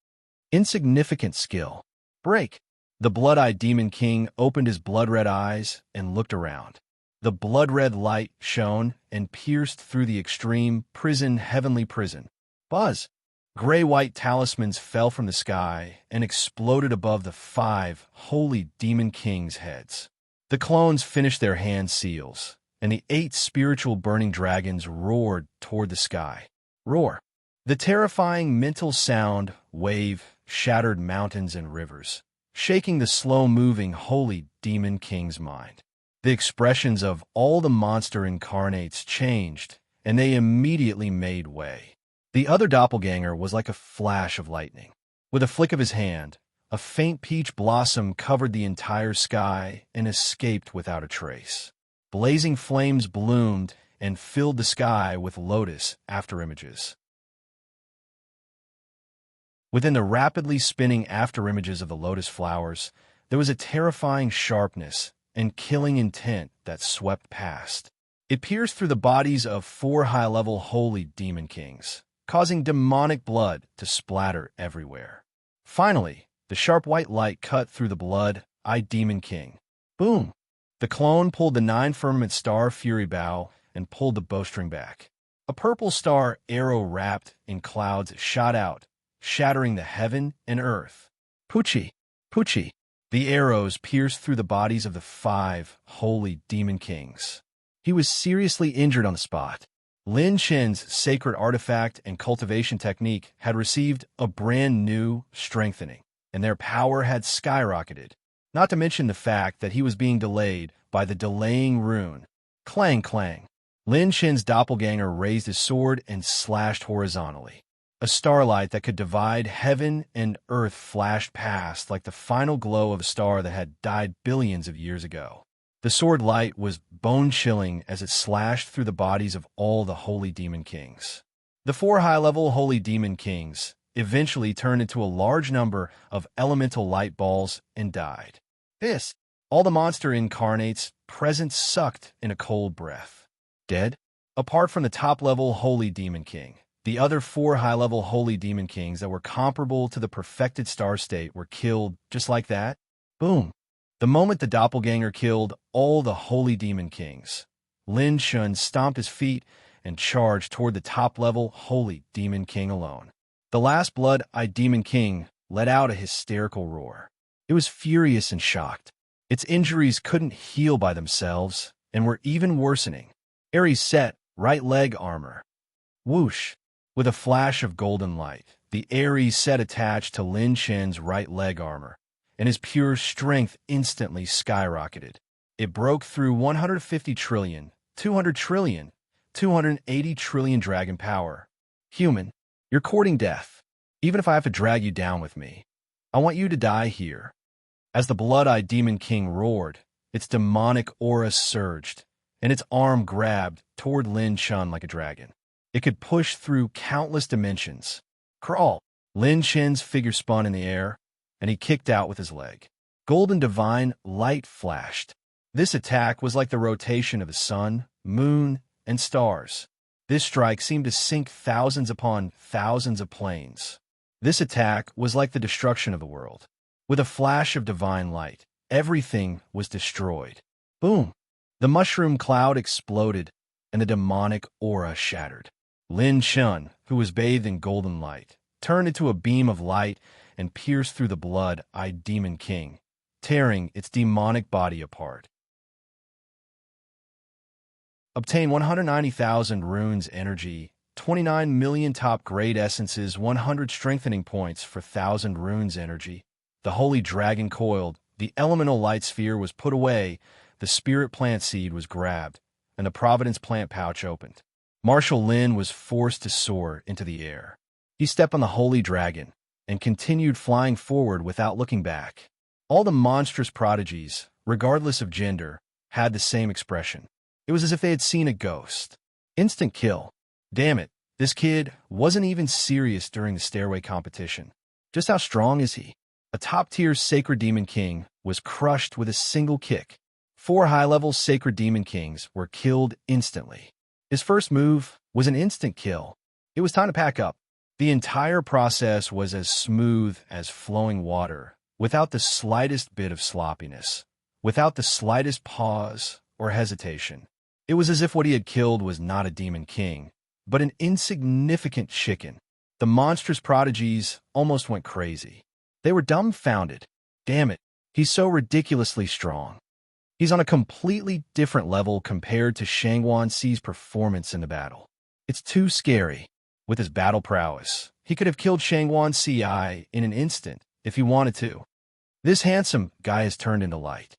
Insignificant skill. Break. The blood-eyed demon king opened his blood-red eyes and looked around. The blood-red light shone and pierced through the extreme prison heavenly prison. Buzz. Gray-white talismans fell from the sky and exploded above the 5 holy demon kings' heads. The clones finished their hand seals, and the 8 spiritual burning dragons roared toward the sky. Roar. The terrifying mental sound wave shattered mountains and rivers, shaking the slow-moving holy demon king's mind. The expressions of all the monster incarnates changed, and they immediately made way. The other doppelganger was like a flash of lightning. With a flick of his hand, a faint peach blossom covered the entire sky and escaped without a trace. Blazing flames bloomed and filled the sky with lotus afterimages. Within the rapidly spinning afterimages of the lotus flowers, there was a terrifying sharpness and killing intent that swept past. It pierced through the bodies of 4 high-level holy demon kings, causing demonic blood to splatter everywhere. Finally, the sharp white light cut through the blood-eyed demon king. Boom! The clone pulled the 9 firmament star fury bow and pulled the bowstring back. A purple star arrow wrapped in clouds shot out, shattering the heaven and earth. Poochie! Poochie! The arrows pierced through the bodies of the 5 holy demon kings. He was seriously injured on the spot. Lin Shen's sacred artifact and cultivation technique had received a brand new strengthening, and their power had skyrocketed, not to mention the fact that he was being delayed by the delaying rune. Clang, clang. Lin Shen's doppelganger raised his sword and slashed horizontally. A starlight that could divide heaven and earth flashed past like the final glow of a star that had died billions of years ago. The sword light was bone-chilling as it slashed through the bodies of all the holy demon kings. The 4 high-level holy demon kings eventually turned into a large number of elemental light balls and died. All the monster incarnates present sucked in a cold breath. Dead? Apart from the top-level holy demon king, the other 4 high-level holy demon kings that were comparable to the perfected star state were killed just like that. Boom. The moment the doppelganger killed all the holy demon kings, Lin Shun stomped his feet and charged toward the top-level holy demon king alone. The last blood-eyed demon king let out a hysterical roar. It was furious and shocked. Its injuries couldn't heal by themselves and were even worsening. Ares set right leg armor. Whoosh! With a flash of golden light, the airy set attached to Lin Shen's right leg armor, and his pure strength instantly skyrocketed. It broke through 150 trillion, 200 trillion, 280 trillion dragon power. Human, you're courting death. Even if I have to drag you down with me, I want you to die here. As the blood-eyed Demon King roared, its demonic aura surged, and its arm grabbed toward Lin Shen like a dragon. It could push through countless dimensions. Crawl! Lin Shen's figure spun in the air, and he kicked out with his leg. Golden divine light flashed. This attack was like the rotation of the sun, moon, and stars. This strike seemed to sink thousands upon thousands of planes. This attack was like the destruction of the world. With a flash of divine light, everything was destroyed. Boom! The mushroom cloud exploded, and the demonic aura shattered. Lin Shen, who was bathed in golden light, turned into a beam of light and pierced through the blood-eyed Demon King, tearing its demonic body apart. Obtain 190,000 runes energy, 29 million top-grade essences, 100 strengthening points for 1,000 runes energy. The holy dragon coiled, the elemental light sphere was put away, the spirit plant seed was grabbed, and the providence plant pouch opened. Marshal Lin was forced to soar into the air. He stepped on the holy dragon and continued flying forward without looking back. All the monstrous prodigies, regardless of gender, had the same expression. It was as if they had seen a ghost. Instant kill. Damn it, this kid wasn't even serious during the stairway competition. Just how strong is he? A top-tier Sacred Demon King was crushed with a single kick. 4 high-level Sacred Demon Kings were killed instantly. His first move was an instant kill. It was time to pack up. The entire process was as smooth as flowing water, without the slightest bit of sloppiness, without the slightest pause or hesitation. It was as if what he had killed was not a Demon King, but an insignificant chicken. The monstrous prodigies almost went crazy. They were dumbfounded. Damn it, he's so ridiculously strong. He's on a completely different level compared to Shangguan Ci's performance in the battle. It's too scary. With his battle prowess, he could have killed Shangguan Ci in an instant if he wanted to. This handsome guy has turned into light.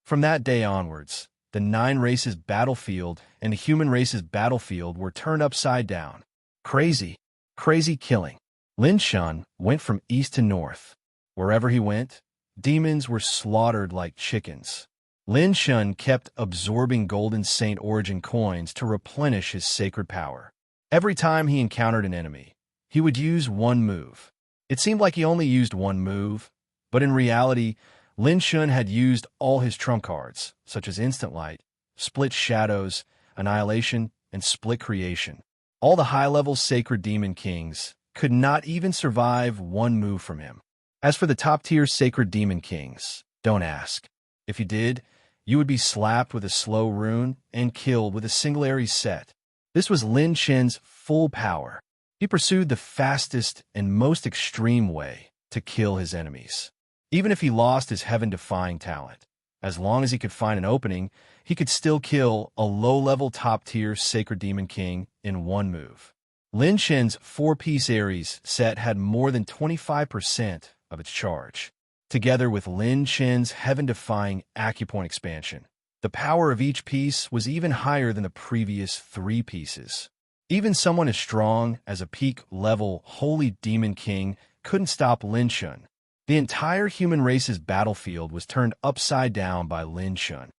From that day onwards, the 9 races battlefield and the human race's battlefield were turned upside down. Crazy, crazy killing. Lin Shen went from east to north. Wherever he went, demons were slaughtered like chickens. Lin Shen kept absorbing golden Saint Origin coins to replenish his sacred power. Every time he encountered an enemy, he would use one move. It seemed like he only used one move, but in reality, Lin Shen had used all his trump cards, such as Instant Light, Split Shadows, Annihilation, and Split Creation. All the high-level Sacred Demon Kings could not even survive one move from him. As for the top-tier Sacred Demon Kings, don't ask. If you did, you would be slapped with a slow rune and killed with a single Aries set. This was Lin Shen's full power. He pursued the fastest and most extreme way to kill his enemies. Even if he lost his heaven-defying talent, as long as he could find an opening, he could still kill a low-level top-tier Sacred Demon King in one move. Lin Shen's 4-piece Aries set had more than 25% of its charge. Together with Lin Shen's heaven-defying acupoint expansion, the power of each piece was even higher than the previous 3 pieces. Even someone as strong as a peak-level Holy Demon King couldn't stop Lin Shen. The entire human race's battlefield was turned upside down by Lin Shen.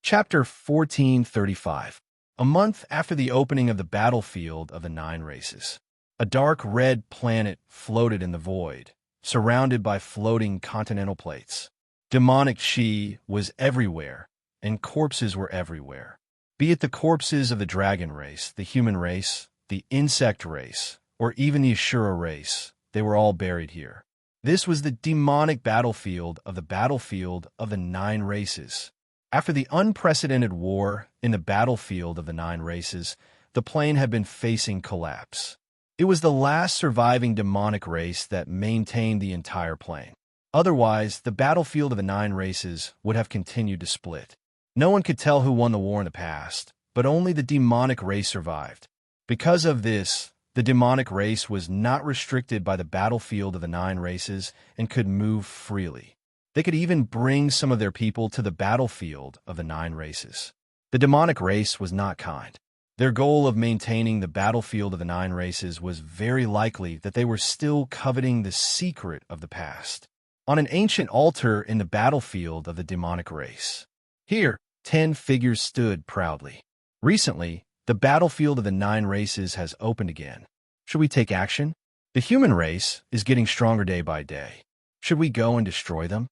Chapter 1435. A month after the opening of the battlefield of the 9 races, a dark red planet floated in the void, surrounded by floating continental plates. Demonic chi was everywhere, and corpses were everywhere. Be it the corpses of the dragon race, the human race, the insect race, or even the Ashura race, they were all buried here. This was the demonic battlefield of the 9 races. After the unprecedented war in the battlefield of the 9 races, the plane had been facing collapse. It was the last surviving demonic race that maintained the entire plane. Otherwise, the battlefield of the nine races would have continued to split. No one could tell who won the war in the past, but only the demonic race survived. Because of this, the demonic race was not restricted by the battlefield of the nine races and could move freely. They could even bring some of their people to the battlefield of the nine races. The demonic race was not kind. Their goal of maintaining the battlefield of the nine races was very likely that they were still coveting the secret of the past on an ancient altar in the battlefield of the demonic race. Here, 10 figures stood proudly. Recently, the battlefield of the nine races has opened again. Should we take action? The human race is getting stronger day by day. Should we go and destroy them?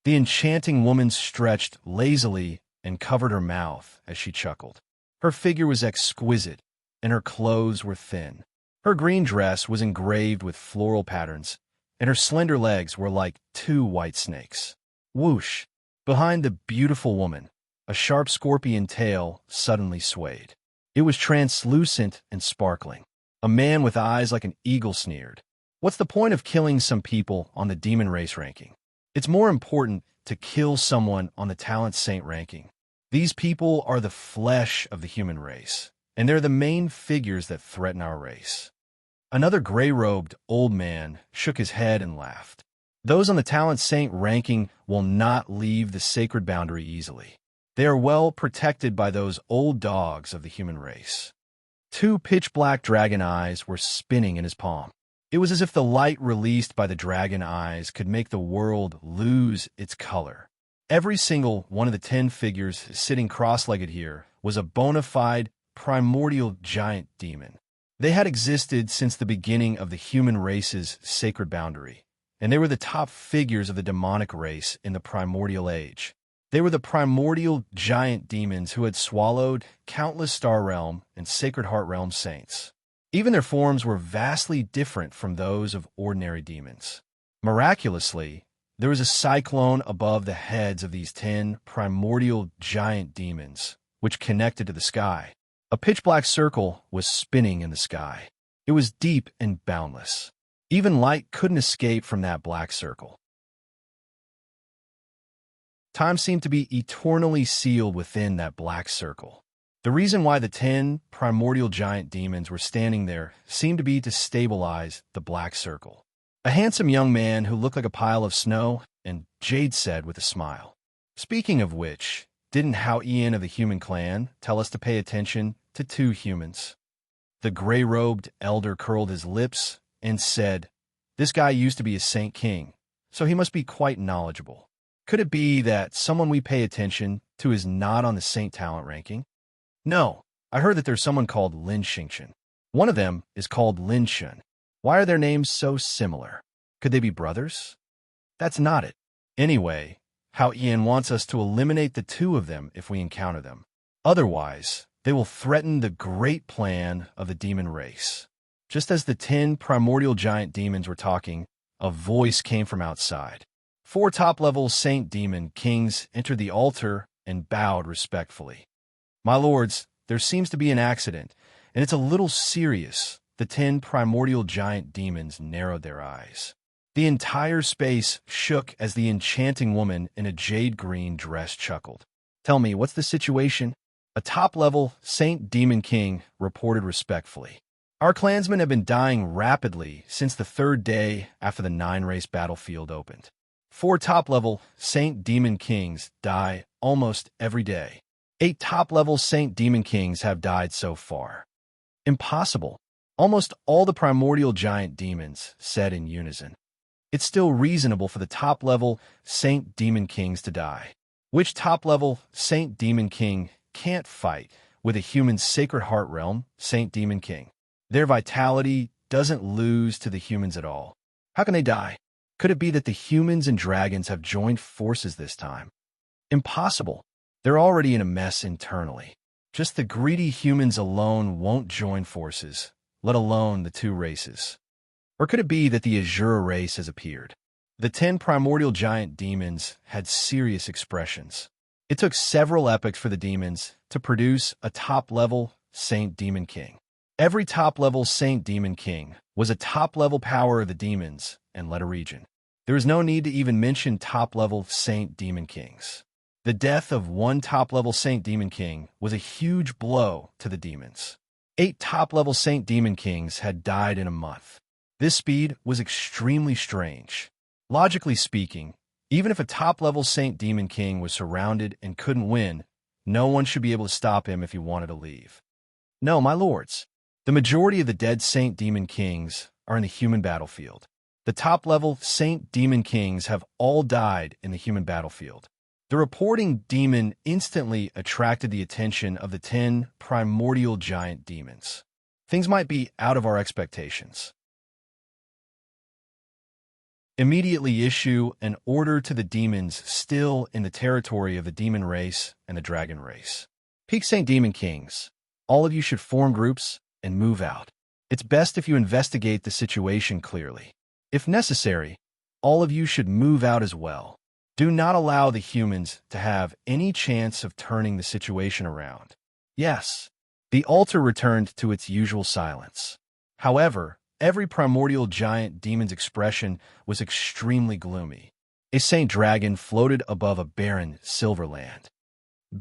The enchanting woman stretched lazily and covered her mouth as she chuckled. Her figure was exquisite, and her clothes were thin. Her green dress was engraved with floral patterns, and her slender legs were like 2 white snakes. Whoosh! Behind the beautiful woman, a sharp scorpion tail suddenly swayed. It was translucent and sparkling. A man with eyes like an eagle sneered. What's the point of killing some people on the demon race ranking? It's more important to kill someone on the talent saint ranking. These people are the flesh of the human race, and they're the main figures that threaten our race. Another gray-robed old man shook his head and laughed. Those on the talent saint ranking will not leave the sacred boundary easily. They are well protected by those old dogs of the human race. 2 pitch-black dragon eyes were spinning in his palm. It was as if the light released by the dragon eyes could make the world lose its color. Every single one of the 10 figures sitting cross-legged here was a bona fide primordial giant demon. They had existed since the beginning of the human race's sacred boundary, and they were the top figures of the demonic race in the primordial age. They were the primordial giant demons who had swallowed countless Star Realm and Sacred Heart Realm saints. Even their forms were vastly different from those of ordinary demons. Miraculously, there was a cyclone above the heads of these 10 primordial giant demons, which connected to the sky. A pitch-black circle was spinning in the sky. It was deep and boundless. Even light couldn't escape from that black circle. Time seemed to be eternally sealed within that black circle. The reason why the 10 primordial giant demons were standing there seemed to be to stabilize the black circle. A handsome young man who looked like a pile of snow, and Jade said with a smile. Speaking of which, didn't Hao Ian of the human clan tell us to pay attention to 2 humans? The gray-robed elder curled his lips and said, "This guy used to be a Saint King, so he must be quite knowledgeable. Could it be that someone we pay attention to is not on the Saint talent ranking?" "No, I heard that there's someone called Lin Xingchen. One of them is called Lin Shun. Why are their names so similar? Could they be brothers?" "That's not it. Anyway, Hao Ian wants us to eliminate the 2 of them if we encounter them. Otherwise, they will threaten the great plan of the demon race." Just as the 10 primordial giant demons were talking, a voice came from outside. 4 top-level Saint Demon Kings entered the altar and bowed respectfully. "My lords, there seems to be an accident, and it's a little serious." The 10 primordial giant demons narrowed their eyes. The entire space shook as the enchanting woman in a jade-green dress chuckled. "Tell me, what's the situation?" A top-level Saint Demon King reported respectfully. "Our clansmen have been dying rapidly since the 3rd day after the 9-race battlefield opened. 4 top-level Saint Demon Kings die almost every day. 8 top-level Saint Demon Kings have died so far." "Impossible," almost all the primordial giant demons said in unison. "It's still reasonable for the top-level Saint Demon Kings to die. Which top-level Saint Demon King can't fight with a human Sacred Heart Realm Saint Demon King? Their vitality doesn't lose to the humans at all. How can they die? Could it be that the humans and dragons have joined forces this time?" "Impossible. They're already in a mess internally. Just the greedy humans alone won't join forces, let alone the 2 races. Or could it be that the Azure race has appeared?" The 10 primordial giant demons had serious expressions. It took several epochs for the demons to produce a top-level Saint Demon King. Every top-level Saint Demon King was a top-level power of the demons and led a region. There is no need to even mention top-level Saint Demon Kings. The death of one top-level Saint Demon King was a huge blow to the demons. 8 top-level Saint Demon Kings had died in a month. This speed was extremely strange. Logically speaking, even if a top-level Saint Demon King was surrounded and couldn't win, no one should be able to stop him if he wanted to leave. No, my lords. The majority of the dead Saint Demon Kings are in the human battlefield. The top-level Saint Demon Kings have all died in the human battlefield. The reporting demon instantly attracted the attention of the 10 primordial giant demons. Things might be out of our expectations. Immediately issue an order to the demons still in the territory of the demon race and the dragon race. Peak Saint Demon Kings, all of you should form groups and move out. It's best if you investigate the situation clearly. If necessary, all of you should move out as well. Do not allow the humans to have any chance of turning the situation around. Yes, the altar returned to its usual silence. However, every primordial giant demon's expression was extremely gloomy. A saint dragon floated above a barren silver land.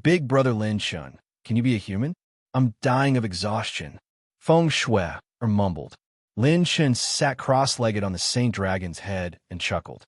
Big Brother Lin Shun, can you be a human? I'm dying of exhaustion. Feng Shui, or mumbled. Lin Shun sat cross-legged on the saint dragon's head and chuckled.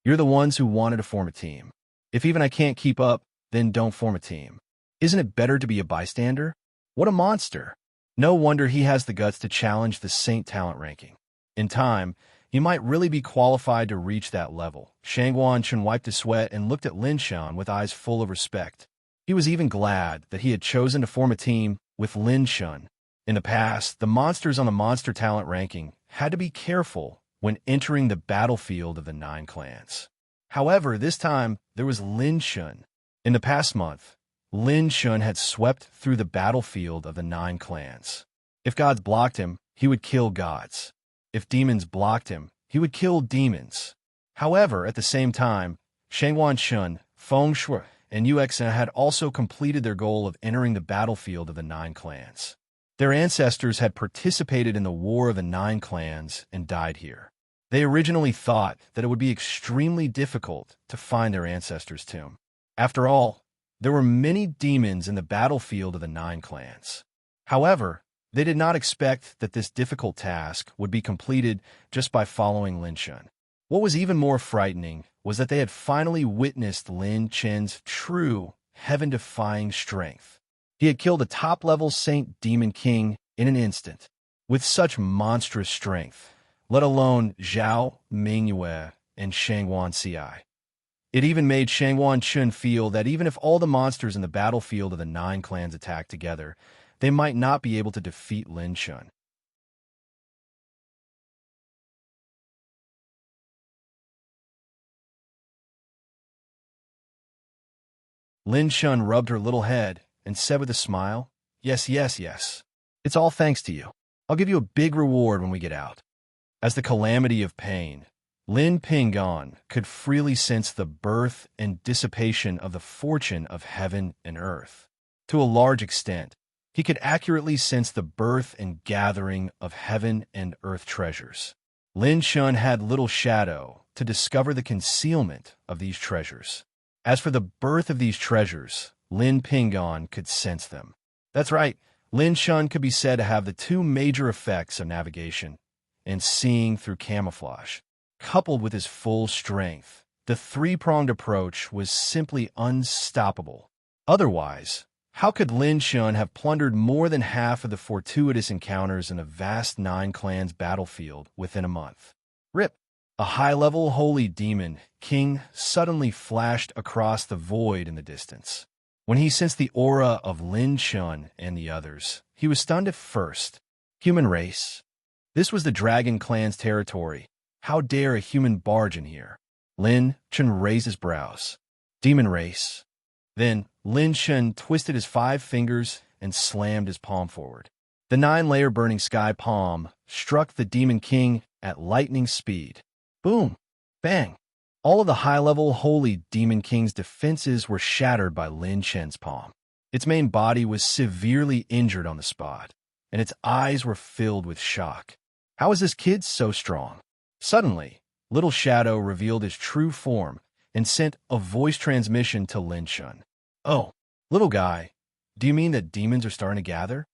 You're the ones who wanted to form a team. If even I can't keep up, then don't form a team. Isn't it better to be a bystander? What a monster! No wonder he has the guts to challenge the saint talent ranking. In time, he might really be qualified to reach that level. Shangguan Chun wiped his sweat and looked at Lin Shun with eyes full of respect. He was even glad that he had chosen to form a team with Lin Shun. In the past, the monsters on the monster talent ranking had to be careful when entering the battlefield of the 9 clans. However, this time, there was Lin Shun. In the past month, Lin Shun had swept through the battlefield of the 9 clans. If gods blocked him, he would kill gods. If demons blocked him, he would kill demons. However, at the same time, Shangguan Chun, Feng Shui, and Yuexin had also completed their goal of entering the battlefield of the 9 clans. Their ancestors had participated in the War of the 9 Clans and died here. They originally thought that it would be extremely difficult to find their ancestors' tomb. After all, there were many demons in the battlefield of the 9 Clans. However, they did not expect that this difficult task would be completed just by following Lin Shun. What was even more frightening was that they had finally witnessed Lin Chen's true, heaven-defying strength. He had killed a top-level Saint Demon King in an instant, with such monstrous strength, let alone Zhao Mingyue and Shangguan Ci. It even made Shangguan Chun feel that even if all the monsters in the battlefield of the 9 clans attacked together, they might not be able to defeat Lin Shun. Lin Shun rubbed her little head and said with a smile, Yes, yes, yes. It's all thanks to you. I'll give you a big reward when we get out. As the calamity of pain, Lin Pingon could freely sense the birth and dissipation of the fortune of heaven and earth. To a large extent, he could accurately sense the birth and gathering of heaven and earth treasures. Lin Shun had little shadow to discover the concealment of these treasures. As for the birth of these treasures, Lin Pingon could sense them. That's right, Lin Shun could be said to have the 2 major effects of navigation and seeing through camouflage. Coupled with his full strength, the 3-pronged approach was simply unstoppable. Otherwise, how could Lin Shun have plundered more than half of the fortuitous encounters in the vast 9 clans battlefield within a month? Rip! A high-level holy demon king suddenly flashed across the void in the distance. When he sensed the aura of Lin Shun and the others, he was stunned at first. Human race. This was the Dragon Clan's territory. How dare a human barge in here? Lin Shun raised his brows. Demon race. Then Lin Shun twisted his 5 fingers and slammed his palm forward. The 9-layer burning sky palm struck the Demon King at lightning speed. Boom! Bang! All of the high-level Holy Demon King's defenses were shattered by Lin Chen's palm. Its main body was severely injured on the spot, and its eyes were filled with shock. How is this kid so strong? Suddenly, Little Shadow revealed his true form and sent a voice transmission to Lin Shun. "Oh, little guy, do you mean that demons are starting to gather?"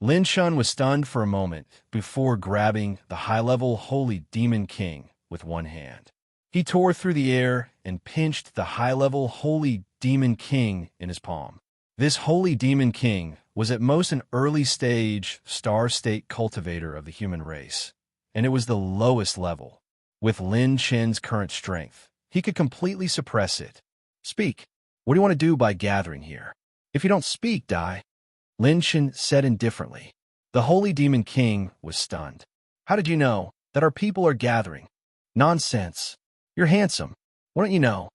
Lin Shun was stunned for a moment before grabbing the high-level Holy Demon King with one hand. He tore through the air and pinched the high-level Holy Demon King in his palm. This Holy Demon King was at most an early-stage star-state cultivator of the human race, and it was the lowest level. With Lin Chen's current strength, he could completely suppress it. "Speak. What do you want to do by gathering here? If you don't speak, die," Lin Chen said indifferently. The Holy Demon King was stunned. "How did you know that our people are gathering?" "Nonsense. You're handsome. Why don't you know?"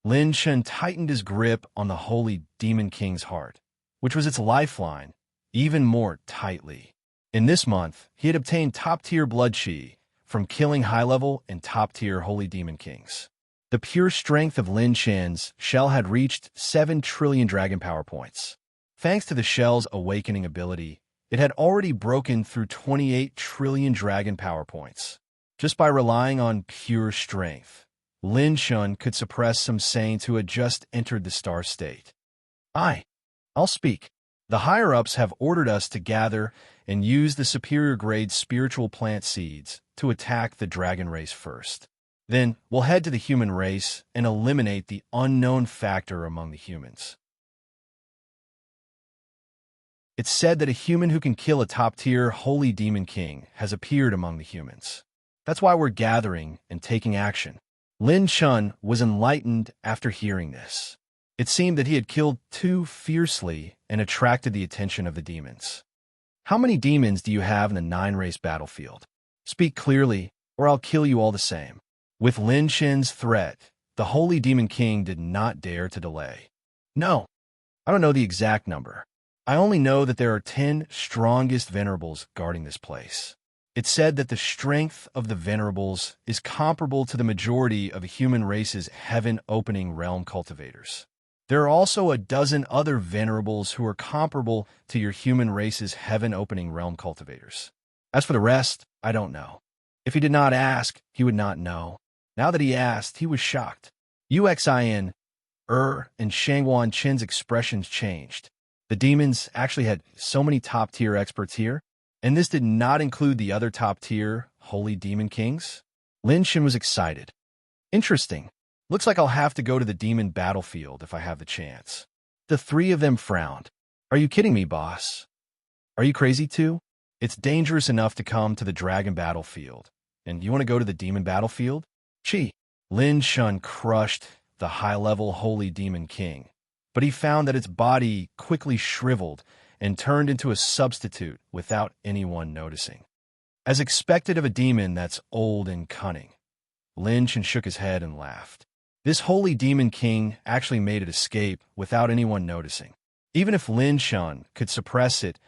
Lin Chen tightened his grip on the Holy Demon King's heart, which was its lifeline, even more tightly. In this month, he had obtained top-tier blood chi from killing high-level and top-tier Holy Demon Kings. The pure strength of Lin Chen's shell had reached 7 trillion dragon power points. Thanks to the shell's awakening ability, it had already broken through 28 trillion dragon power points. Just by relying on pure strength, Lin Shun could suppress some saints who had just entered the star state. I'll speak. The higher-ups have ordered us to gather and use the superior-grade spiritual plant seeds to attack the dragon race first. Then we'll head to the human race and eliminate the unknown factor among the humans. It's said that a human who can kill a top-tier Holy Demon King has appeared among the humans. That's why we're gathering and taking action. Lin Shun was enlightened after hearing this. It seemed that he had killed too fiercely and attracted the attention of the demons. "How many demons do you have in the 9-race battlefield? Speak clearly, or I'll kill you all the same." With Lin Shen's threat, the Holy Demon King did not dare to delay. "No, I don't know the exact number. I only know that there are 10 strongest venerables guarding this place. It's said that the strength of the venerables is comparable to the majority of a human race's heaven-opening realm cultivators. There are also a dozen other venerables who are comparable to your human race's heaven-opening realm cultivators. As for the rest, I don't know. If he did not ask, he would not know. Now that he asked, he was shocked." Uxin, and Shangwan Chen's expressions changed. The demons actually had so many top-tier experts here, and this did not include the other top-tier Holy Demon Kings. Lin Shen was excited. "Interesting. Looks like I'll have to go to the demon battlefield if I have the chance." The three of them frowned. "Are you kidding me, boss? Are you crazy too? It's dangerous enough to come to the dragon battlefield, and you want to go to the demon battlefield? Chi." Lin Shun crushed the high-level Holy Demon King, but he found that its body quickly shriveled and turned into a substitute without anyone noticing. As expected of a demon that's old and cunning, Lin Chen shook his head and laughed. This Holy Demon King actually made it escape without anyone noticing. Even if Lin Shun could suppress it,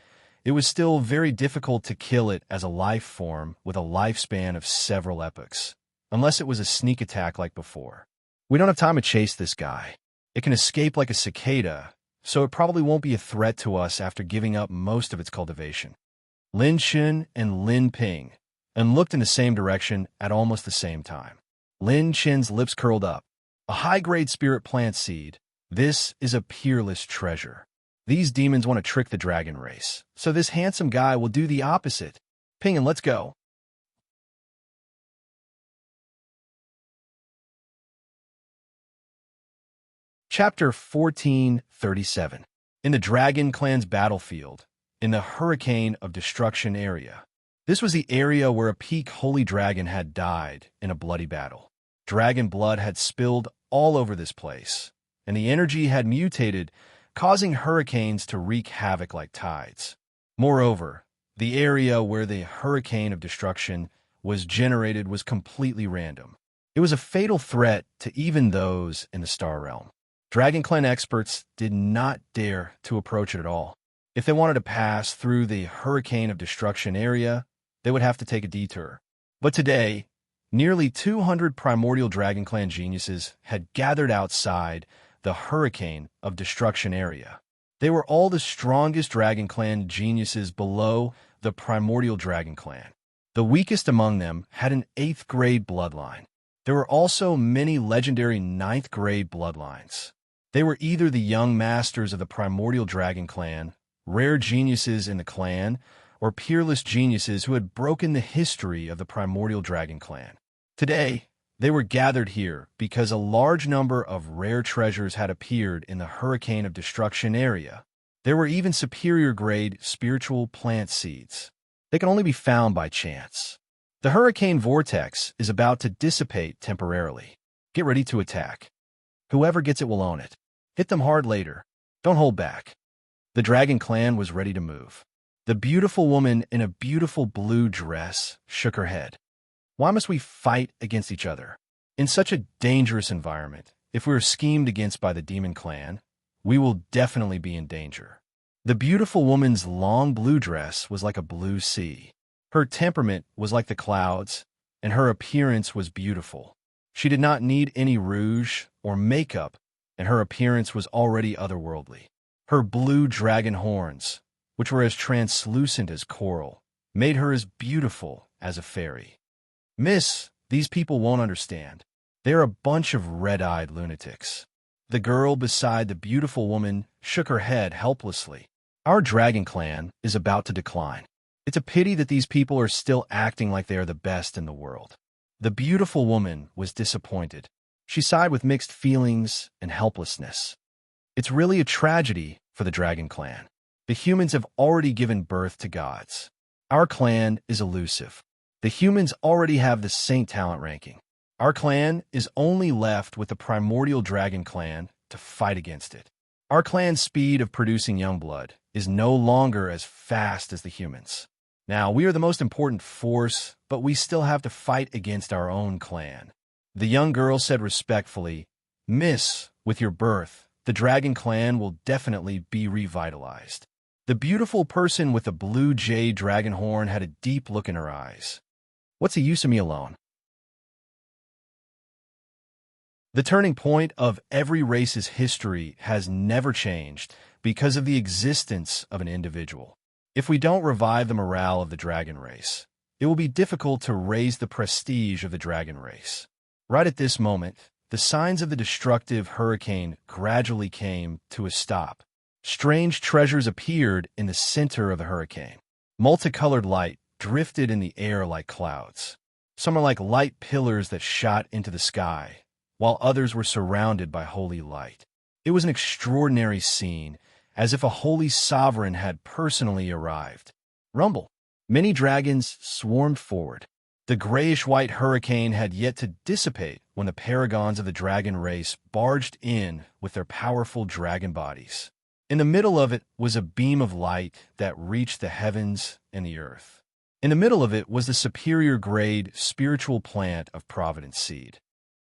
it was still very difficult to kill it as a life form with a lifespan of several epochs, unless it was a sneak attack like before. "We don't have time to chase this guy. It can escape like a cicada, so it probably won't be a threat to us after giving up most of its cultivation." Lin Chen and Lin Ping and looked in the same direction at almost the same time. Lin Chen's lips curled up. "A high-grade spirit plant seed. This is a peerless treasure. These demons want to trick the dragon race, so this handsome guy will do the opposite. Ping and let's go." Chapter 1437. In the Dragon Clan's battlefield, in the Hurricane of Destruction area. This was the area where a peak holy dragon had died in a bloody battle. Dragon blood had spilled all over this place, and the energy had mutated, causing hurricanes to wreak havoc like tides. Moreover, the area where the Hurricane of Destruction was generated was completely random. It was a fatal threat to even those in the Star Realm. Dragon Clan experts did not dare to approach it at all. If they wanted to pass through the Hurricane of Destruction area, they would have to take a detour. But today, nearly 200 primordial Dragon Clan geniuses had gathered outside the Hurricane of Destruction area. They were all the strongest Dragon Clan geniuses below the primordial Dragon Clan. The weakest among them had an 8th grade bloodline. There were also many legendary ninth-grade bloodlines. They were either the young masters of the primordial dragon clan, rare geniuses in the clan, or peerless geniuses who had broken the history of the primordial dragon clan. Today, they were gathered here because a large number of rare treasures had appeared in the Hurricane of Destruction area. There were even superior-grade spiritual plant seeds. They can only be found by chance. The hurricane vortex is about to dissipate temporarily. Get ready to attack. Whoever gets it will own it. Hit them hard later. Don't hold back. The dragon clan was ready to move. The beautiful woman in a beautiful blue dress shook her head. Why must we fight against each other? In such a dangerous environment, if we are schemed against by the demon clan, we will definitely be in danger. The beautiful woman's long blue dress was like a blue sea. Her temperament was like the clouds, and her appearance was beautiful. She did not need any rouge or makeup, and her appearance was already otherworldly. Her blue dragon horns, which were as translucent as coral, made her as beautiful as a fairy. Miss, these people won't understand. They're a bunch of red-eyed lunatics. The girl beside the beautiful woman shook her head helplessly. Our dragon clan is about to decline. It's a pity that these people are still acting like they are the best in the world. The beautiful woman was disappointed. She sighed with mixed feelings and helplessness. It's really a tragedy for the dragon clan. The humans have already given birth to gods. Our clan is elusive. The humans already have the saint talent ranking. Our clan is only left with the primordial dragon clan to fight against it. Our clan's speed of producing young blood is no longer as fast as the humans. Now, we are the most important force, but we still have to fight against our own clan. The young girl said respectfully, Miss, with your birth, the dragon clan will definitely be revitalized. The beautiful person with the blue jade dragon horn had a deep look in her eyes. What's the use of me alone? The turning point of every race's history has never changed because of the existence of an individual. If we don't revive the morale of the dragon race, it will be difficult to raise the prestige of the dragon race. Right at this moment, the signs of the destructive hurricane gradually came to a stop. Strange treasures appeared in the center of the hurricane. Multicolored light drifted in the air like clouds. Some are like light pillars that shot into the sky, while others were surrounded by holy light. It was an extraordinary scene, as if a holy sovereign had personally arrived. Rumble. Many dragons swarmed forward. The grayish-white hurricane had yet to dissipate when the paragons of the dragon race barged in with their powerful dragon bodies. In the middle of it was a beam of light that reached the heavens and the earth. In the middle of it was the superior-grade spiritual plant of Providence Seed.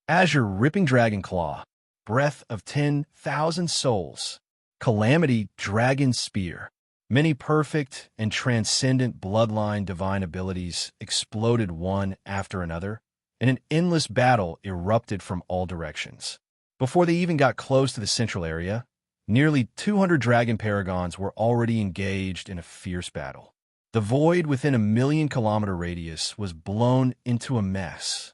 Azure Ripping Dragon Claw, Breath of 10,000 Souls, Calamity Dragon Spear. Many perfect and transcendent bloodline divine abilities exploded one after another, and an endless battle erupted from all directions. Before they even got close to the central area, nearly 200 dragon paragons were already engaged in a fierce battle. The void within a 1,000,000-kilometer radius was blown into a mess.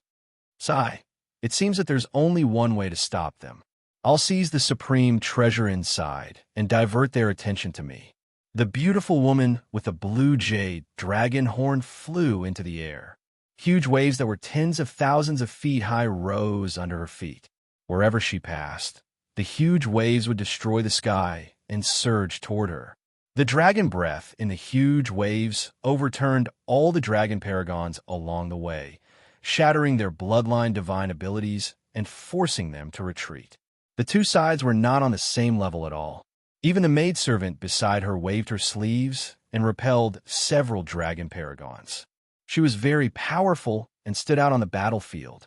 Sigh. It seems that there's only one way to stop them. I'll seize the supreme treasure inside and divert their attention to me. The beautiful woman with the blue jade dragon horn flew into the air. Huge waves that were tens of thousands of feet high rose under her feet. Wherever she passed, the huge waves would destroy the sky and surge toward her. The dragon breath in the huge waves overturned all the dragon paragons along the way, shattering their bloodline divine abilities and forcing them to retreat. The two sides were not on the same level at all. Even the maidservant beside her waved her sleeves and repelled several dragon paragons. She was very powerful and stood out on the battlefield.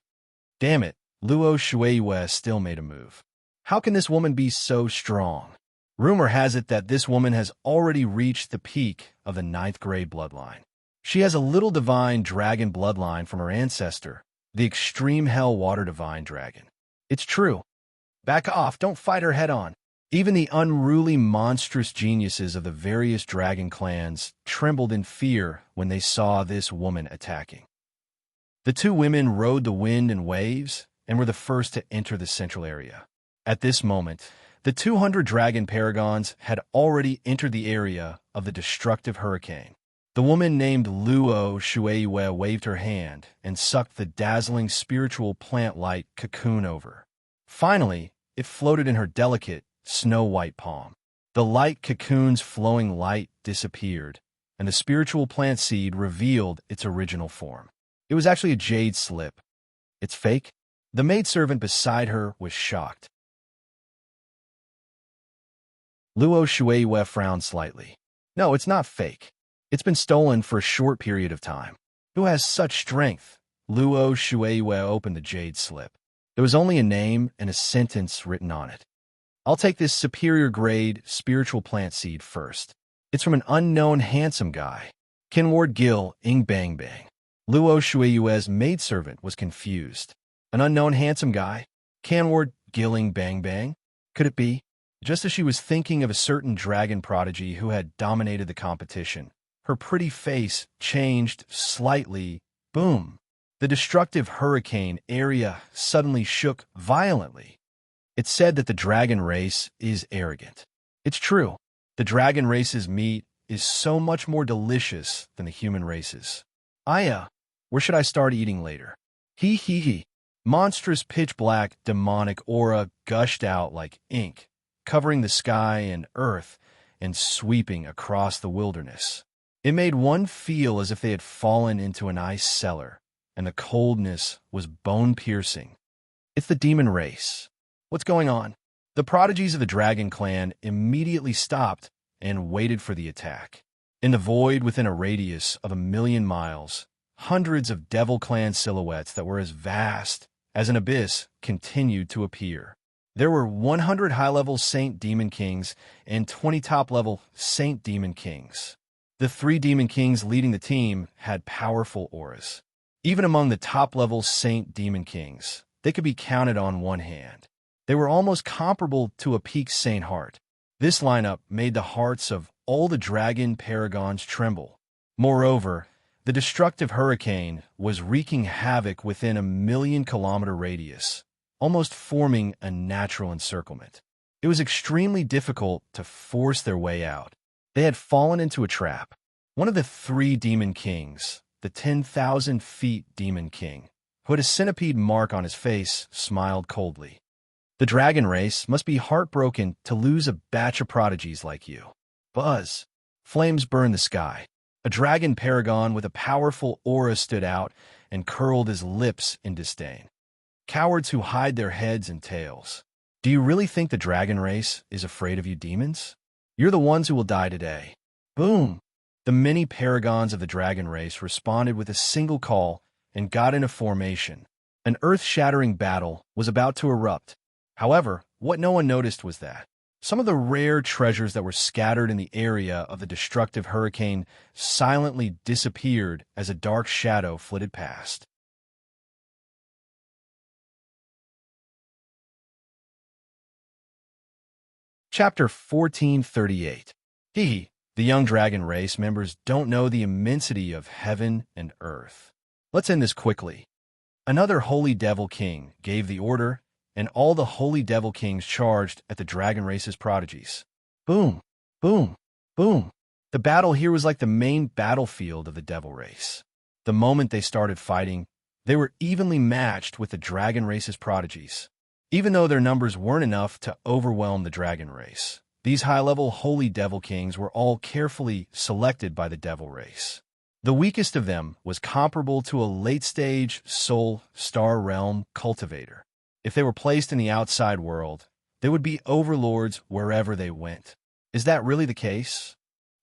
Damn it, Luo Shueiyue still made a move. How can this woman be so strong? Rumor has it that this woman has already reached the peak of the 9th grade bloodline. She has a little divine dragon bloodline from her ancestor, the extreme hell water divine dragon. It's true. Back off, don't fight her head-on. Even the unruly monstrous geniuses of the various dragon clans trembled in fear when they saw this woman attacking. The two women rode the wind and waves and were the first to enter the central area. At this moment, the 200 dragon paragons had already entered the area of the destructive hurricane. The woman named Luo Shueiwe waved her hand and sucked the dazzling spiritual plant-like cocoon over. Finally, it floated in her delicate, snow-white palm. The light cocoon's flowing light disappeared, and the spiritual plant seed revealed its original form. It was actually a jade slip. It's fake? The maidservant beside her was shocked. Luo Shueiwe frowned slightly. No, it's not fake. It's been stolen for a short period of time. Who has such strength? Luo Shueiwe opened the jade slip. There was only a name and a sentence written on it. I'll take this superior grade spiritual plant seed first. It's from an unknown handsome guy. Kinward Gil Ing Bang Bang. Luo Shueiwe's maidservant was confused. An unknown handsome guy? Canward Gilling Bang Bang? Could it be? Just as she was thinking of a certain dragon prodigy who had dominated the competition, her pretty face changed slightly. Boom! The destructive hurricane area suddenly shook violently. It said that the dragon race is arrogant. It's true. The dragon race's meat is so much more delicious than the human race's. Where should I start eating later? Hee hee hee. Monstrous pitch-black demonic aura gushed out like ink, covering the sky and earth and sweeping across the wilderness. It made one feel as if they had fallen into an ice cellar, and the coldness was bone-piercing. It's the demon race. What's going on? The prodigies of the dragon clan immediately stopped and waited for the attack. In the void within a radius of 1,000,000 miles, hundreds of devil clan silhouettes that were as vast as an abyss continued to appear. There were 100 high-level Saint Demon Kings and 20 top-level Saint Demon Kings. The 3 Demon Kings leading the team had powerful auras. Even among the top-level Saint Demon Kings, they could be counted on one hand. They were almost comparable to a peak Saint Heart. This lineup made the hearts of all the dragon paragons tremble. Moreover, the destructive hurricane was wreaking havoc within a 1,000,000-kilometer radius, almost forming a natural encirclement. It was extremely difficult to force their way out. They had fallen into a trap. One of the 3 Demon Kings, the 10,000 feet Demon King, who had a centipede mark on his face, smiled coldly. The dragon race must be heartbroken to lose a batch of prodigies like you. Buzz. Flames burned the sky. A dragon paragon with a powerful aura stood out and curled his lips in disdain. Cowards who hide their heads and tails. Do you really think the dragon race is afraid of you demons? You're the ones who will die today. Boom! The many paragons of the dragon race responded with a single call and got into formation. An earth-shattering battle was about to erupt. However, what no one noticed was that some of the rare treasures that were scattered in the area of the destructive hurricane silently disappeared as a dark shadow flitted past. Chapter 1438. The young dragon race members don't know the immensity of heaven and earth. Let's end this quickly. Another holy devil king gave the order, and all the holy devil kings charged at the dragon race's prodigies. Boom, boom, boom. The battle here was like the main battlefield of the devil race. The moment they started fighting, they were evenly matched with the dragon race's prodigies. Even though their numbers weren't enough to overwhelm the dragon race, these high-level holy devil kings were all carefully selected by the devil race. The weakest of them was comparable to a late-stage soul star realm cultivator. If they were placed in the outside world, they would be overlords wherever they went. Is that really the case?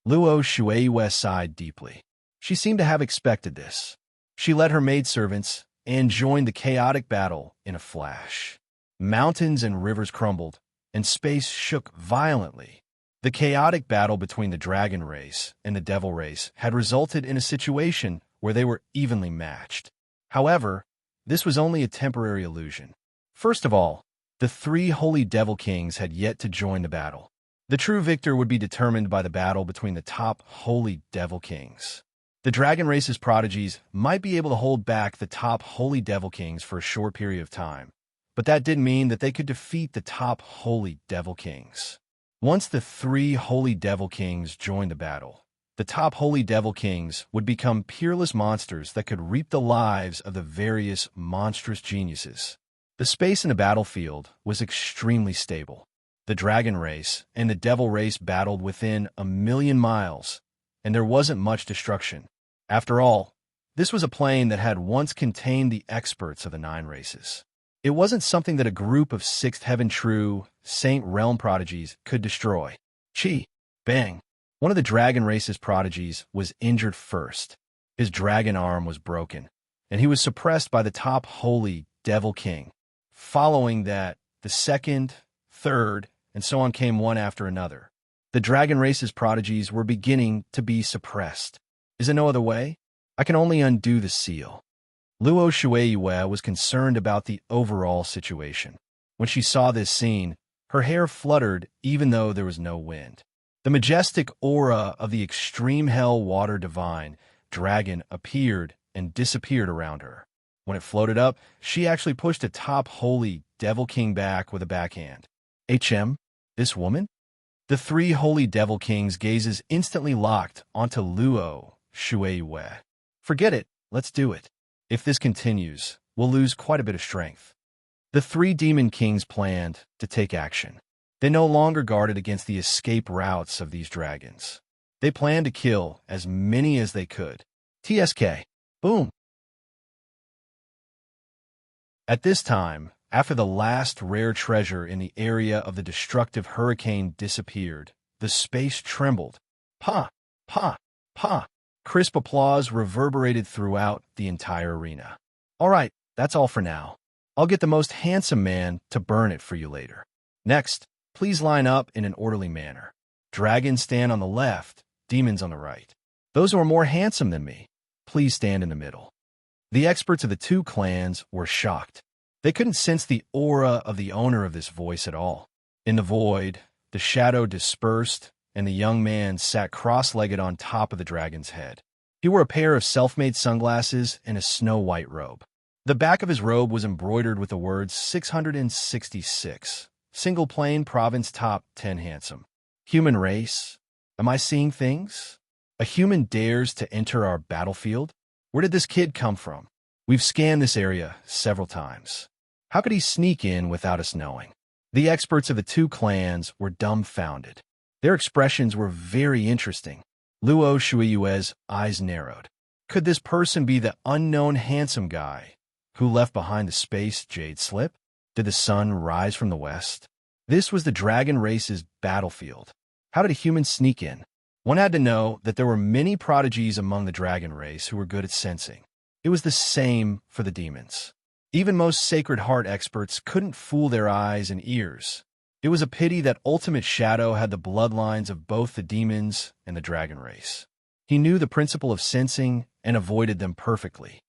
Luo Shueiwe sighed deeply. She seemed to have expected this. She led her maidservants and joined the chaotic battle in a flash. Mountains and rivers crumbled, and space shook violently. The chaotic battle between the dragon race and the devil race had resulted in a situation where they were evenly matched. However, this was only a temporary illusion. First of all, the 3 holy devil kings had yet to join the battle. The true victor would be determined by the battle between the top holy devil kings. The dragon race's prodigies might be able to hold back the top holy devil kings for a short period of time, but that didn't mean that they could defeat the top holy devil kings. Once the three holy devil kings joined the battle, the top holy devil kings would become peerless monsters that could reap the lives of the various monstrous geniuses. The space in the battlefield was extremely stable. The dragon race and the devil race battled within 1,000,000 miles, and there wasn't much destruction. After all, this was a plane that had once contained the experts of the 9 races. It wasn't something that a group of Sixth Heaven True Saint Realm prodigies could destroy. Chi, bang. One of the dragon race's prodigies was injured first. His dragon arm was broken, and he was suppressed by the top holy devil king. Following that, the second, third, and so on came one after another. The dragon race's prodigies were beginning to be suppressed. Is there no other way? I can only undo the seal. Luo Shueiyue was concerned about the overall situation. When she saw this scene, her hair fluttered even though there was no wind. The majestic aura of the extreme hell water divine dragon appeared and disappeared around her. When it floated up, she actually pushed a top holy devil king back with a backhand. This woman? The 3 holy devil kings' gazes instantly locked onto Luo Shueiyue. Forget it, let's do it. If this continues, we'll lose quite a bit of strength. The 3 demon kings planned to take action. They no longer guarded against the escape routes of these dragons. They planned to kill as many as they could. TSK. Boom. At this time, after the last rare treasure in the area of the destructive hurricane disappeared, the space trembled. Pa! Pa! Pa! Crisp applause reverberated throughout the entire arena. All right, that's all for now. I'll get the most handsome man to burn it for you later. Next, please line up in an orderly manner. Dragons stand on the left, demons on the right. Those who are more handsome than me, please stand in the middle. The experts of the 2 clans were shocked. They couldn't sense the aura of the owner of this voice at all. In the void, the shadow dispersed, and the young man sat cross-legged on top of the dragon's head. He wore a pair of self-made sunglasses and a snow-white robe. The back of his robe was embroidered with the words 666, single plane province top 10 handsome. Human race? Am I seeing things? A human dares to enter our battlefield? Where did this kid come from? We've scanned this area several times. How could he sneak in without us knowing? The experts of the 2 clans were dumbfounded. Their expressions were very interesting. Luo Shueiyue's eyes narrowed. Could this person be the unknown handsome guy who left behind the space jade slip? Did the sun rise from the west? This was the dragon race's battlefield. How did a human sneak in? One had to know that there were many prodigies among the dragon race who were good at sensing. It was the same for the demons. Even most Sacred Heart experts couldn't fool their eyes and ears. It was a pity that Ultimate Shadow had the bloodlines of both the demons and the dragon race. He knew the principle of sensing and avoided them perfectly.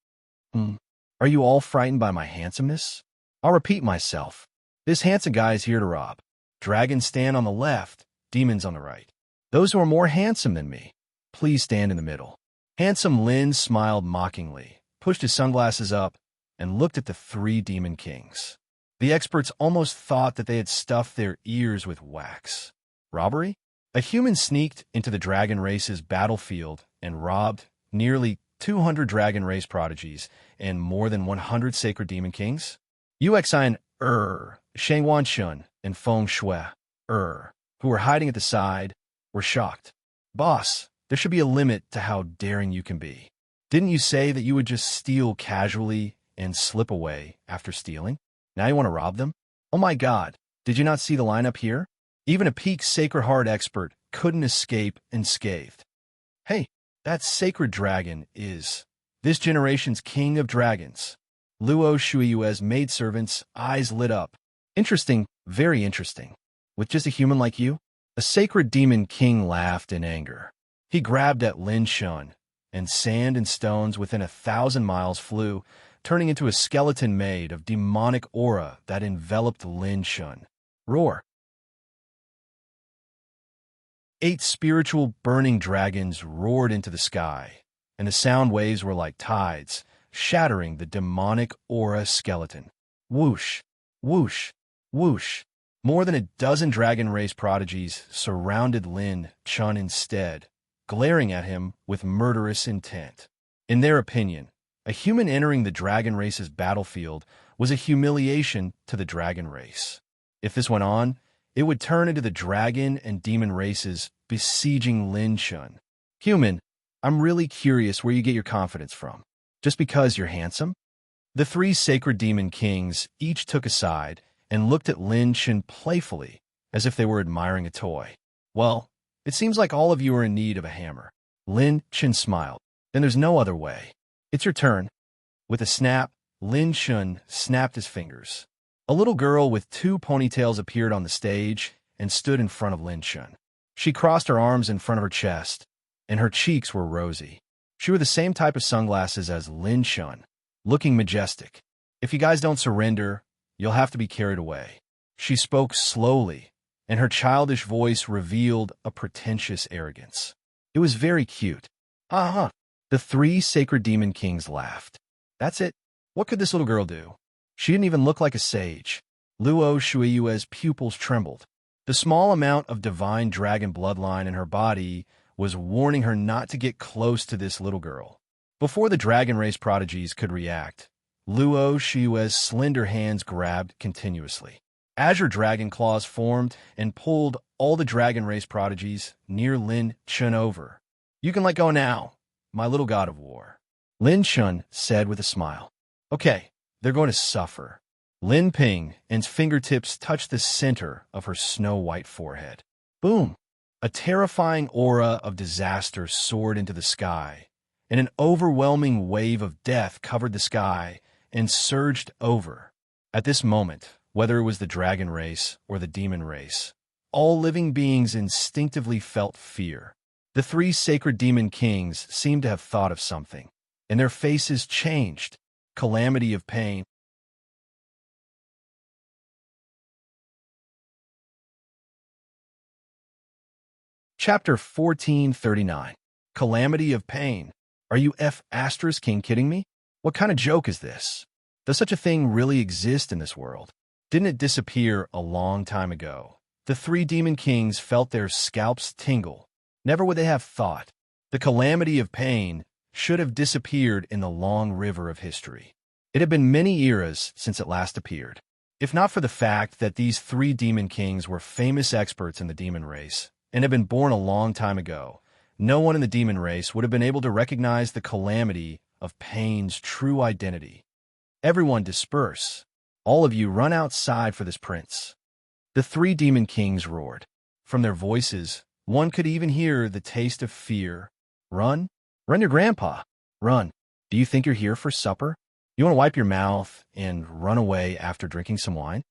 Are you all frightened by my handsomeness? I'll repeat myself. This handsome guy is here to rob. Dragons stand on the left, demons on the right. Those who are more handsome than me, please stand in the middle. Handsome Lin smiled mockingly, pushed his sunglasses up, and looked at the 3 demon kings. The experts almost thought that they had stuffed their ears with wax. Robbery? A human sneaked into the dragon race's battlefield and robbed nearly 200 dragon race prodigies and more than 100 sacred demon kings? Uxian Shang Wanshun, and Feng Shui, who were hiding at the side, were shocked. Boss, there should be a limit to how daring you can be. Didn't you say that you would just steal casually and slip away after stealing? Now you want to rob them? Oh my God, did you not see the lineup here? Even a peak Sacred Heart expert couldn't escape unscathed. Hey, that sacred dragon is this generation's king of dragons. Luo Shueiyue's maidservant's eyes lit up. Interesting, very interesting. With just a human like you? A sacred demon king laughed in anger. He grabbed at Lin Shun, and sand and stones within 1,000 miles flew, turning into a skeleton made of demonic aura that enveloped Lin Shun. Roar! 8 spiritual burning dragons roared into the sky, and the sound waves were like tides, shattering the demonic aura skeleton. Whoosh, whoosh, whoosh. More than a dozen dragon race prodigies surrounded Lin Chun instead, glaring at him with murderous intent. In their opinion, a human entering the dragon race's battlefield was a humiliation to the dragon race. If this went on, it would turn into the dragon and demon races besieging Lin Chun. Human, I'm really curious where you get your confidence from. Just because you're handsome? The three sacred demon kings each took a side and looked at Lin Chun playfully, as if they were admiring a toy. Well, it seems like all of you are in need of a hammer. Lin Chun smiled. Then there's no other way. It's your turn. With a snap, Lin Chun snapped his fingers. A little girl with two ponytails appeared on the stage and stood in front of Lin Chun. She crossed her arms in front of her chest, and her cheeks were rosy. She wore the same type of sunglasses as Lin Chun, looking majestic. If you guys don't surrender, you'll have to be carried away. She spoke slowly, and her childish voice revealed a pretentious arrogance. It was very cute. Uh-huh. The three sacred demon kings laughed. That's it. What could this little girl do? She didn't even look like a sage. Luo Shuiyue's pupils trembled. The small amount of divine dragon bloodline in her body was warning her not to get close to this little girl. Before the dragon race prodigies could react, Luo Shuiyue's slender hands grabbed continuously. Azure dragon claws formed and pulled all the dragon race prodigies near Lin Chun over. You can let go now, my little god of war. Lin Chun said with a smile. Okay, they're going to suffer. Lin Ping and fingertips touched the center of her snow-white forehead. Boom! A terrifying aura of disaster soared into the sky, and an overwhelming wave of death covered the sky and surged over. At this moment, whether it was the dragon race or the demon race, all living beings instinctively felt fear. The three sacred demon kings seemed to have thought of something, and their faces changed. Calamity of pain. Chapter 1439. Calamity of Pain. Are you King kidding me? What kind of joke is this? Does such a thing really exist in this world? Didn't it disappear a long time ago? The three demon kings felt their scalps tingle. Never would they have thought. The calamity of pain should have disappeared in the long river of history. It had been many eras since it last appeared. If not for the fact that these three demon kings were famous experts in the demon race and had been born a long time ago, no one in the demon race would have been able to recognize the calamity of pain's true identity. Everyone disperse. All of you run outside for this prince. The three demon kings roared. From their voices, one could even hear the taste of fear. Run? Run your grandpa. Run. Do you think you're here for supper? You want to wipe your mouth and run away after drinking some wine?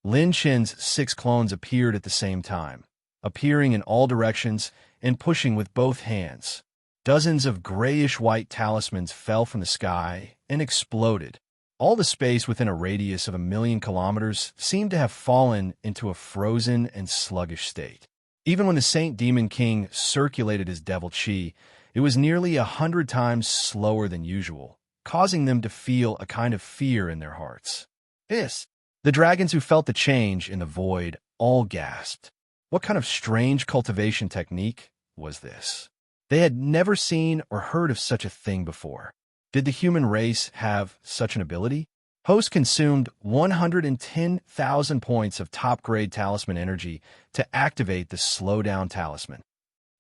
Lin Chen's 6 clones appeared at the same time, appearing in all directions and pushing with both hands. Dozens of grayish-white talismans fell from the sky and exploded. All the space within a radius of 1,000,000 kilometers seemed to have fallen into a frozen and sluggish state. Even when the Saint Demon King circulated his devil chi, it was nearly 100 times slower than usual, causing them to feel a kind of fear in their hearts. The dragons who felt the change in the void all gasped. What kind of strange cultivation technique was this? They had never seen or heard of such a thing before. Did the human race have such an ability? Host consumed 110,000 points of top-grade talisman energy to activate the slowdown talisman.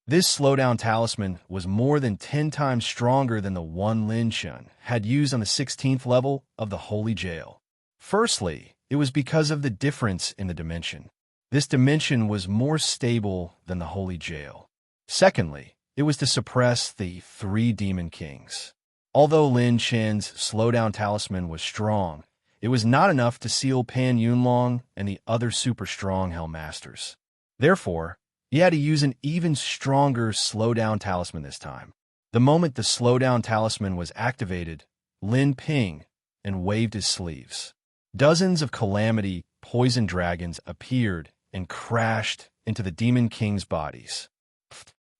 This slowdown talisman was more than 10 times stronger than the one Lin Chun had used on the 16th level of the Holy Jail. Firstly, it was because of the difference in the dimension. This dimension was more stable than the Holy Jail. Secondly, it was to suppress the 3 demon kings. Although Lin Chen's slowdown talisman was strong, it was not enough to seal Pan Yunlong and the other super strong Hell Masters. Therefore, he had to use an even stronger slowdown talisman this time. The moment the slowdown talisman was activated, Lin Ping and waved his sleeves. Dozens of calamity poison dragons appeared and crashed into the demon kings' bodies.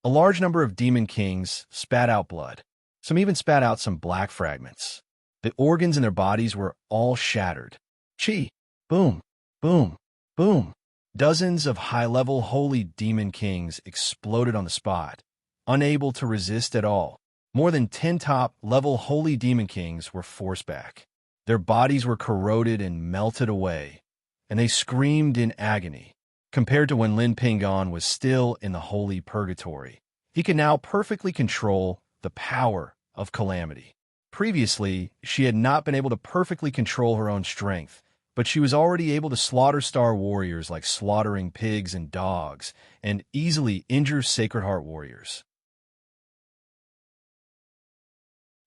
A large number of demon kings spat out blood. Some even spat out some black fragments. The organs in their bodies were all shattered. Chi! Boom! Boom! Boom! Dozens of high-level holy demon kings exploded on the spot, unable to resist at all. More than 10 top-level holy demon kings were forced back. Their bodies were corroded and melted away, and they screamed in agony. Compared to when Lin Pingon was still in the holy purgatory, he could now perfectly control the power of calamity. Previously, she had not been able to perfectly control her own strength, but she was already able to slaughter star warriors like slaughtering pigs and dogs, and easily injure Sacred Heart warriors.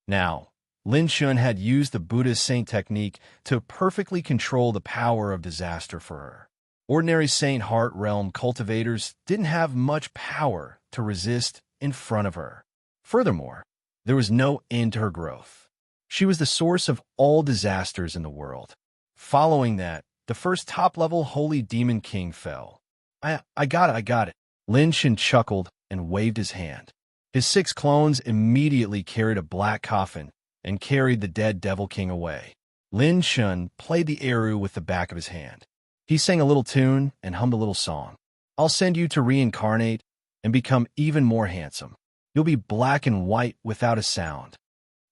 Now, Lin Shun had used the Buddhist saint technique to perfectly control the power of disaster for her. Ordinary Saint Heart realm cultivators didn't have much power to resist in front of her. Furthermore, there was no end to her growth. She was the source of all disasters in the world. Following that, the first top-level holy demon king fell. I got it. Lin Shun chuckled and waved his hand. His 6 clones immediately carried a black coffin and carried the dead devil king away. Lin Shun played the eru with the back of his hand. He sang a little tune and hummed a little song. I'll send you to reincarnate and become even more handsome. You'll be black and white without a sound.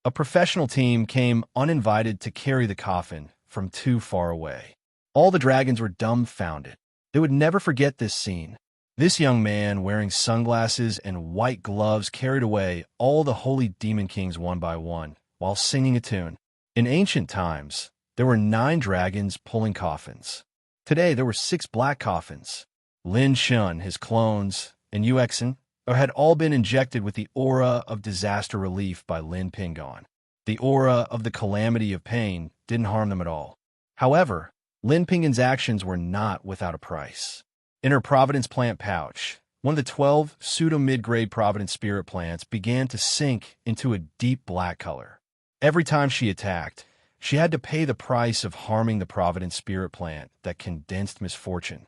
A professional team came uninvited to carry the coffin from too far away. All the dragons were dumbfounded. They would never forget this scene. This young man, wearing sunglasses and white gloves, carried away all the holy demon kings one by one, while singing a tune. In ancient times, there were 9 dragons pulling coffins. Today, there were 6 black coffins. Lin Shun, his clones, and Yuexin had all been injected with the aura of disaster relief by Lin Pingon. The aura of the calamity of pain didn't harm them at all. However, Lin Pingon's actions were not without a price. In her Providence plant pouch, one of the 12 pseudo-mid-grade Providence spirit plants began to sink into a deep black color. Every time she attacked, she had to pay the price of harming the Providence spirit plant that condensed misfortune.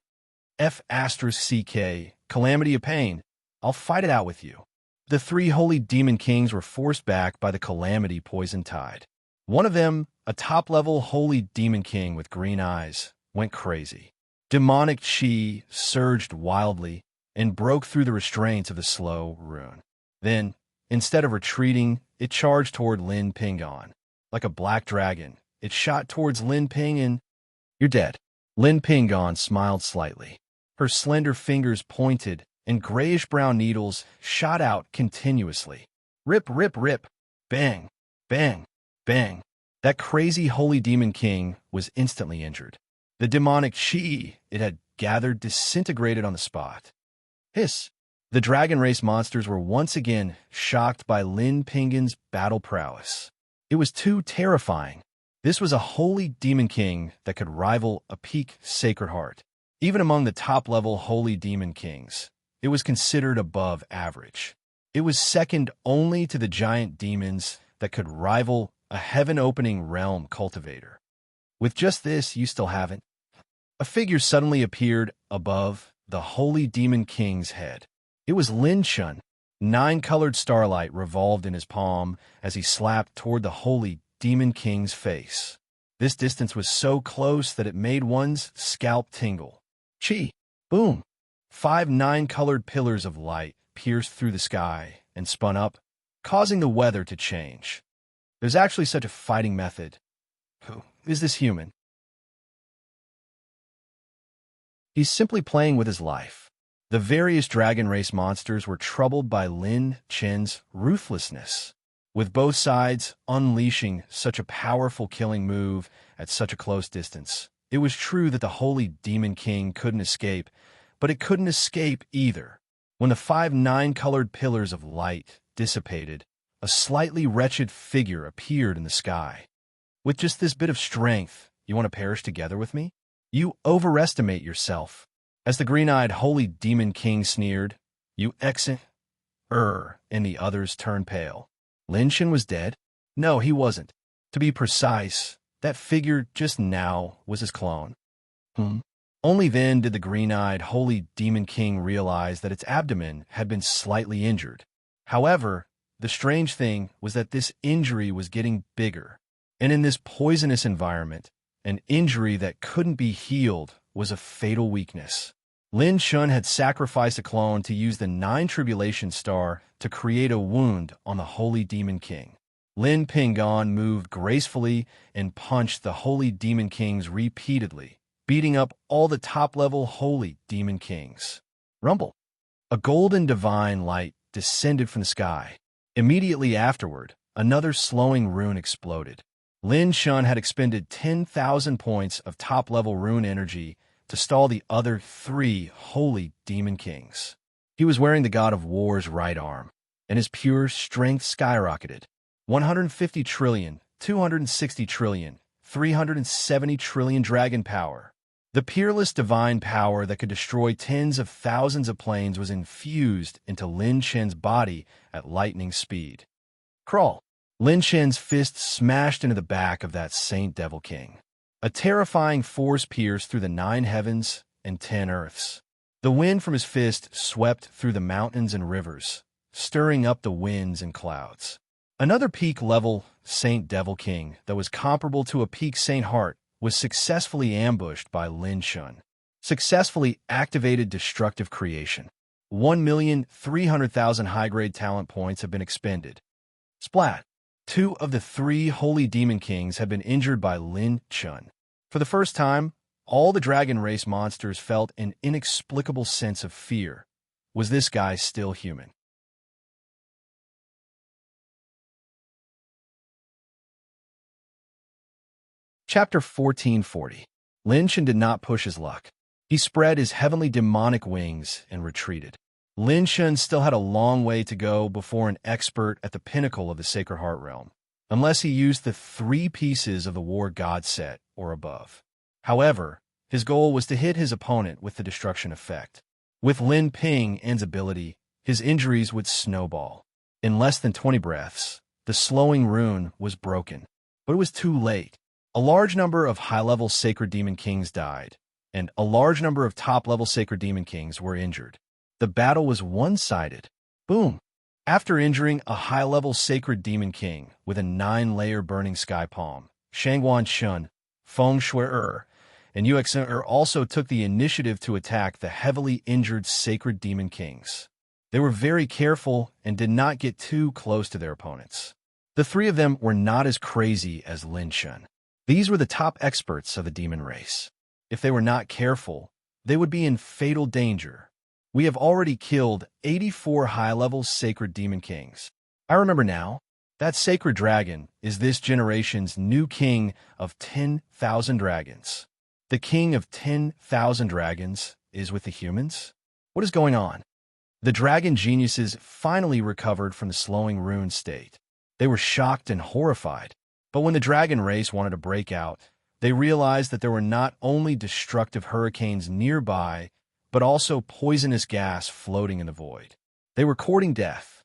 F***CK, calamity of pain, I'll fight it out with you. The 3 holy demon kings were forced back by the calamity poison tide. One of them, a top-level holy demon king with green eyes, went crazy. Demonic chi surged wildly and broke through the restraints of the slow rune. Then, instead of retreating, it charged toward Lin Pingon. Like a black dragon, it shot towards Lin Ping and... You're dead. Lin Pingon smiled slightly. Her slender fingers pointed, and grayish-brown needles shot out continuously. Rip, rip, rip. Bang, bang, bang. That crazy holy demon king was instantly injured. The demonic chi it had gathered disintegrated on the spot. Hiss! The dragon race monsters were once again shocked by Lin Pingon's battle prowess. It was too terrifying. This was a holy demon king that could rival a peak Sacred Heart. Even among the top-level holy demon kings, it was considered above average. It was second only to the giant demons that could rival a heaven-opening realm cultivator. With just this, you still haven't. A figure suddenly appeared above the holy demon king's head. It was Lin Shun. 9-colored starlight revolved in his palm as he slapped toward the holy demon king's face. This distance was so close that it made one's scalp tingle. Chi! Boom! 5 9-colored pillars of light pierced through the sky and spun up, causing the weather to change. There's actually such a fighting method. Who is this human? He's simply playing with his life. The various dragon race monsters were troubled by Lin Chen's ruthlessness, with both sides unleashing such a powerful killing move at such a close distance. It was true that the holy demon king couldn't escape, but it couldn't escape either. When the 5 9-colored pillars of light dissipated, a slightly wretched figure appeared in the sky. With just this bit of strength, you want to perish together with me? You overestimate yourself. As the green-eyed holy demon king sneered, you exit, and the others turned pale. Lin Shin was dead? No, he wasn't. To be precise, that figure just now was his clone. Only then did the green-eyed holy demon king realize that its abdomen had been slightly injured. However, The strange thing was that this injury was getting bigger. And in this poisonous environment, an injury that couldn't be healed was a fatal weakness. Lin Shun had sacrificed a clone to use the 9 Tribulation Star to create a wound on the Holy Demon King. Lin Pingon moved gracefully and punched the Holy Demon Kings repeatedly, beating up all the top-level Holy Demon Kings. Rumble. A golden divine light descended from the sky. Immediately afterward, another slowing rune exploded. Lin Shun had expended 10,000 points of top-level rune energy to stall the other 3 Holy Demon Kings. He was wearing the God of War's right arm, and his pure strength skyrocketed. 150 trillion, 260 trillion, 370 trillion dragon power. The peerless divine power that could destroy tens of thousands of planes was infused into Lin Shen's body at lightning speed. Crawl. Lin Shen's fist smashed into the back of that Saint Devil King. A terrifying force pierced through the 9 heavens and 10 earths. The wind from his fist swept through the mountains and rivers, stirring up the winds and clouds. Another peak-level Saint Devil King that was comparable to a peak Saint Heart was successfully ambushed by Lin Shun. Successfully activated destructive creation. 1,300,000 high-grade talent points have been expended. Splat. 2 of the 3 Holy Demon Kings have been injured by Lin Shun. For the first time, all the dragon race monsters felt an inexplicable sense of fear. Was this guy still human? Chapter 1440. Lin Shen did not push his luck. He spread his heavenly demonic wings and retreated. Lin Shen still had a long way to go before an expert at the pinnacle of the Sacred Heart Realm, unless he used the 3 pieces of the War God set or above. However, his goal was to hit his opponent with the destruction effect. With Lin Ping's ability, his injuries would snowball. In less than 20 breaths, the slowing rune was broken. But it was too late. A large number of high-level Sacred Demon Kings died, and a large number of top-level Sacred Demon Kings were injured. The battle was one-sided. Boom! After injuring a high-level Sacred Demon King with a 9-layer Burning Sky Palm, Shangguan Shun, Feng Shui and Yuexin also took the initiative to attack the heavily injured Sacred Demon Kings. They were very careful and did not get too close to their opponents. The 3 of them were not as crazy as Lin Shun. These were the top experts of the demon race. If they were not careful, they would be in fatal danger. We have already killed 84 high-level Sacred Demon Kings. I remember now. That Sacred Dragon is this generation's new king of 10,000 dragons. The king of 10,000 dragons is with the humans? What is going on? The dragon geniuses finally recovered from the slowing rune state. They were shocked and horrified. But when the dragon race wanted to break out, they realized that there were not only destructive hurricanes nearby, but also poisonous gas floating in the void. They were courting death.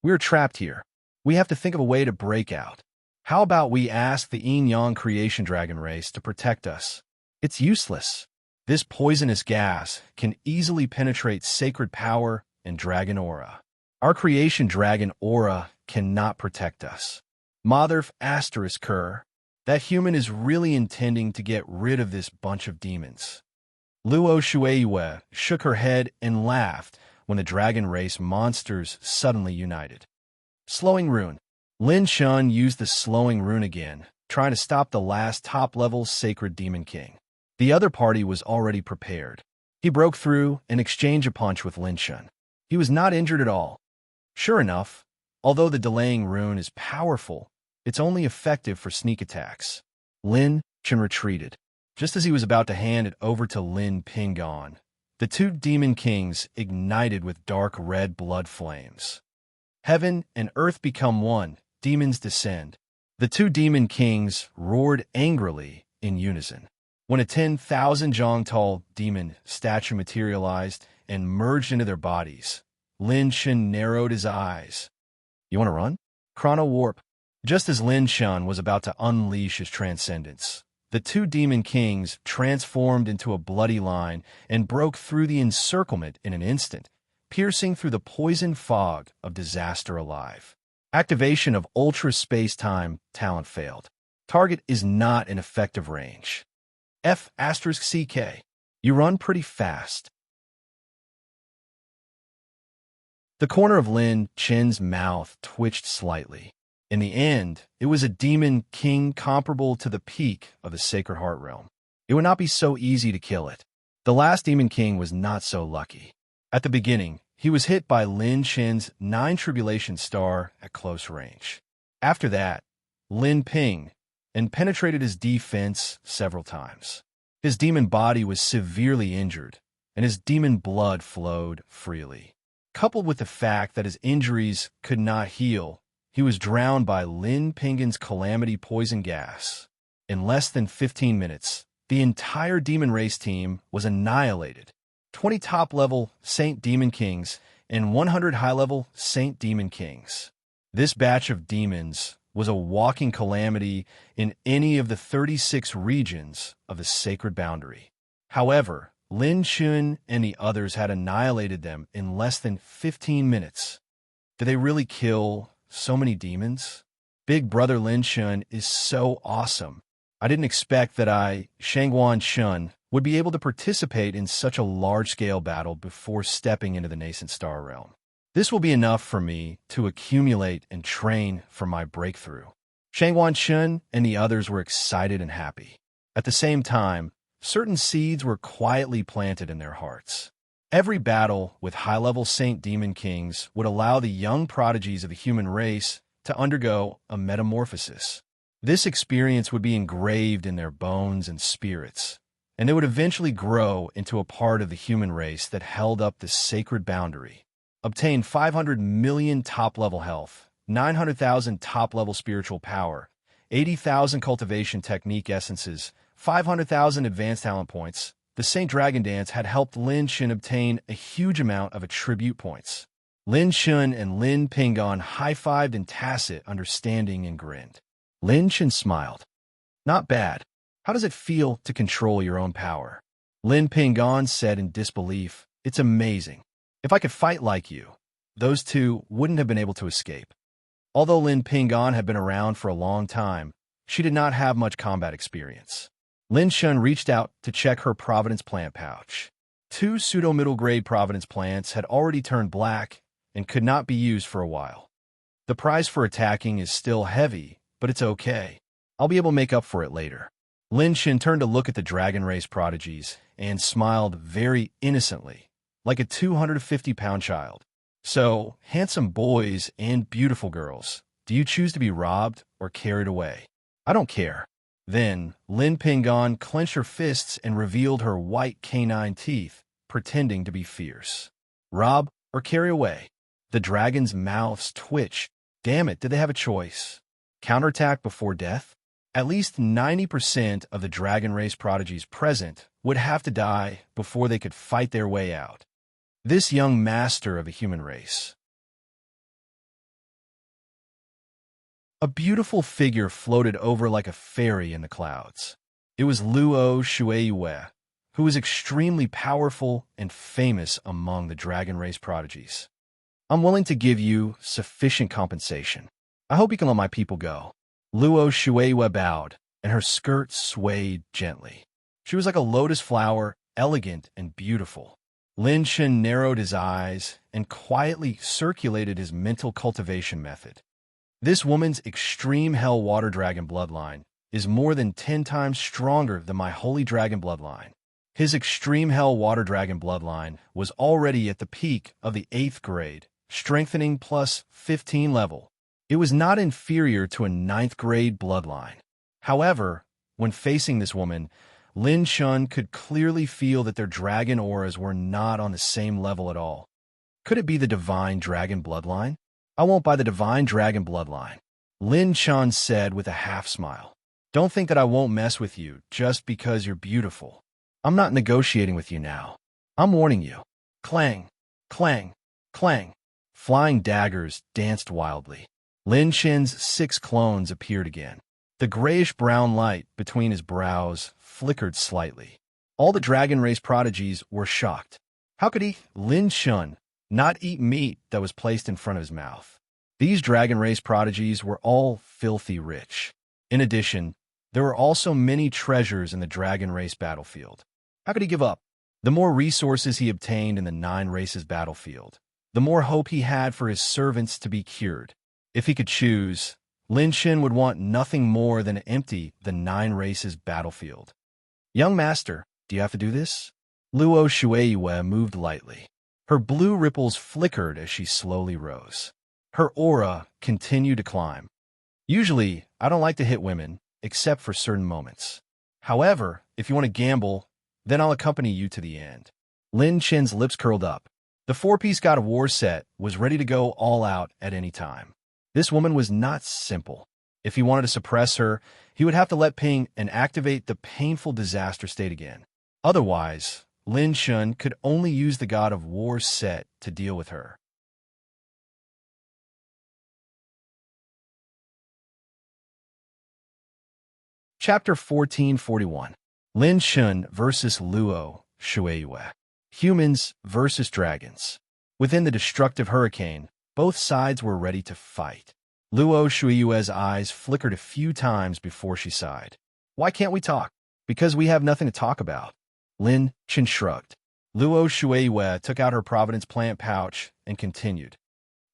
We are trapped here. We have to think of a way to break out. How about we ask the Yin-Yang creation dragon race to protect us? It's useless. This poisonous gas can easily penetrate sacred power and dragon aura. Our creation dragon aura cannot protect us. Mother asterisk Kerr, that human is really intending to get rid of this bunch of demons. Luo Shueiyue shook her head and laughed when the dragon race monsters suddenly united. Slowing rune. Lin Shun used the slowing rune again, trying to stop the last top-level Sacred Demon King. The other party was already prepared. He broke through and exchanged a punch with Lin Shun. He was not injured at all. Sure enough, although the delaying rune is powerful, it's only effective for sneak attacks. Lin Shun retreated. Just as he was about to hand it over to Lin Pingon, the 2 demon kings ignited with dark red blood flames. Heaven and earth become one, demons descend. The 2 demon kings roared angrily in unison. When a 10,000 jong tall demon statue materialized and merged into their bodies, Lin Shun narrowed his eyes. You want to run? Chrono warp. Just as Lin Shun was about to unleash his transcendence, the 2 demon kings transformed into a bloody line and broke through the encirclement in an instant, piercing through the poison fog of disaster alive. Activation of ultra space-time talent failed. Target is not in effective range. F*CK. You run pretty fast. The corner of Lin Chen's mouth twitched slightly. In the end, it was a demon king comparable to the peak of the Sacred Heart Realm. It would not be so easy to kill it. The last demon king was not so lucky. At the beginning, he was hit by Lin Chen's 9 Tribulation Star at close range. After that, Lin pinged and penetrated his defense several times. His demon body was severely injured, and his demon blood flowed freely. Coupled with the fact that his injuries could not heal, he was drowned by Lin Pingan's calamity poison gas. In less than 15 minutes, the entire demon race team was annihilated. 20 top-level Saint Demon Kings and 100 high-level Saint Demon Kings. This batch of demons was a walking calamity in any of the 36 regions of the sacred boundary. However, Lin Chun and the others had annihilated them in less than 15 minutes. Did they really kill so many demons? Big Brother Lin Chun is so awesome. I didn't expect that Shangguan Chun, would be able to participate in such a large-scale battle before stepping into the nascent star realm. This will be enough for me to accumulate and train for my breakthrough. Shangguan Chun and the others were excited and happy. At the same time, certain seeds were quietly planted in their hearts. Every battle with high-level Saint Demon Kings would allow the young prodigies of the human race to undergo a metamorphosis. This experience would be engraved in their bones and spirits, and they would eventually grow into a part of the human race that held up the sacred boundary. Obtain 500 million top-level health, 900,000 top-level spiritual power, 80,000 cultivation technique essences, 500,000 advanced talent points. The Saint Dragon Dance had helped Lin Chun obtain a huge amount of attribute points. Lin Chun and Lin Pingan high-fived in tacit understanding and grinned. Lin Chun smiled. Not bad. How does it feel to control your own power? Lin Pingan said in disbelief, It's amazing. If I could fight like you, those two wouldn't have been able to escape. Although Lin Pingan had been around for a long time, she did not have much combat experience. Lin Chun reached out to check her Providence plant pouch. 2 pseudo-middle-grade Providence plants had already turned black and could not be used for a while. The price for attacking is still heavy, but it's okay. I'll be able to make up for it later. Lin Chun turned to look at the dragon race prodigies and smiled very innocently, like a 250-pound child. So, handsome boys and beautiful girls, do you choose to be robbed or carried away? I don't care. Then, Lin Pingan clenched her fists and revealed her white canine teeth, pretending to be fierce. Rob or carry away? The dragon's mouths twitched. Damn it, did they have a choice? Counterattack before death? At least 90% of the dragon race prodigies present would have to die before they could fight their way out. This young master of the human race. A beautiful figure floated over like a fairy in the clouds. It was Luo Shueiyue, who was extremely powerful and famous among the dragon race prodigies. I'm willing to give you sufficient compensation. I hope you can let my people go. Luo Shueiyue bowed, and her skirt swayed gently. She was like a lotus flower, elegant and beautiful. Lin Chun narrowed his eyes and quietly circulated his mental cultivation method. This woman's extreme hell water dragon bloodline is more than 10 times stronger than my holy dragon bloodline. His extreme hell water dragon bloodline was already at the peak of the 8th grade, strengthening plus 15 level. It was not inferior to a 9th grade bloodline. However, when facing this woman, Lin Chun could clearly feel that their dragon auras were not on the same level at all. Could it be the divine dragon bloodline? I won't buy the divine dragon bloodline, Lin Chun said with a half-smile. Don't think that I won't mess with you just because you're beautiful. I'm not negotiating with you now. I'm warning you. Clang, clang, clang. Flying daggers danced wildly. Lin Chen's 6 clones appeared again. The grayish-brown light between his brows flickered slightly. All the dragon race prodigies were shocked. How could Lin Chun, not eat meat that was placed in front of his mouth? These dragon race prodigies were all filthy rich. In addition, there were also many treasures in the dragon race battlefield. How could he give up? The more resources he obtained in the 9 races battlefield, the more hope he had for his servants to be cured. If he could choose, Lin Shen would want nothing more than to empty the 9 races battlefield. Young master, do you have to do this? Luo Shueiyue moved lightly. Her blue ripples flickered as she slowly rose. Her aura continued to climb. Usually, I don't like to hit women, except for certain moments. However, if you want to gamble, then I'll accompany you to the end. Lin Chen's lips curled up. The 4-piece God of War set was ready to go all out at any time. This woman was not simple. If he wanted to suppress her, he would have to let Ping and activate the painful disaster state again. Otherwise, Lin Chen could only use the God of War set to deal with her. Chapter 1441. Lin Chen versus Luo Shueiyue. Humans versus dragons. Within the destructive hurricane, both sides were ready to fight. Luo Shueiyue's eyes flickered a few times before she sighed. Why can't we talk? Because we have nothing to talk about. Lin Chen shrugged. Luo Shueiyue took out her Providence plant pouch and continued.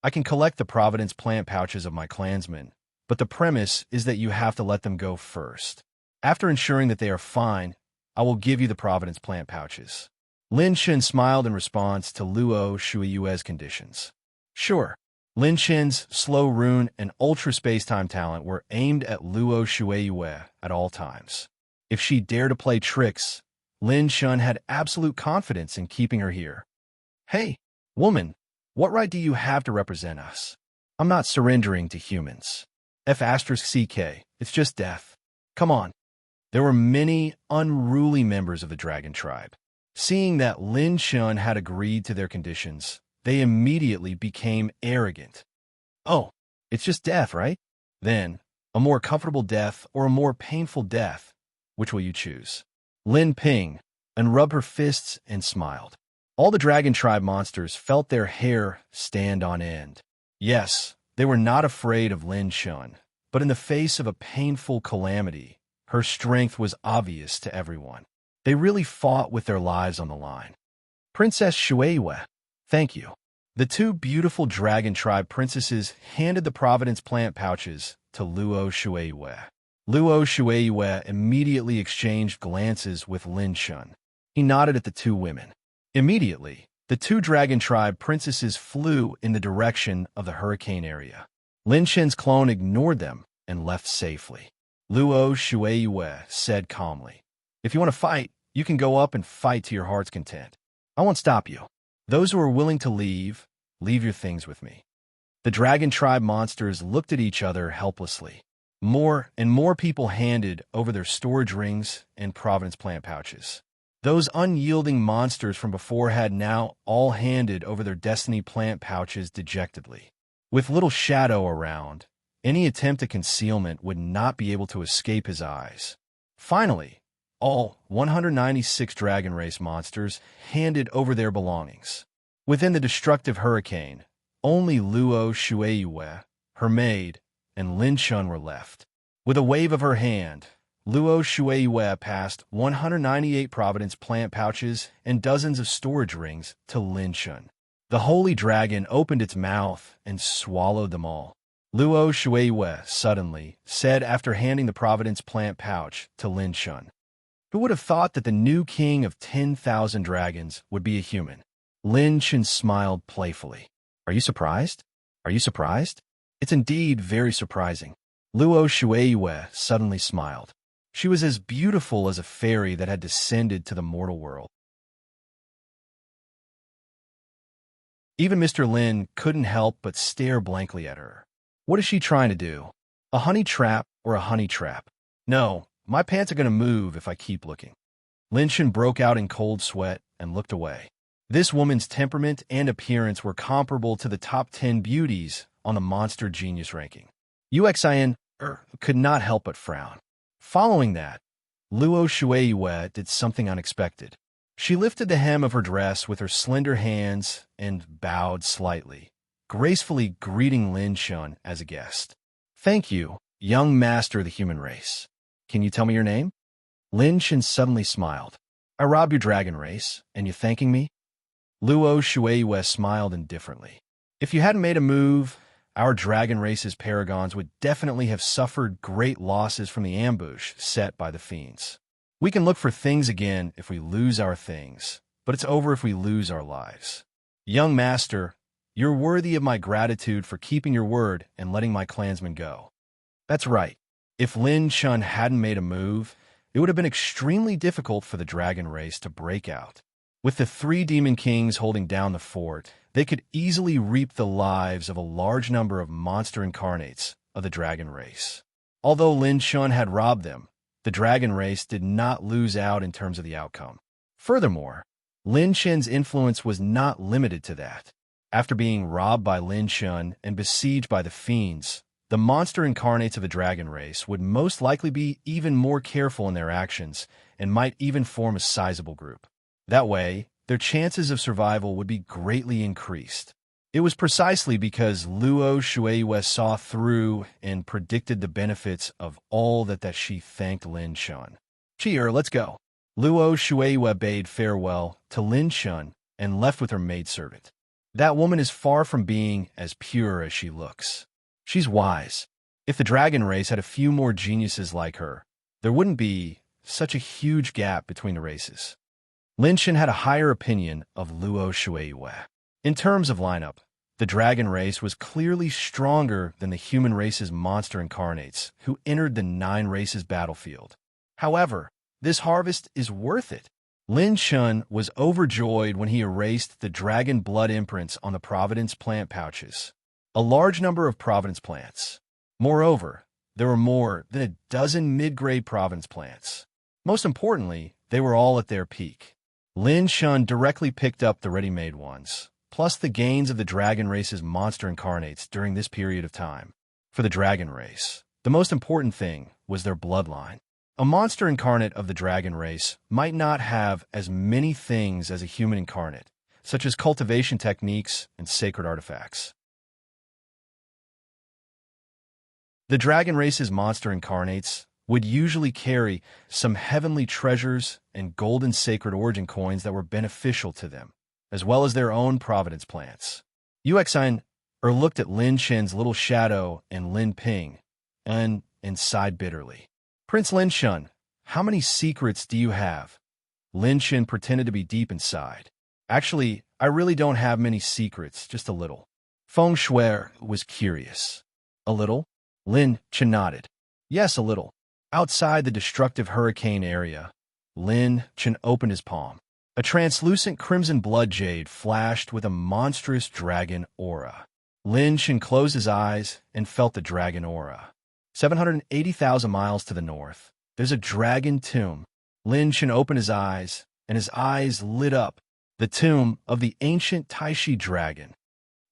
I can collect the Providence plant pouches of my clansmen, but the premise is that you have to let them go first. After ensuring that they are fine, I will give you the Providence plant pouches. Lin Chen smiled in response to Luo Shueiyue's conditions. Sure. Lin Chen's slow rune and ultra space-time talent were aimed at Luo Shueiyue at all times. If she dared to play tricks, Lin Chen had absolute confidence in keeping her here. Hey, woman, what right do you have to represent us? I'm not surrendering to humans. F*CK, it's just death. Come on. There were many unruly members of the dragon tribe. Seeing that Lin Chen had agreed to their conditions, they immediately became arrogant. Oh, it's just death, right? Then, a more comfortable death or a more painful death, which will you choose? Lin Ping unrubbed her fists and smiled. All the dragon tribe monsters felt their hair stand on end. Yes, they were not afraid of Lin Chen, but in the face of a painful calamity, her strength was obvious to everyone. They really fought with their lives on the line. Princess Shueiyue, thank you. The 2 beautiful dragon tribe princesses handed the Providence plant pouches to Luo Shueiyue. Luo Shueiyue immediately exchanged glances with Lin Chen. He nodded at the 2 women. Immediately, the 2 dragon tribe princesses flew in the direction of the hurricane area. Lin Chen's clone ignored them and left safely. Luo Shueiyue said calmly, if you want to fight, you can go up and fight to your heart's content. I won't stop you. Those who are willing to leave, leave your things with me. The dragon tribe monsters looked at each other helplessly. More and more people handed over their storage rings and Providence plant pouches. Those unyielding monsters from before had now all handed over their destiny plant pouches dejectedly. With little shadow around, any attempt at concealment would not be able to escape his eyes. Finally, all 196 dragon race monsters handed over their belongings. Within the destructive hurricane, only Luo Shueiyue, her maid, and Lin Chen were left. With a wave of her hand, Luo Shueiyue passed 198 Providence plant pouches and dozens of storage rings to Lin Chen. The holy dragon opened its mouth and swallowed them all. Luo Shueiyue suddenly said after handing the Providence plant pouch to Lin Chen. Who would have thought that the new king of 10,000 dragons would be a human? Lin Chen smiled playfully. Are you surprised? Are you surprised? It's indeed very surprising. Luo Shueiyue suddenly smiled. She was as beautiful as a fairy that had descended to the mortal world. Even Mr. Lin couldn't help but stare blankly at her. What is she trying to do? A honey trap or a honey trap? No, my pants are going to move if I keep looking. Lin Chen broke out in cold sweat and looked away. This woman's temperament and appearance were comparable to the top 10 beauties on the Monster Genius ranking. Uxian could not help but frown. Following that, Luo Shueiyue did something unexpected. She lifted the hem of her dress with her slender hands and bowed slightly, gracefully greeting Lin Shun as a guest. "Thank you, young master of the human race. Can you tell me your name?" Lin Shun suddenly smiled. "I robbed your dragon race, and you thanking me?" Luo Shueiyue smiled indifferently. "If you hadn't made a move, our dragon race's paragons would definitely have suffered great losses from the ambush set by the fiends. We can look for things again if we lose our things, but it's over if we lose our lives. Young master, you're worthy of my gratitude for keeping your word and letting my clansmen go." That's right. If Lin Shun hadn't made a move, it would have been extremely difficult for the dragon race to break out. With the three demon kings holding down the fort, they could easily reap the lives of a large number of monster incarnates of the dragon race. Although Lin Shun had robbed them, the dragon race did not lose out in terms of the outcome. Furthermore, Lin Shun's influence was not limited to that. After being robbed by Lin Shun and besieged by the fiends, the monster incarnates of the dragon race would most likely be even more careful in their actions and might even form a sizable group. That way, their chances of survival would be greatly increased. It was precisely because Luo Shueiyue saw through and predicted the benefits of all that she thanked Lin Shun. "Cheer, let's go." Luo Shueiyue bade farewell to Lin Shun and left with her maidservant. "That woman is far from being as pure as she looks. She's wise. If the dragon race had a few more geniuses like her, there wouldn't be such a huge gap between the races." Lin Shun had a higher opinion of Luo Shueiyue. In terms of lineup, the dragon race was clearly stronger than the human race's monster incarnates, who entered the 9 races battlefield. However, this harvest is worth it. Lin Shun was overjoyed when he erased the dragon blood imprints on the Providence plant pouches. A large number of Providence plants. Moreover, there were more than a dozen mid-grade Providence plants. Most importantly, they were all at their peak. Lin Shun directly picked up the ready-made ones, plus the gains of the dragon race's monster incarnates during this period of time. For the dragon race, the most important thing was their bloodline. A monster incarnate of the dragon race might not have as many things as a human incarnate, such as cultivation techniques and sacred artifacts. The dragon race's monster incarnates would usually carry some heavenly treasures and golden sacred origin coins that were beneficial to them, as well as their own providence plants. Yuexin looked at Lin Shun's little shadow and Lin Ping, and sighed bitterly. "Prince Lin Shun, how many secrets do you have?" Lin Shun pretended to be deep inside. "Actually, I really don't have many secrets, just a little." Feng Shui was curious. "A little?" Lin Shun nodded. "Yes, a little." Outside the destructive hurricane area, Lin Shun opened his palm. A translucent crimson blood jade flashed with a monstrous dragon aura. Lin Shun closed his eyes and felt the dragon aura. 780,000 miles to the north, there's a dragon tomb. Lin Shun opened his eyes, and his eyes lit up. The tomb of the ancient Taishi dragon.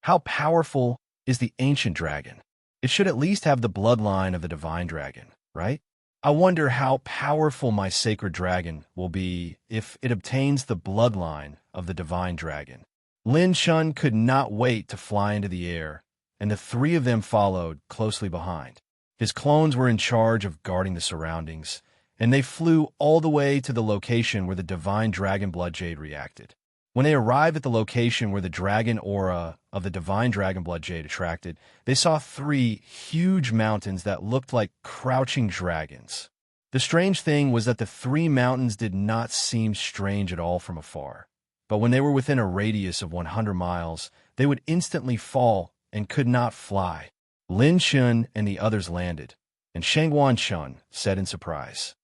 How powerful is the ancient dragon? It should at least have the bloodline of the divine dragon, right? I wonder how powerful my sacred dragon will be if it obtains the bloodline of the divine dragon. Lin Shun could not wait to fly into the air, and the 3 of them followed closely behind. His clones were in charge of guarding the surroundings, and they flew all the way to the location where the divine dragon blood jade reacted. When they arrived at the location where the dragon aura of the divine dragon blood jade attracted, they saw 3 huge mountains that looked like crouching dragons. The strange thing was that the 3 mountains did not seem strange at all from afar. But when they were within a radius of 100 miles, they would instantly fall and could not fly. Lin Shun and the others landed, and Shangguan Shun said in surprise,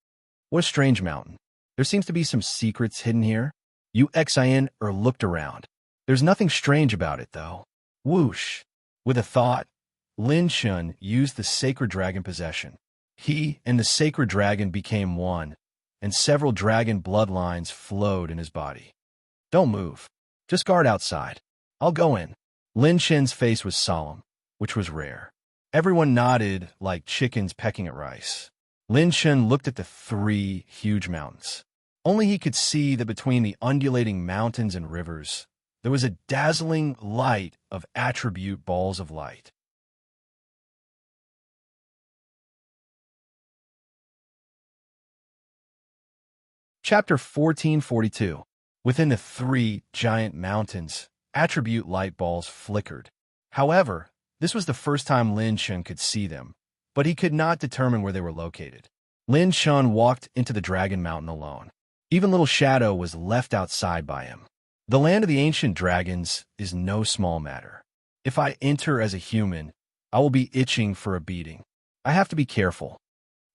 "What a strange mountain. There seems to be some secrets hidden here." Yuexin looked around. "There's nothing strange about it, though." Whoosh! With a thought, Lin Shun used the sacred dragon possession. He and the sacred dragon became one, and several dragon bloodlines flowed in his body. "Don't move. Just guard outside. I'll go in." Lin Shun's face was solemn, which was rare. Everyone nodded like chickens pecking at rice. Lin Shun looked at the 3 huge mountains. Only he could see that between the undulating mountains and rivers, there was a dazzling light of attribute balls of light. Chapter 1442. Within the three giant mountains, attribute light balls flickered. However, this was the first time Lin Chun could see them, but he could not determine where they were located. Lin Chun walked into the Dragon Mountain alone. Even Little Shadow was left outside by him. The land of the ancient dragons is no small matter. If I enter as a human, I will be itching for a beating. I have to be careful.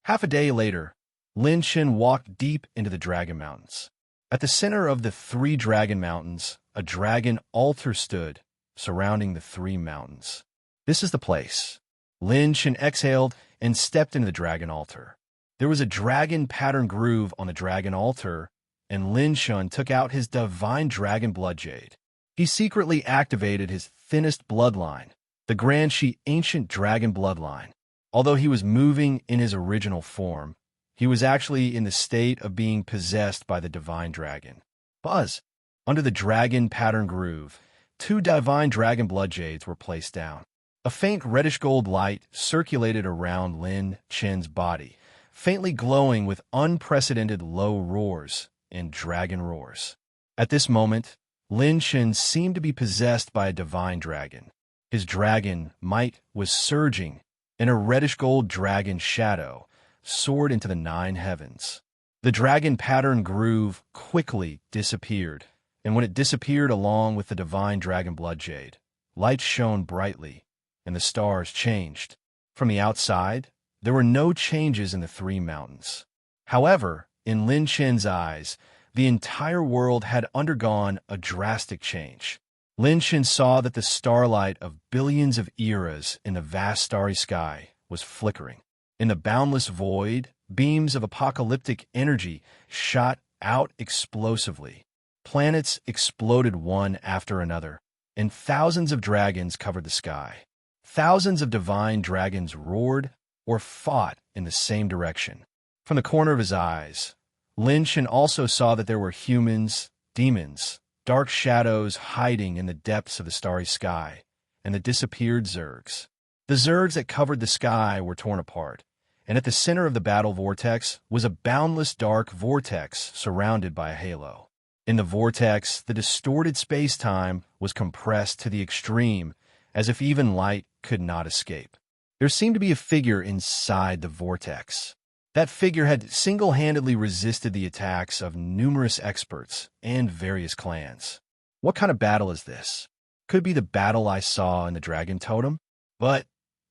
Half a day later, Lin Chun walked deep into the Dragon Mountains. At the center of the three Dragon Mountains, a dragon altar stood, surrounding the three mountains. This is the place. Lin Chun exhaled and stepped into the dragon altar. There was a dragon pattern groove on the dragon altar, and Lin Chun took out his divine dragon blood jade. He secretly activated his thinnest bloodline, the Grand Shi ancient dragon bloodline. Although he was moving in his original form, he was actually in the state of being possessed by the divine dragon. Buzz! Under the dragon pattern groove, two divine dragon blood jades were placed down. A faint reddish-gold light circulated around Lin Chun's body, faintly glowing with unprecedented low roars and dragon roars. At this moment, Lin Chun seemed to be possessed by a divine dragon. His dragon might was surging, and a reddish-gold dragon shadow soared into the nine heavens. The dragon pattern groove quickly disappeared, and when it disappeared along with the divine dragon blood jade, light shone brightly, and the stars changed. From the outside, there were no changes in the three mountains. However, in Lin Chun's eyes, the entire world had undergone a drastic change. Lin Chun saw that the starlight of billions of eras in the vast starry sky was flickering. In the boundless void, beams of apocalyptic energy shot out explosively. Planets exploded one after another, and thousands of dragons covered the sky. Thousands of divine dragons roared or fought in the same direction. From the corner of his eyes, Lin Chun also saw that there were humans, demons, dark shadows hiding in the depths of the starry sky, and the disappeared zergs. The zergs that covered the sky were torn apart, and at the center of the battle vortex was a boundless dark vortex surrounded by a halo. In the vortex, the distorted space-time was compressed to the extreme, as if even light could not escape. There seemed to be a figure inside the vortex. That figure had single-handedly resisted the attacks of numerous experts and various clans. What kind of battle is this? Could be the battle I saw in the Dragon Totem? But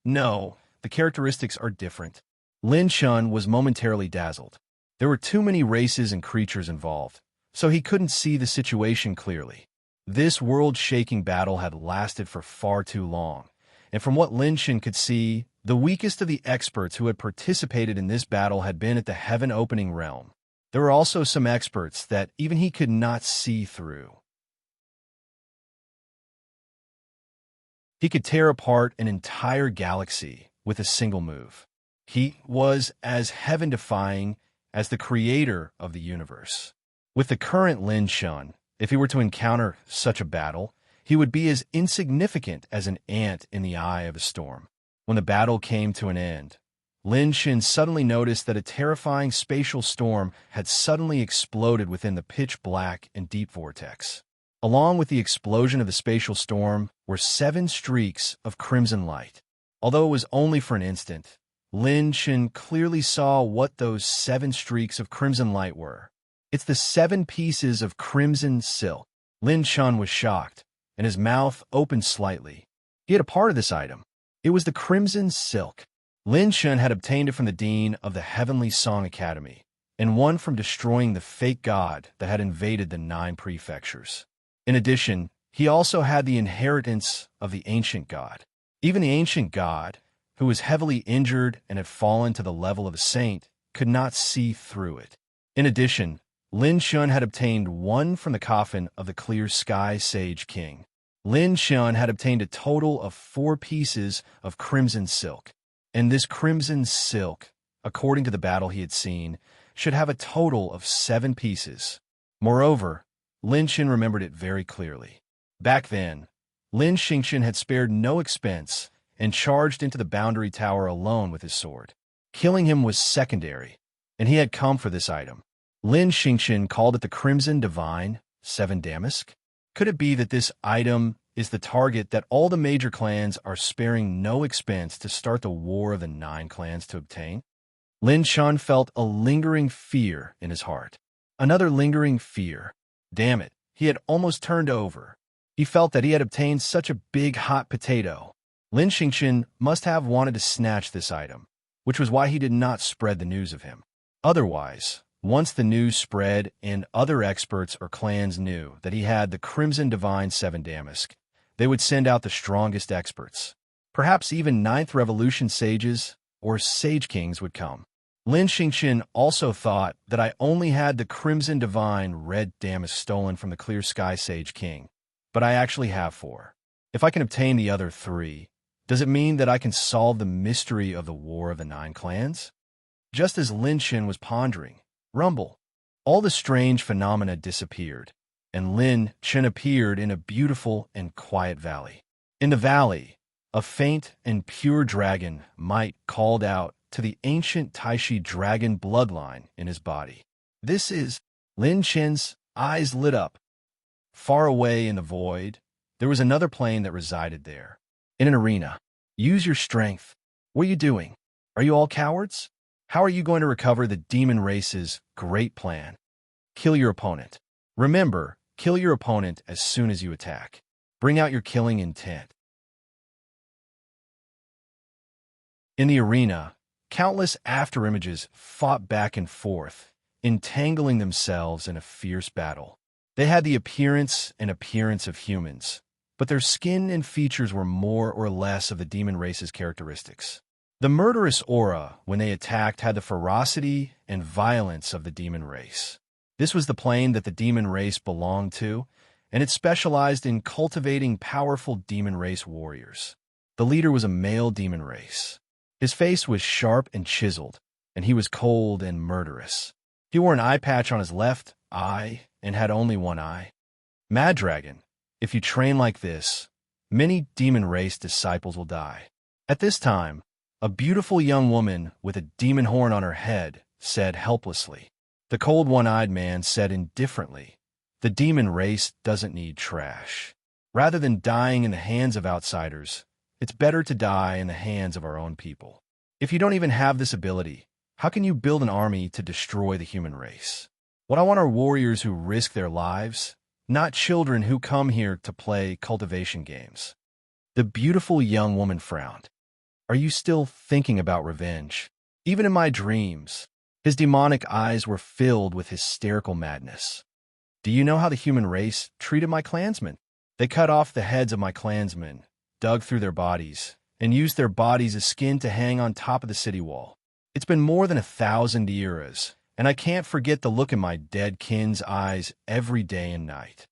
no, the characteristics are different. Lin Chun was momentarily dazzled. There were too many races and creatures involved, so he couldn't see the situation clearly. This world-shaking battle had lasted for far too long, and from what Lin Chun could see, the weakest of the experts who had participated in this battle had been at the heaven-opening realm. There were also some experts that even he could not see through. He could tear apart an entire galaxy with a single move. He was as heaven-defying as the creator of the universe. With the current Lin Chun, if he were to encounter such a battle, he would be as insignificant as an ant in the eye of a storm. When the battle came to an end, Lin Chun suddenly noticed that a terrifying spatial storm had suddenly exploded within the pitch-black and deep vortex. Along with the explosion of the spatial storm were 7 streaks of crimson light. Although it was only for an instant, Lin Chun clearly saw what those 7 streaks of crimson light were. It's the 7 pieces of crimson silk. Lin Chun was shocked, and his mouth opened slightly. He had a part of this item. It was the crimson silk. Lin Chun had obtained it from the dean of the Heavenly Song Academy, and won from destroying the fake god that had invaded the 9 prefectures. In addition, he also had the inheritance of the ancient god. Even the ancient god, who was heavily injured and had fallen to the level of a saint, could not see through it. In addition, Lin Chun had obtained 1 from the coffin of the Clear Sky Sage King. Lin Chun had obtained a total of 4 pieces of crimson silk, and this crimson silk, according to the battle he had seen, should have a total of 7 pieces. Moreover, Lin Chun remembered it very clearly. Back then, Lin Xingqian had spared no expense and charged into the boundary tower alone with his sword. Killing him was secondary, and he had come for this item. Lin Xingqian called it the Crimson Divine 7 Damask. Could it be that this item is the target that all the major clans are sparing no expense to start the War of the 9 Clans to obtain? Lin Chun felt a lingering fear in his heart. Another lingering fear. Damn it, he had almost turned over. He felt that he had obtained such a big hot potato. Lin Xingqian must have wanted to snatch this item, which was why he did not spread the news of him. Otherwise, once the news spread and other experts or clans knew that he had the Crimson Divine 7 Damask, they would send out the strongest experts. Perhaps even 9th Revolution sages or sage kings would come. Lin Xingqian also thought that I only had the Crimson Divine Red Damask stolen from the Clear Sky Sage King, but I actually have 4. If I can obtain the other 3, does it mean that I can solve the mystery of the War of the 9 Clans? Just as Lin Xin was pondering, rumble, all the strange phenomena disappeared, and Lin Xin appeared in a beautiful and quiet valley. In the valley, a faint and pure dragon might called out to the ancient Taishi dragon bloodline in his body. This is Lin Chen's eyes lit up. Far away in the void, there was another plane that resided there. In an arena. Use your strength. What are you doing? Are you all cowards? How are you going to recover the demon race's great plan? Kill your opponent. Remember, kill your opponent as soon as you attack. Bring out your killing intent. In the arena, countless afterimages fought back and forth, entangling themselves in a fierce battle. They had the appearance of humans, but their skin and features were more or less of the demon race's characteristics. The murderous aura, when they attacked, had the ferocity and violence of the demon race. This was the plane that the demon race belonged to, and it specialized in cultivating powerful demon race warriors. The leader was a male demon race. His face was sharp and chiseled, and he was cold and murderous. He wore an eye patch on his left eye and had only one eye. Mad Dragon, if you train like this, many demon race disciples will die. At this time, a beautiful young woman with a demon horn on her head said helplessly. The cold one-eyed man said indifferently, the demon race doesn't need trash. Rather than dying in the hands of outsiders, it's better to die in the hands of our own people. If you don't even have this ability, how can you build an army to destroy the human race? What I want are warriors who risk their lives, not children who come here to play cultivation games. The beautiful young woman frowned. Are you still thinking about revenge? Even in my dreams, his demonic eyes were filled with hysterical madness. Do you know how the human race treated my clansmen? They cut off the heads of my clansmen, dug through their bodies, and used their bodies as skin to hang on top of the city wall. It's been more than 1,000 eras, and I can't forget the look in my dead kin's eyes every day and night.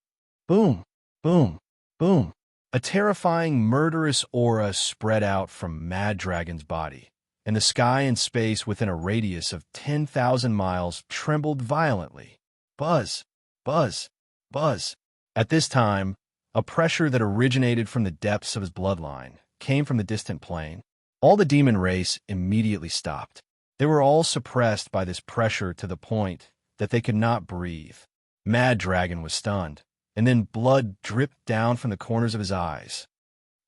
Boom, boom, boom. A terrifying, murderous aura spread out from Mad Dragon's body, and the sky and space within a radius of 10,000 miles trembled violently. Buzz, buzz, buzz. At this time, a pressure that originated from the depths of his bloodline came from the distant plain. All the demon race immediately stopped. They were all suppressed by this pressure to the point that they could not breathe. Mad Dragon was stunned, and then blood dripped down from the corners of his eyes.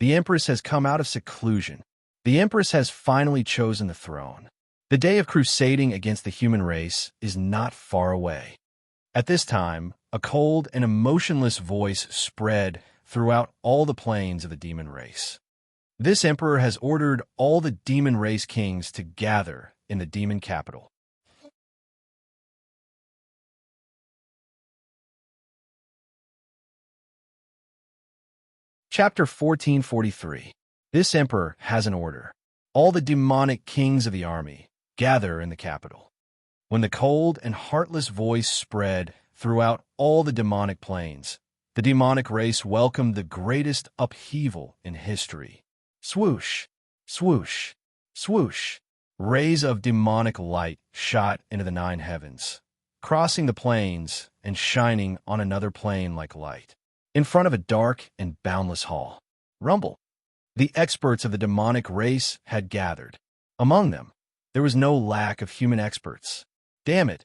The Empress has come out of seclusion. The Empress has finally chosen the throne. The day of crusading against the human race is not far away. At this time, a cold and emotionless voice spread throughout all the planes of the demon race. This emperor has ordered all the demon race kings to gather in the demon capital. Chapter 1443. This emperor has an order. All the demonic kings of the army gather in the capital. When the cold and heartless voice spread throughout all the demonic planes, the demonic race welcomed the greatest upheaval in history. Swoosh, swoosh, swoosh. Rays of demonic light shot into the 9 heavens, crossing the planes and shining on another plane like light. in front of a dark and boundless hall. Rumble. The experts of the demonic race had gathered. Among them, there was no lack of human experts. Damn it!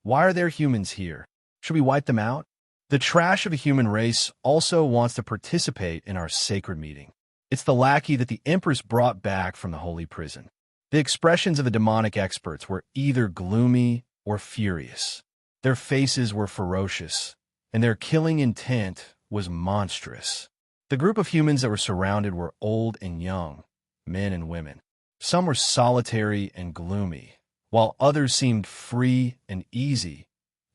Why are there humans here? Should we wipe them out? The trash of a human race also wants to participate in our sacred meeting. It's the lackey that the Empress brought back from the holy prison. The expressions of the demonic experts were either gloomy or furious. Their faces were ferocious, and their killing intent was monstrous. The group of humans that were surrounded were old and young, men and women. Some were solitary and gloomy, while others seemed free and easy,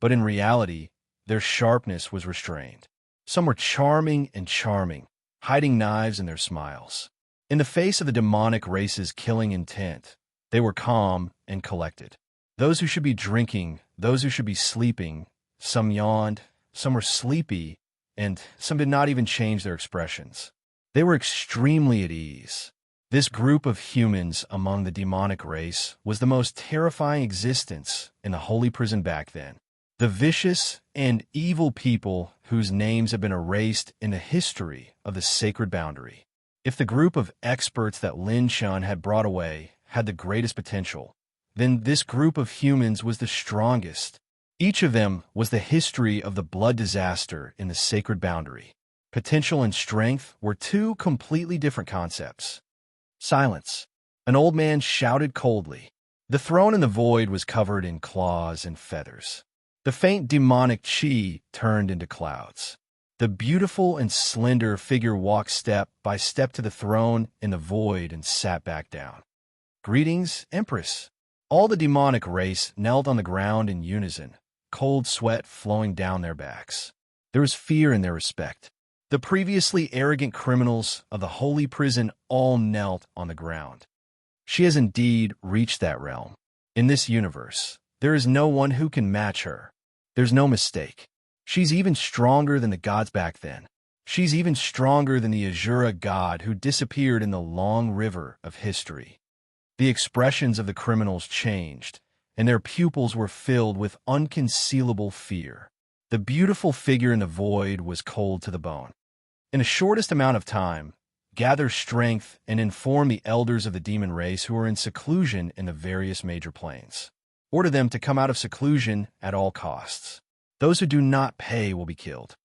but in reality, their sharpness was restrained. Some were charming and charming, hiding knives in their smiles. In the face of the demonic race's killing intent, they were calm and collected. Those who should be drinking, those who should be sleeping, some yawned, some were sleepy, and some did not even change their expressions. They were extremely at ease. This group of humans among the demonic race was the most terrifying existence in the holy prison back then. The vicious and evil people whose names have been erased in the history of the sacred boundary. If the group of experts that Lin Chun had brought away had the greatest potential, then this group of humans was the strongest. Each of them was the history of the blood disaster in the sacred boundary. Potential and strength were two completely different concepts. Silence. An old man shouted coldly. The throne in the void was covered in claws and feathers. The faint demonic chi turned into clouds. The beautiful and slender figure walked step by step to the throne in the void and sat back down. Greetings, Empress. All the demonic race knelt on the ground in unison, cold sweat flowing down their backs. There was fear in their respect. The previously arrogant criminals of the holy prison all knelt on the ground. She has indeed reached that realm. In this universe, there is no one who can match her. There's no mistake. She's even stronger than the gods back then. She's even stronger than the Azura god who disappeared in the long river of history. The expressions of the criminals changed, and their pupils were filled with unconcealable fear. The beautiful figure in the void was cold to the bone. In the shortest amount of time, gather strength and inform the elders of the demon race who are in seclusion in the various major planes. Order them to come out of seclusion at all costs. Those who do not pay will be killed.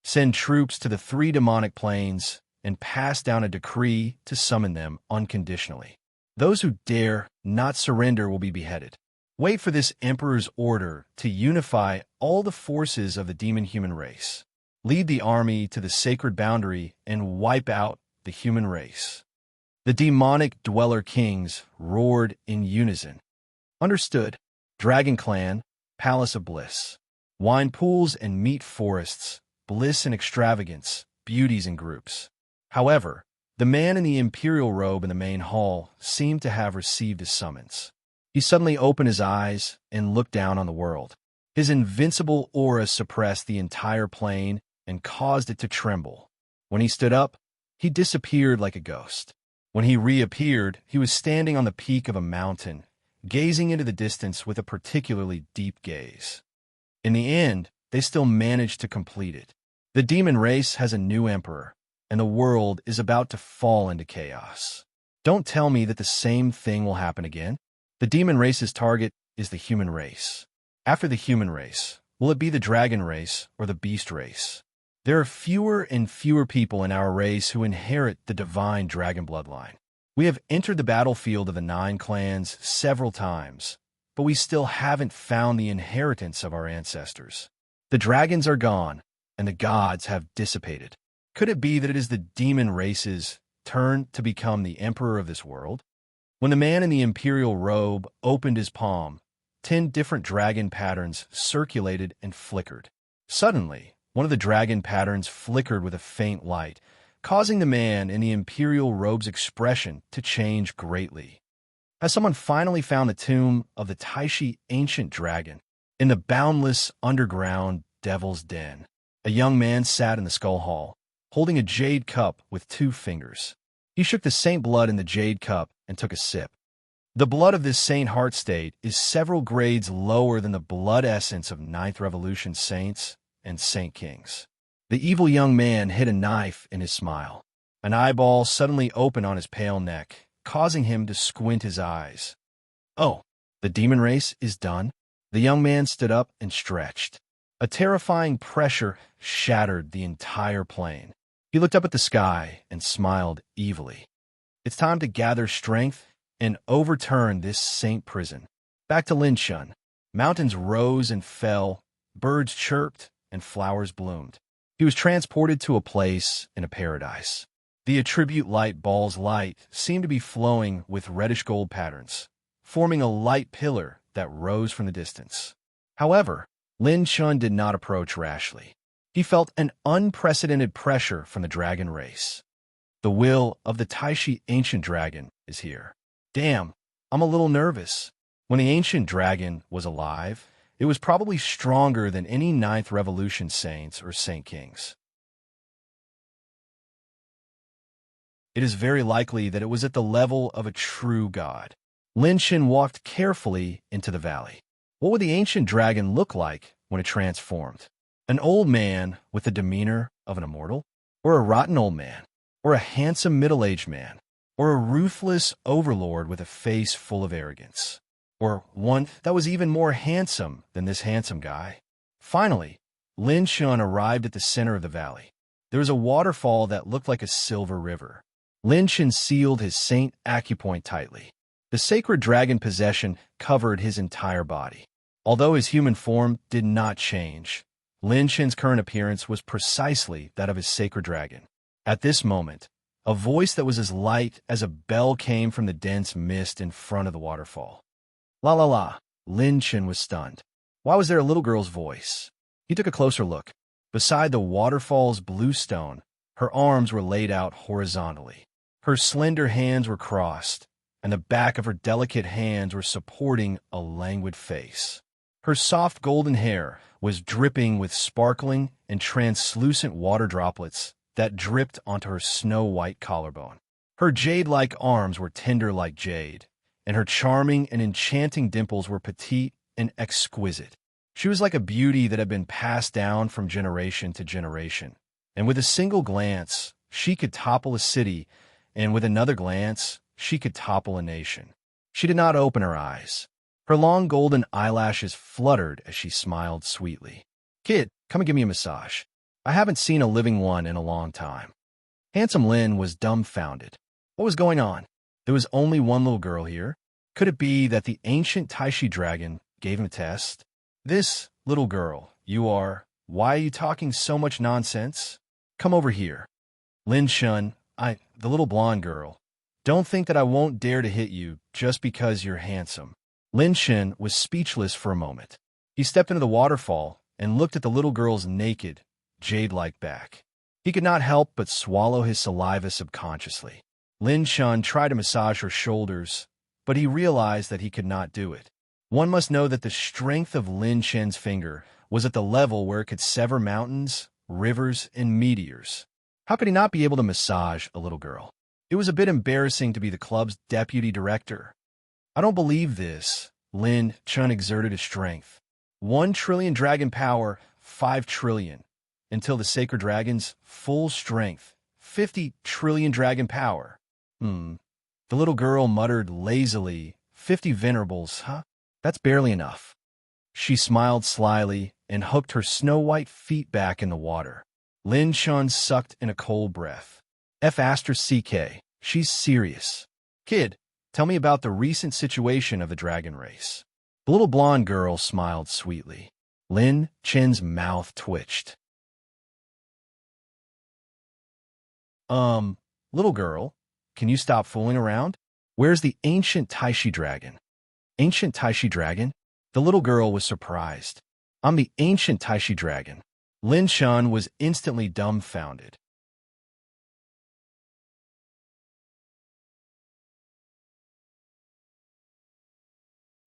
Send troops to the 3 demonic planes and pass down a decree to summon them unconditionally. Those who dare not surrender will be beheaded. Wait for this emperor's order to unify all the forces of the demon-human race. Lead the army to the sacred boundary and wipe out the human race. The demonic dweller kings roared in unison. Understood. Dragon Clan, Palace of Bliss. Wine pools and meat forests, bliss and extravagance, beauties in groups. However, the man in the imperial robe in the main hall seemed to have received his summons. He suddenly opened his eyes and looked down on the world. His invincible aura suppressed the entire plane and caused it to tremble. When he stood up, he disappeared like a ghost. When he reappeared, he was standing on the peak of a mountain, gazing into the distance with a particularly deep gaze. In the end, they still managed to complete it. The demon race has a new emperor, and the world is about to fall into chaos. Don't tell me that the same thing will happen again. The demon race's target is the human race. After the human race, will it be the dragon race or the beast race? There are fewer and fewer people in our race who inherit the divine dragon bloodline. We have entered the battlefield of the 9 clans several times, but we still haven't found the inheritance of our ancestors. The dragons are gone, and the gods have dissipated. Could it be that it is the demon race's turn to become the emperor of this world? When the man in the imperial robe opened his palm, 10 different dragon patterns circulated and flickered. Suddenly, one of the dragon patterns flickered with a faint light, causing the man in the imperial robe's expression to change greatly. Has someone finally found the tomb of the Taishi ancient dragon? In the boundless underground devil's den, a young man sat in the skull hall, holding a jade cup with 2 fingers. He shook the saint blood in the jade cup and took a sip. The blood of this Saint Heart state is several grades lower than the blood essence of Ninth Revolution saints and saint kings. The evil young man hid a knife in his smile. An eyeball suddenly opened on his pale neck, causing him to squint his eyes. Oh, the demon race is done? The young man stood up and stretched. A terrifying pressure shattered the entire plane. He looked up at the sky and smiled evilly. It's time to gather strength and overturn this saint prison. Back to Linchun. Mountains rose and fell, birds chirped, and flowers bloomed. He was transported to a place in a paradise. The attribute light ball's light seemed to be flowing with reddish gold patterns, forming a light pillar that rose from the distance. However, Lin Chun did not approach rashly. He felt an unprecedented pressure from the dragon race. The will of the Taishi ancient dragon is here. Damn, I'm a little nervous. When the ancient dragon was alive, it was probably stronger than any Ninth Revolution saints or saint kings. It is very likely that it was at the level of a true god. Lin Shin walked carefully into the valley. What would the ancient dragon look like when it transformed? An old man with the demeanor of an immortal? Or a rotten old man? Or a handsome middle-aged man? Or a ruthless overlord with a face full of arrogance? Or one that was even more handsome than this handsome guy? Finally, Lin Shun arrived at the center of the valley. There was a waterfall that looked like a silver river. Lin Shun sealed his saint acupoint tightly. The sacred dragon possession covered his entire body. Although his human form did not change, Lin Shin's current appearance was precisely that of his sacred dragon. At this moment, a voice that was as light as a bell came from the dense mist in front of the waterfall. La la la. Lin Shin was stunned. Why was there a little girl's voice? He took a closer look. Beside the waterfall's blue stone, her arms were laid out horizontally. Her slender hands were crossed, and the back of her delicate hands were supporting a languid face. Her soft golden hair was dripping with sparkling and translucent water droplets that dripped onto her snow-white collarbone. Her jade-like arms were tender like jade, and her charming and enchanting dimples were petite and exquisite. She was like a beauty that had been passed down from generation to generation, and with a single glance, she could topple a city, and with another glance, she could topple a nation. She did not open her eyes. Her long golden eyelashes fluttered as she smiled sweetly. Kid, come and give me a massage. I haven't seen a living one in a long time. Handsome Lin was dumbfounded. What was going on? There was only one little girl here. Could it be that the ancient Taishi dragon gave him a test? This little girl, you are... Why are you talking so much nonsense? Come over here. Lin Shun, the little blonde girl. Don't think that I won't dare to hit you just because you're handsome. Lin Shin was speechless for a moment. He stepped into the waterfall and looked at the little girl's naked, jade-like back. He could not help but swallow his saliva subconsciously. Lin Shun tried to massage her shoulders, but he realized that he could not do it. One must know that the strength of Lin Shen's finger was at the level where it could sever mountains, rivers, and meteors. How could he not be able to massage a little girl? It was a bit embarrassing to be the club's deputy director. I don't believe this. Lin Chun exerted his strength. 1 trillion dragon power, 5 trillion. Until the sacred dragon's full strength, 50 trillion dragon power. The little girl muttered lazily, 50 venerables, huh? That's barely enough. She smiled slyly and hooked her snow-white feet back in the water. Lin Chun sucked in a cold breath. F***CK, she's serious. Kid, tell me about the recent situation of the dragon race. The little blonde girl smiled sweetly. Lin Chen's mouth twitched. Little girl, can you stop fooling around? Where's the ancient Taishi dragon? Ancient Taishi dragon? The little girl was surprised. I'm the ancient Taishi dragon. Lin Chun was instantly dumbfounded.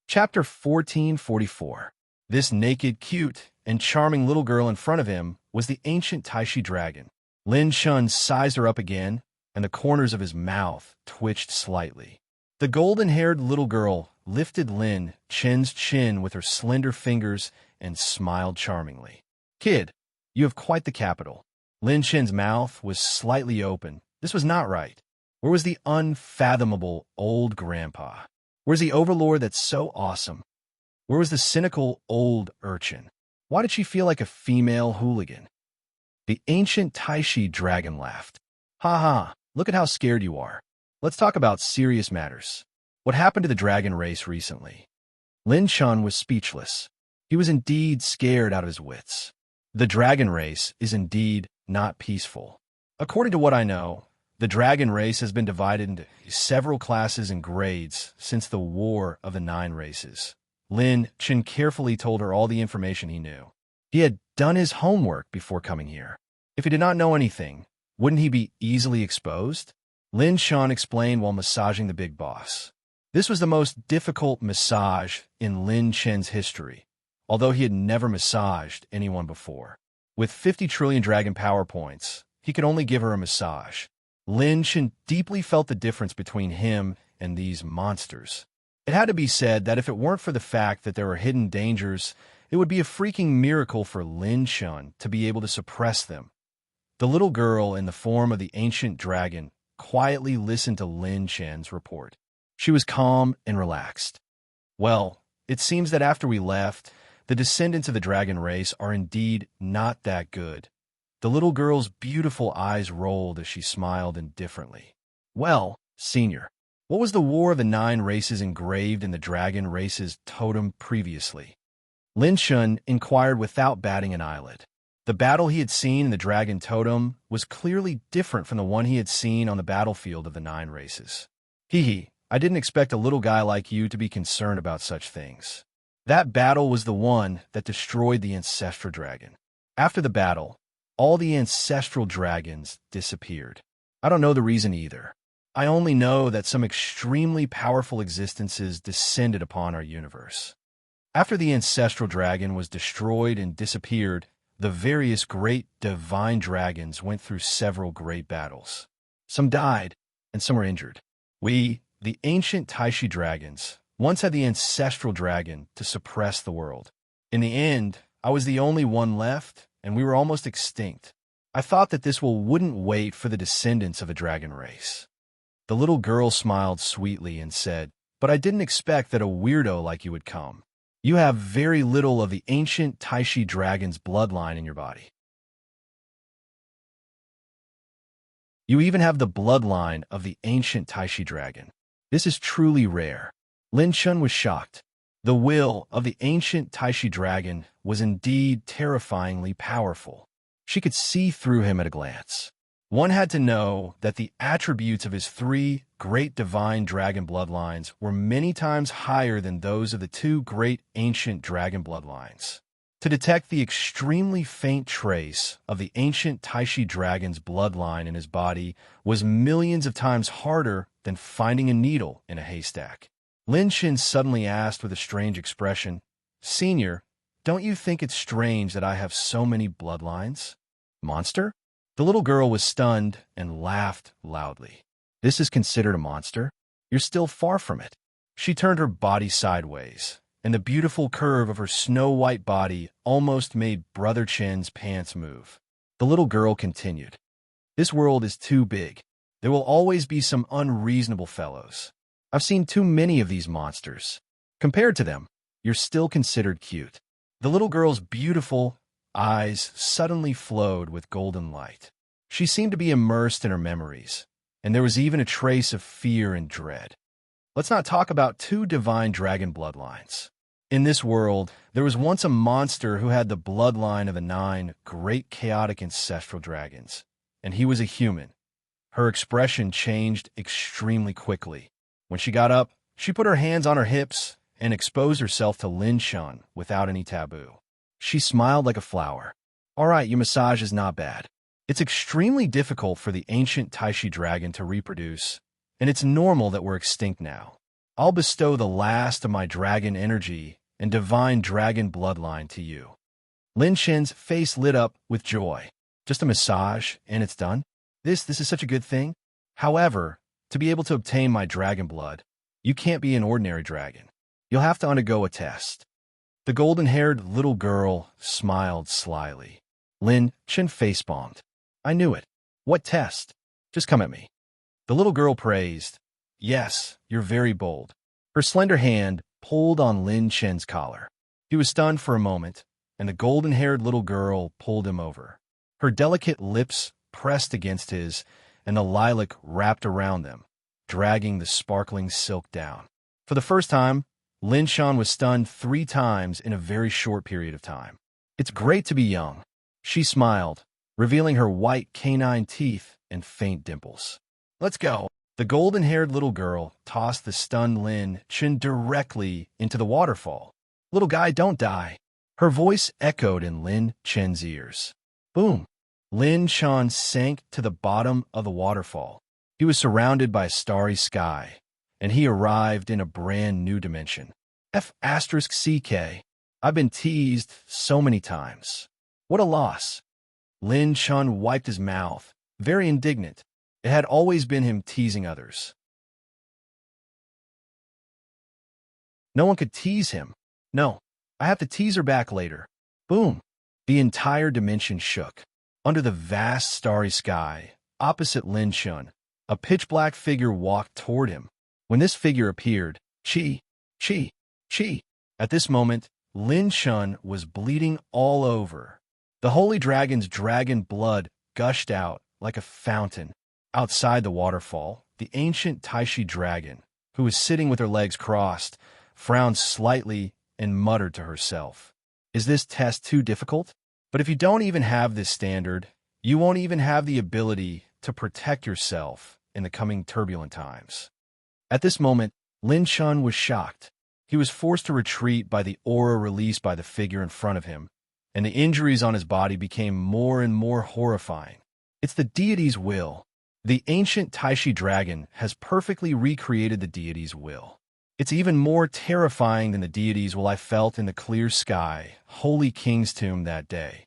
Chapter 1444. This naked, cute, and charming little girl in front of him was the ancient Taishi dragon. Lin Chun sized her up again, and the corners of his mouth twitched slightly. The golden-haired little girl lifted Lin Chen's chin with her slender fingers and smiled charmingly. Kid, you have quite the capital. Lin Chen's mouth was slightly open. This was not right. Where was the unfathomable old grandpa? Where's the overlord that's so awesome? Where was the cynical old urchin? Why did she feel like a female hooligan? The ancient Taishi dragon laughed. Ha ha, look at how scared you are. Let's talk about serious matters. What happened to the dragon race recently? Lin Chun was speechless. He was indeed scared out of his wits. The dragon race is indeed not peaceful. According to what I know, the dragon race has been divided into several classes and grades since the War of the Nine Races. Lin Chen carefully told her all the information he knew. He had done his homework before coming here. If he did not know anything, wouldn't he be easily exposed? Lin Shan explained while massaging the big boss. This was the most difficult massage in Lin Chen's history, although he had never massaged anyone before. With 50 trillion dragon power points, he could only give her a massage. Lin Chen deeply felt the difference between him and these monsters. It had to be said that if it weren't for the fact that there were hidden dangers, it would be a freaking miracle for Lin Chen to be able to suppress them. The little girl in the form of the ancient dragon quietly listened to Lin Chen's report. She was calm and relaxed. Well, it seems that after we left, the descendants of the dragon race are indeed not that good. The little girl's beautiful eyes rolled as she smiled indifferently. Well, Senior, what was the War of the Nine Races engraved in the dragon race's totem previously? Lin Chun inquired without batting an eyelid. The battle he had seen in the dragon totem was clearly different from the one he had seen on the battlefield of the Nine Races. Hee, I didn't expect a little guy like you to be concerned about such things. That battle was the one that destroyed the ancestral dragon. After the battle, all the ancestral dragons disappeared. I don't know the reason either. I only know that some extremely powerful existences descended upon our universe. After the ancestral dragon was destroyed and disappeared, the various great divine dragons went through several great battles. Some died, and some were injured. We, the ancient Taishi dragons, once had the ancestral dragon to suppress the world. In the end, I was the only one left, and we were almost extinct. I thought that this wouldn't wait for the descendants of a dragon race. The little girl smiled sweetly and said, but I didn't expect that a weirdo like you would come. You have very little of the ancient Taishi dragon's bloodline in your body. You even have the bloodline of the ancient Taishi dragon. This is truly rare. Lin Chun was shocked. The will of the ancient Taishi dragon was indeed terrifyingly powerful. She could see through him at a glance. One had to know that the attributes of his three great divine dragon bloodlines were many times higher than those of the two great ancient dragon bloodlines. To detect the extremely faint trace of the ancient Taishi dragon's bloodline in his body was millions of times harder than finding a needle in a haystack. Lin Chin suddenly asked with a strange expression, Senior, don't you think it's strange that I have so many bloodlines? Monster? The little girl was stunned and laughed loudly. This is considered a monster? You're still far from it. She turned her body sideways, and the beautiful curve of her snow-white body almost made Brother Chen's pants move. The little girl continued, This world is too big. There will always be some unreasonable fellows. I've seen too many of these monsters. Compared to them, you're still considered cute. The little girl's beautiful eyes suddenly flowed with golden light. She seemed to be immersed in her memories, and there was even a trace of fear and dread. Let's not talk about two divine dragon bloodlines. In this world, there was once a monster who had the bloodline of the 9 great chaotic ancestral dragons, and he was a human. Her expression changed extremely quickly. When she got up, she put her hands on her hips and exposed herself to Lin Chun without any taboo. She smiled like a flower. All right, your massage is not bad. It's extremely difficult for the ancient Taishi dragon to reproduce, and it's normal that we're extinct now. I'll bestow the last of my dragon energy and divine dragon bloodline to you. Lin Chen's face lit up with joy. Just a massage, and it's done? This is such a good thing. However, to be able to obtain my dragon blood, You can't be an ordinary dragon. You'll have to undergo a test. The golden-haired little girl smiled slyly. Lin Chen facepalmed. I knew it. What test? Just come at me. The little girl praised. Yes, you're very bold. Her slender hand pulled on Lin Chen's collar. He was stunned for a moment, and the golden-haired little girl pulled him over. Her delicate lips pressed against his, and the lilac wrapped around them, dragging the sparkling silk down. For the first time, Lin Shan was stunned 3 times in a very short period of time. It's great to be young. She smiled, revealing her white canine teeth and faint dimples. Let's go. The golden-haired little girl tossed the stunned Lin Chen directly into the waterfall. Little guy, don't die. Her voice echoed in Lin Chen's ears. Boom. Lin Shan sank to the bottom of the waterfall. He was surrounded by a starry sky, and he arrived in a brand new dimension. F*CK. I've been teased so many times. What a loss. Lin Shan wiped his mouth, very indignant. It had always been him teasing others. No one could tease him. No, I have to tease her back later. Boom. The entire dimension shook. Under the vast starry sky, opposite Lin Shan, a pitch-black figure walked toward him. When this figure appeared, Chi. At this moment, Lin Shan was bleeding all over. The holy dragon's dragon blood gushed out like a fountain. Outside the waterfall, the ancient Taishi dragon, who was sitting with her legs crossed, frowned slightly and muttered to herself. Is this test too difficult? But if you don't even have this standard, you won't even have the ability to protect yourself in the coming turbulent times. At this moment, Lin Shan was shocked. He was forced to retreat by the aura released by the figure in front of him, and the injuries on his body became more and more horrifying. It's the deity's will. The ancient Taishi dragon has perfectly recreated the deity's will. It's even more terrifying than the deity's will I felt in the clear sky, Holy King's tomb that day.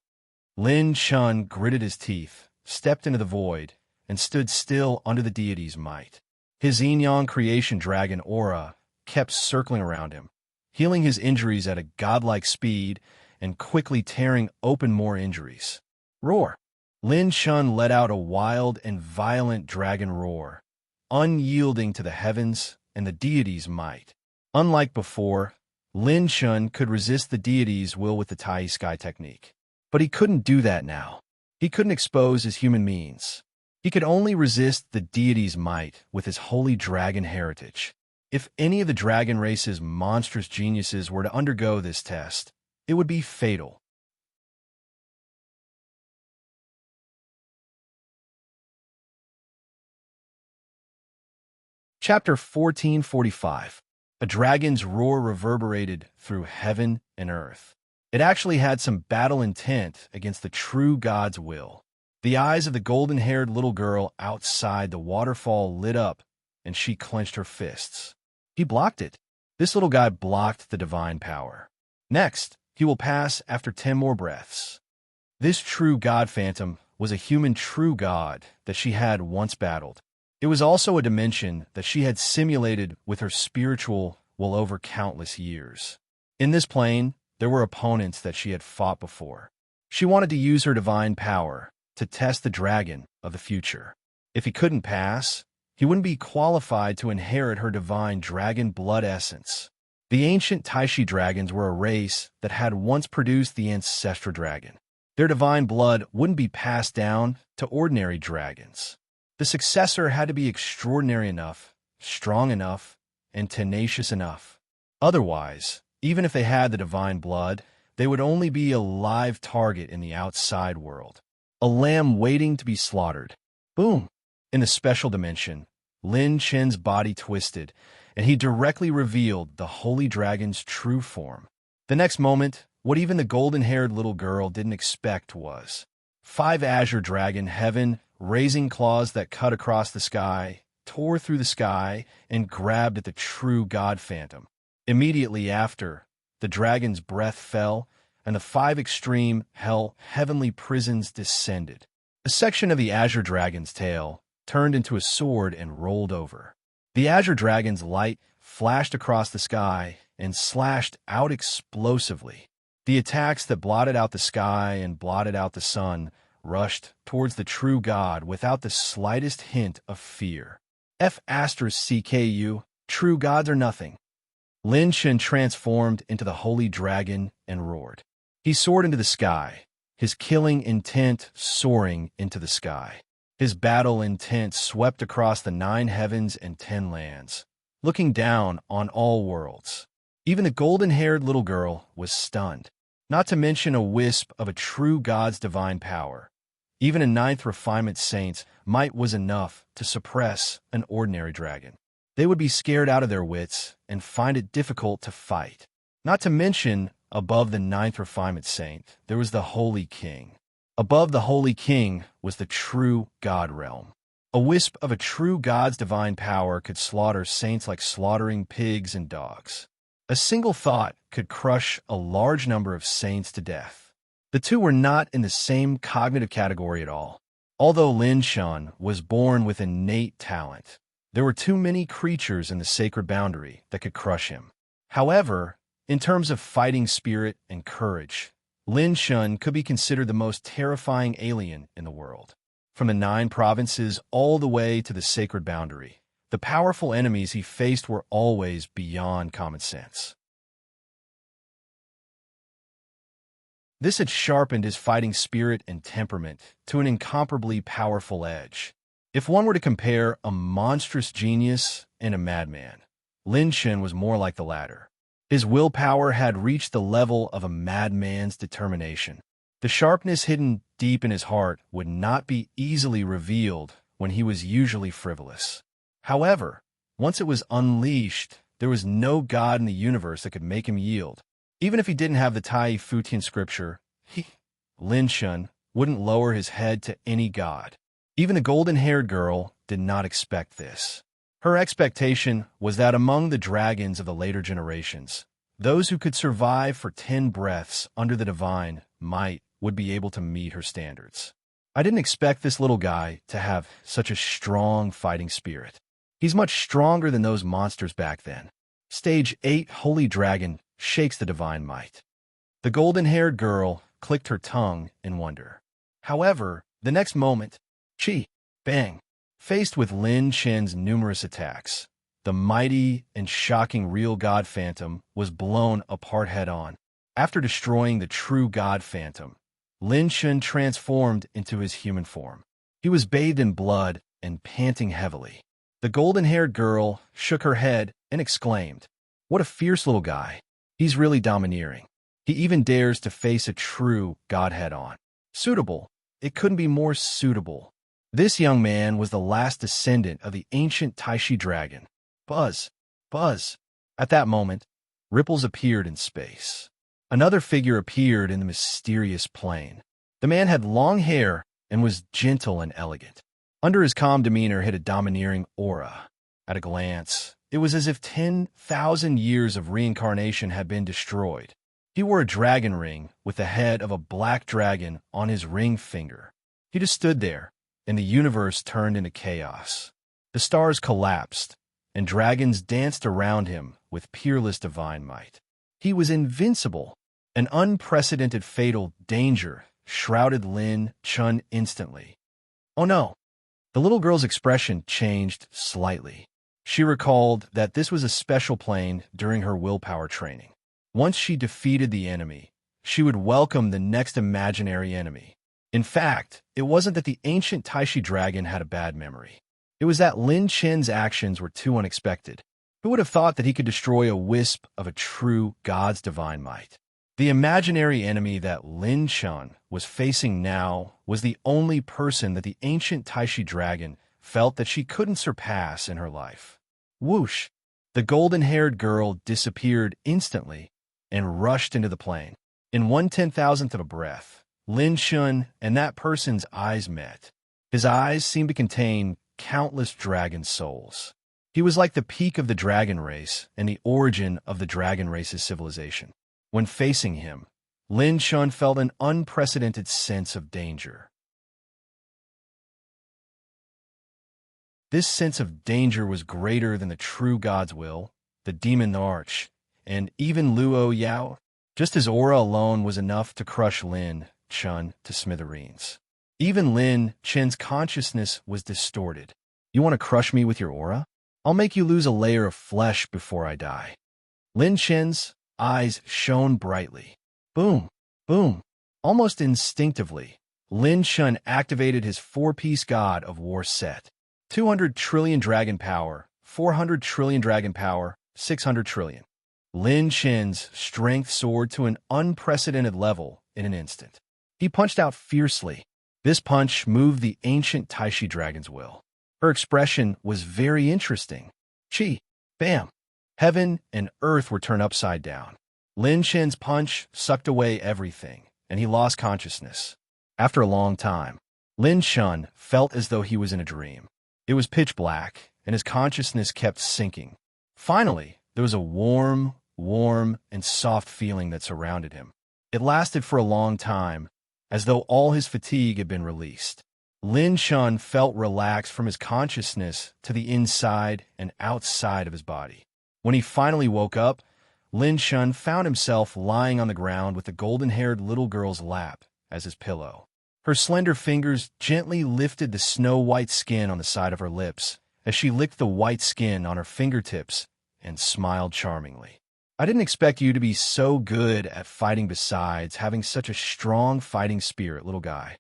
Lin Shan gritted his teeth, stepped into the void, and stood still under the deity's might. His yin-yang creation dragon aura kept circling around him, healing his injuries at a godlike speed and quickly tearing open more injuries. Roar! Lin Shan let out a wild and violent dragon roar, unyielding to the heavens and the deity's might. Unlike before, Lin Shan could resist the deity's will with the Tai Sky technique. But he couldn't do that now. He couldn't expose his human means. He could only resist the deity's might with his holy dragon heritage. If any of the dragon race's monstrous geniuses were to undergo this test, it would be fatal. Chapter 1445. A dragon's roar reverberated through heaven and earth. It actually had some battle intent against the true God's will. The eyes of the golden-haired little girl outside the waterfall lit up, and she clenched her fists. He blocked it. This little guy blocked the divine power. Next, he will pass after 10 more breaths. This true God phantom was a human true God that she had once battled. It was also a dimension that she had simulated with her spiritual will over countless years. In this plane, there were opponents that she had fought before. She wanted to use her divine power to test the dragon of the future. If he couldn't pass, he wouldn't be qualified to inherit her divine dragon blood essence. The ancient Taishi dragons were a race that had once produced the ancestral dragon. Their divine blood wouldn't be passed down to ordinary dragons. The successor had to be extraordinary enough, strong enough, and tenacious enough. Otherwise, even if they had the divine blood, they would only be a live target in the outside world. A lamb waiting to be slaughtered. Boom! In the special dimension, Lin Chen's body twisted, and he directly revealed the holy dragon's true form. The next moment, what even the golden-haired little girl didn't expect was 5 azure dragon heaven, raising claws that cut across the sky, tore through the sky, and grabbed at the true God phantom. Immediately after, the dragon's breath fell, and the 5 extreme hell heavenly prisons descended. A section of the azure dragon's tail turned into a sword and rolled over. The azure dragon's light flashed across the sky and slashed out explosively. The attacks that blotted out the sky and blotted out the sun rushed towards the true god without the slightest hint of fear. F*CKU, true gods are nothing. Lin Shen transformed into the holy dragon and roared. He soared into the sky, his killing intent soaring into the sky. His battle intent swept across the 9 heavens and 10 lands, looking down on all worlds. Even the golden-haired little girl was stunned, not to mention a wisp of a true god's divine power. Even a 9th refinement saint's might was enough to suppress an ordinary dragon. They would be scared out of their wits and find it difficult to fight. Not to mention, above the 9th refinement saint, there was the Holy King. Above the Holy King was the true God realm. A wisp of a true god's divine power could slaughter saints like slaughtering pigs and dogs. A single thought could crush a large number of saints to death. The two were not in the same cognitive category at all. Although Lin Shen was born with innate talent, there were too many creatures in the sacred boundary that could crush him. However, in terms of fighting spirit and courage, Lin Shen could be considered the most terrifying alien in the world. From the 9 provinces all the way to the sacred boundary, the powerful enemies he faced were always beyond common sense. This had sharpened his fighting spirit and temperament to an incomparably powerful edge. If one were to compare a monstrous genius and a madman, Lin Shen was more like the latter. His willpower had reached the level of a madman's determination. The sharpness hidden deep in his heart would not be easily revealed when he was usually frivolous. However, once it was unleashed, there was no god in the universe that could make him yield. Even if he didn't have the Tai Futian scripture, Lin Shen wouldn't lower his head to any god. Even the golden-haired girl did not expect this. Her expectation was that among the dragons of the later generations, those who could survive for 10 breaths under the divine might would be able to meet her standards. I didn't expect this little guy to have such a strong fighting spirit. He's much stronger than those monsters back then. Stage 8 Holy Dragon shakes the divine might. The golden-haired girl clicked her tongue in wonder. However, the next moment, bang! Faced with Lin Shen's numerous attacks, the mighty and shocking real God Phantom was blown apart head-on. After destroying the true God Phantom, Lin Shen transformed into his human form. He was bathed in blood and panting heavily. The golden-haired girl shook her head and exclaimed, "What a fierce little guy. He's really domineering. He even dares to face a true God head-on. Suitable. It couldn't be more suitable." This young man was the last descendant of the ancient Taishi dragon. Buzz, buzz. At that moment, ripples appeared in space. Another figure appeared in the mysterious plain. The man had long hair and was gentle and elegant. Under his calm demeanor hid a domineering aura. At a glance, it was as if 10,000 years of reincarnation had been destroyed. He wore a dragon ring with the head of a black dragon on his ring finger. He just stood there, and the universe turned into chaos. The stars collapsed, and dragons danced around him with peerless divine might. He was invincible. An unprecedented fatal danger shrouded Lin Shen instantly. Oh no! The little girl's expression changed slightly. She recalled that this was a special plane during her willpower training. Once she defeated the enemy, she would welcome the next imaginary enemy. In fact, it wasn't that the ancient Taishi dragon had a bad memory. It was that Lin Shen's actions were too unexpected. Who would have thought that he could destroy a wisp of a true god's divine might? The imaginary enemy that Lin Shen was facing now was the only person that the ancient Taishi dragon felt that she couldn't surpass in her life. Whoosh! The golden-haired girl disappeared instantly and rushed into the plane. In 1/10,000th of a breath, Lin Shen and that person's eyes met. His eyes seemed to contain countless dragon souls. He was like the peak of the dragon race and the origin of the dragon race's civilization. When facing him, Lin Shen felt an unprecedented sense of danger. This sense of danger was greater than the true God's will, the demon arch, and even Luo Yao. Just his aura alone was enough to crush Lin Chun to smithereens. Even Lin Chen's consciousness was distorted. You want to crush me with your aura? I'll make you lose a layer of flesh before I die. Lin Chen's eyes shone brightly. Boom, boom. Almost instinctively, Lin Chun activated his four-piece God of War set. 200 trillion dragon power, 400 trillion dragon power, 600 trillion. Lin Chen's strength soared to an unprecedented level in an instant. He punched out fiercely. This punch moved the ancient Taishi dragon's will. Her expression was very interesting. Chi, bam. Heaven and earth were turned upside down. Lin Chen's punch sucked away everything, and he lost consciousness. After a long time, Lin Chun felt as though he was in a dream. It was pitch black, and his consciousness kept sinking. Finally, there was a warm, and soft feeling that surrounded him. It lasted for a long time, as though all his fatigue had been released. Lin Chun felt relaxed from his consciousness to the inside and outside of his body. When he finally woke up, Lin Chun found himself lying on the ground with the golden-haired little girl's lap as his pillow. Her slender fingers gently lifted the snow-white skin on the side of her lips as she licked the white skin on her fingertips and smiled charmingly. I didn't expect you to be so good at fighting besides having such a strong fighting spirit, little guy.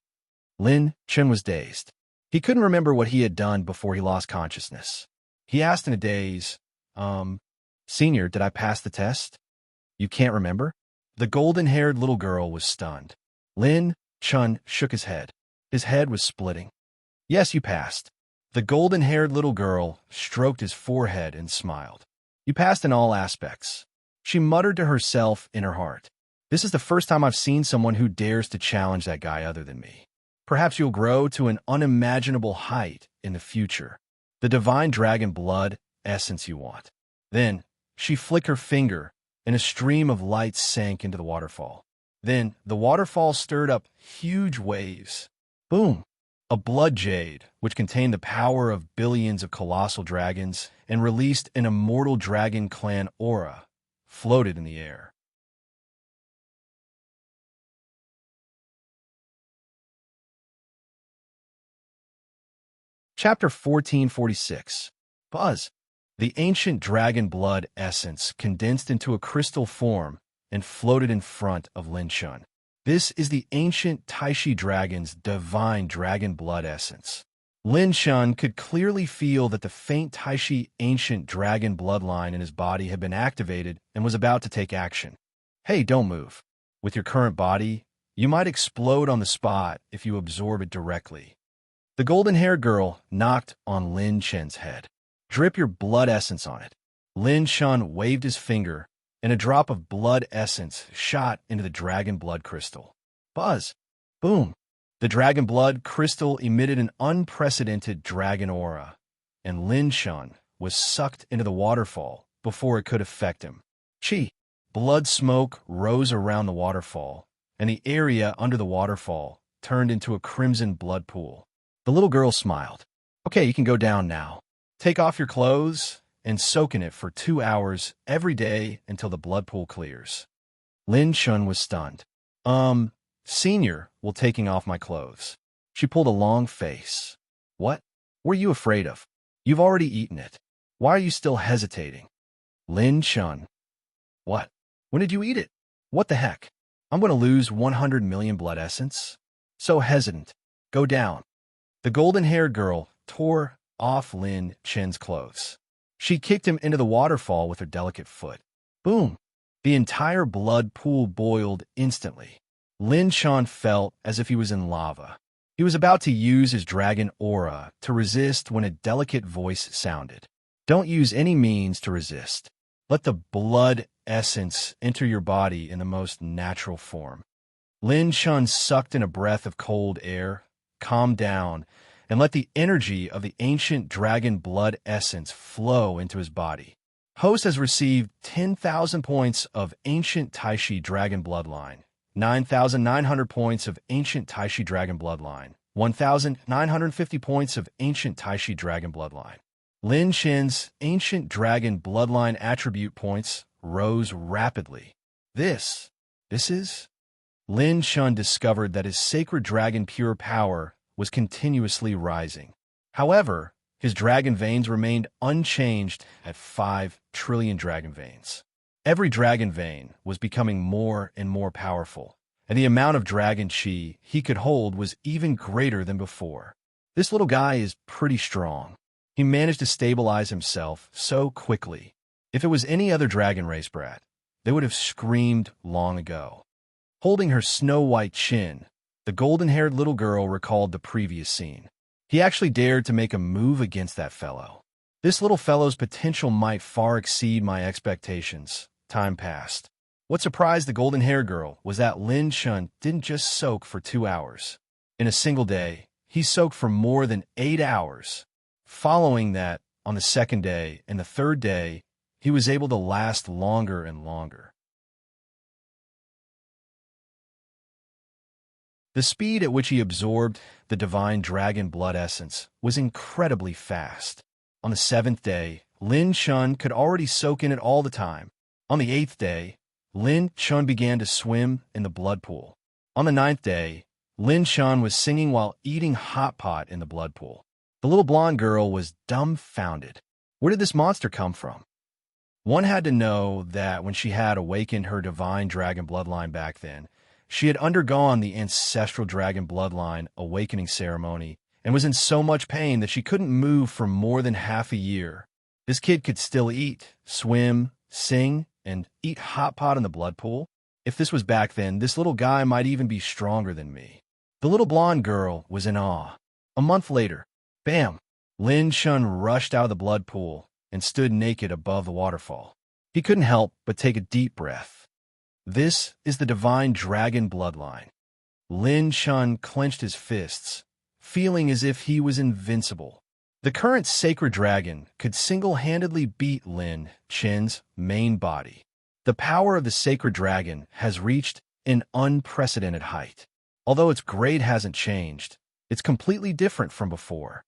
Lin Chun was dazed. He couldn't remember what he had done before he lost consciousness. He asked in a daze, Senior, did I pass the test? You can't remember? The golden-haired little girl was stunned. Lin Chun shook his head. His head was splitting. Yes, you passed. The golden-haired little girl stroked his forehead and smiled. You passed in all aspects. She muttered to herself in her heart. This is the first time I've seen someone who dares to challenge that guy other than me. Perhaps you'll grow to an unimaginable height in the future. The divine dragon blood essence you want. Then, she flicked her finger, and a stream of light sank into the waterfall. Then, the waterfall stirred up huge waves. Boom! A blood jade, which contained the power of billions of colossal dragons and released an immortal dragon clan aura, floated in the air. Chapter 1446. Buzz. The ancient dragon blood essence condensed into a crystal form and floated in front of Lin Chun. This is the ancient Taishi dragon's divine dragon blood essence. Lin Chun could clearly feel that the faint Taishi ancient dragon bloodline in his body had been activated and was about to take action. Hey, don't move. With your current body, you might explode on the spot if you absorb it directly. The golden-haired girl knocked on Lin Chen's head. Drip your blood essence on it. Lin Chun waved his finger, and a drop of blood essence shot into the dragon blood crystal. Buzz! Boom! The dragon blood crystal emitted an unprecedented dragon aura, and Lin Chun was sucked into the waterfall before it could affect him. Chi! Blood smoke rose around the waterfall, and the area under the waterfall turned into a crimson blood pool. The little girl smiled. Okay, you can go down now. Take off your clothes and soak in it for 2 hours every day until the blood pool clears. Lin Chun was stunned. Senior, will taking off my clothes. She pulled a long face. What? What are you afraid of? You've already eaten it. Why are you still hesitating? Lin Chun. What? When did you eat it? What the heck? I'm going to lose 100 million blood essence? So hesitant. Go down. The golden-haired girl tore off Lin Chen's clothes. She kicked him into the waterfall with her delicate foot. Boom! The entire blood pool boiled instantly. Lin Chun felt as if he was in lava. He was about to use his dragon aura to resist when a delicate voice sounded. Don't use any means to resist. Let the blood essence enter your body in the most natural form. Lin Chun sucked in a breath of cold air, calmed down, and let the energy of the ancient dragon blood essence flow into his body. Host has received 10,000 points of ancient Taishi dragon bloodline, 9,900 points of ancient Taishi dragon bloodline, 1,950 points of ancient Taishi dragon bloodline. Lin Chen's ancient dragon bloodline attribute points rose rapidly. This is... Lin Chen discovered that his sacred dragon pure power was continuously rising. However, his dragon veins remained unchanged at 5 trillion dragon veins. Every dragon vein was becoming more and more powerful, and the amount of dragon chi he could hold was even greater than before. This little guy is pretty strong. He managed to stabilize himself so quickly. If it was any other dragon race brat, they would have screamed long ago. Holding her snow-white chin, the golden-haired little girl recalled the previous scene. He actually dared to make a move against that fellow. This little fellow's potential might far exceed my expectations. Time passed. What surprised the golden-haired girl was that Lin Chen didn't just soak for 2 hours. In a single day, he soaked for more than 8 hours. Following that, on the second day and the third day, he was able to last longer and longer. The speed at which he absorbed the divine dragon blood essence was incredibly fast. On the 7th day, Lin Chen could already soak in it all the time. On the 8th day, Lin Chen began to swim in the blood pool. On the 9th day, Lin Chen was singing while eating hot pot in the blood pool. The little blonde girl was dumbfounded. Where did this monster come from? One had to know that when she had awakened her divine dragon bloodline back then, she had undergone the ancestral dragon bloodline awakening ceremony and was in so much pain that she couldn't move for more than half a year. This kid could still eat, swim, sing, and eat hot pot in the blood pool. If this was back then, this little guy might even be stronger than me. The little blonde girl was in awe. A month later, bam! Lin Chen rushed out of the blood pool and stood naked above the waterfall. He couldn't help but take a deep breath. This is the divine dragon bloodline. Lin Chen clenched his fists, feeling as if he was invincible. The current sacred dragon could single-handedly beat Lin Chen's main body. The power of the sacred dragon has reached an unprecedented height. Although its grade hasn't changed, it's completely different from before.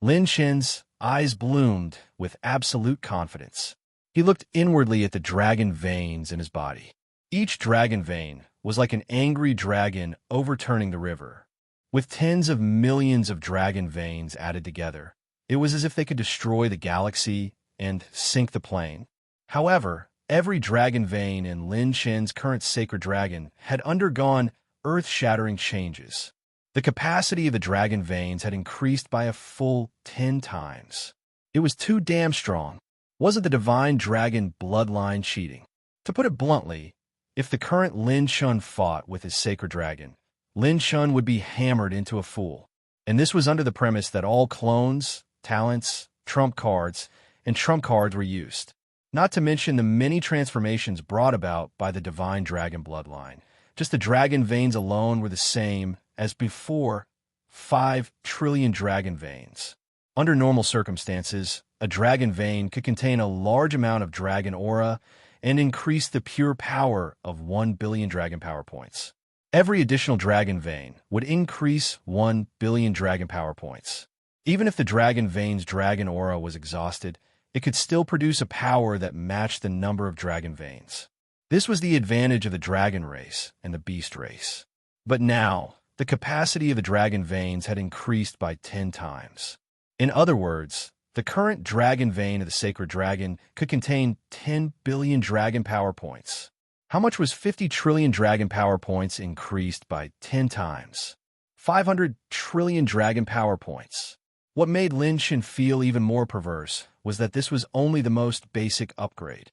Lin Chen's eyes bloomed with absolute confidence. He looked inwardly at the dragon veins in his body. Each dragon vein was like an angry dragon overturning the river. With tens of millions of dragon veins added together, it was as if they could destroy the galaxy and sink the plane. However, every dragon vein in Lin Chen's current sacred dragon had undergone earth-shattering changes. The capacity of the dragon veins had increased by a full 10 times. It was too damn strong. Wasn't the divine dragon bloodline cheating? To put it bluntly, if the current Lin Chen fought with his sacred dragon, Lin Chen would be hammered into a fool. And this was under the premise that all clones, talents, trump cards were used. Not to mention the many transformations brought about by the divine dragon bloodline. Just the dragon veins alone were the same as before 5 trillion dragon veins. Under normal circumstances, a dragon vein could contain a large amount of dragon aura and increase the pure power of 1 billion dragon power points. Every additional dragon vein would increase 1 billion dragon power points. Even if the dragon vein's dragon aura was exhausted, it could still produce a power that matched the number of dragon veins. This was the advantage of the dragon race and the beast race. But now, the capacity of the dragon veins had increased by 10 times. In other words, the current dragon vein of the sacred dragon could contain 10 billion dragon power points. How much was 50 trillion dragon power points increased by 10 times? 500 trillion dragon power points. What made Lin Chen feel even more perverse was that this was only the most basic upgrade.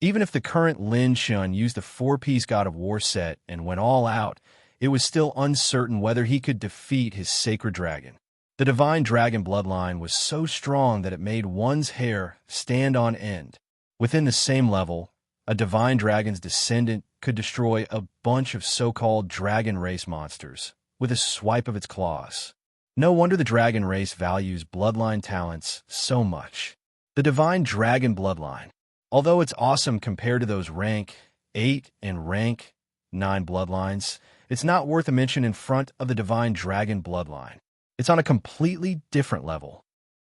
Even if the current Lin Chen used the 4-piece God of War set and went all out, it was still uncertain whether he could defeat his sacred dragon. The divine dragon bloodline was so strong that it made one's hair stand on end. Within the same level, a divine dragon's descendant could destroy a bunch of so-called dragon race monsters with a swipe of its claws. No wonder the dragon race values bloodline talents so much. The divine dragon bloodline, although it's awesome compared to those rank 8 and rank 9 bloodlines, it's not worth a mention in front of the divine dragon bloodline. It's on a completely different level.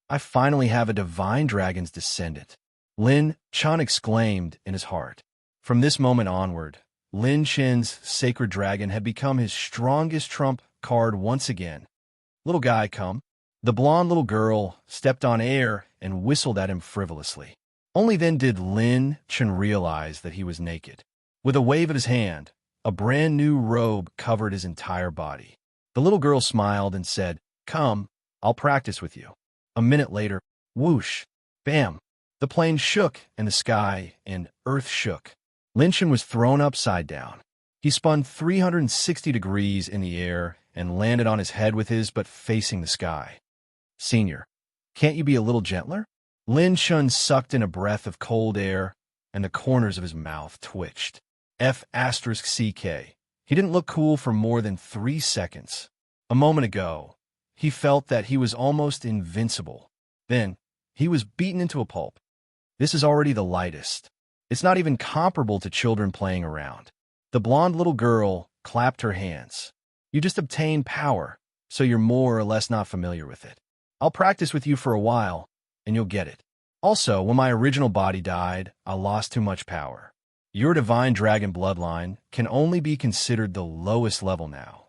I finally have a divine dragon's descendant, Lin Chan exclaimed in his heart. From this moment onward, Lin Chen's sacred dragon had become his strongest trump card once again. Little guy, come. The blonde little girl stepped on air and whistled at him frivolously. Only then did Lin Chen realize that he was naked. With a wave of his hand, a brand new robe covered his entire body. The little girl smiled and said, "Come, I'll practice with you." A minute later, whoosh, bam, the plane shook and the sky and earth shook. Lin Chen was thrown upside down. He spun 360 degrees in the air and landed on his head with his butt facing the sky. "Senior, can't you be a little gentler?" Lin Chen sucked in a breath of cold air, and the corners of his mouth twitched. F***CK. He didn't look cool for more than 3 seconds. A moment ago, he felt that he was almost invincible. Then, he was beaten into a pulp. This is already the lightest. It's not even comparable to children playing around. The blonde little girl clapped her hands. "You just obtained power, so you're more or less not familiar with it. I'll practice with you for a while, and you'll get it. Also, when my original body died, I lost too much power. Your divine dragon bloodline can only be considered the lowest level now.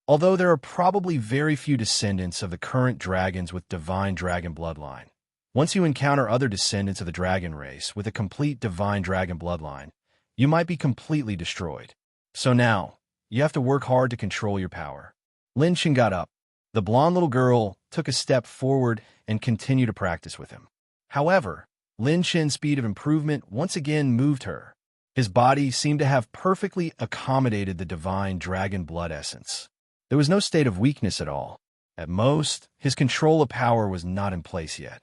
Although there are probably very few descendants of the current dragons with divine dragon bloodline. Once you encounter other descendants of the dragon race with a complete divine dragon bloodline, you might be completely destroyed. So now, you have to work hard to control your power." Lin Chen got up. The blonde little girl took a step forward and continued to practice with him. However, Lin Chen's speed of improvement once again moved her. His body seemed to have perfectly accommodated the divine dragon blood essence. There was no state of weakness at all. At most, his control of power was not in place yet.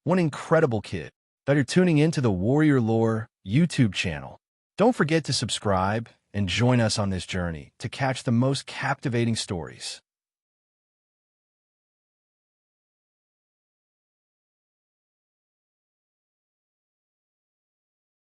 One incredible kid. That you're tuning into the Warrior Lore YouTube channel. Don't forget to subscribe and join us on this journey to catch the most captivating stories.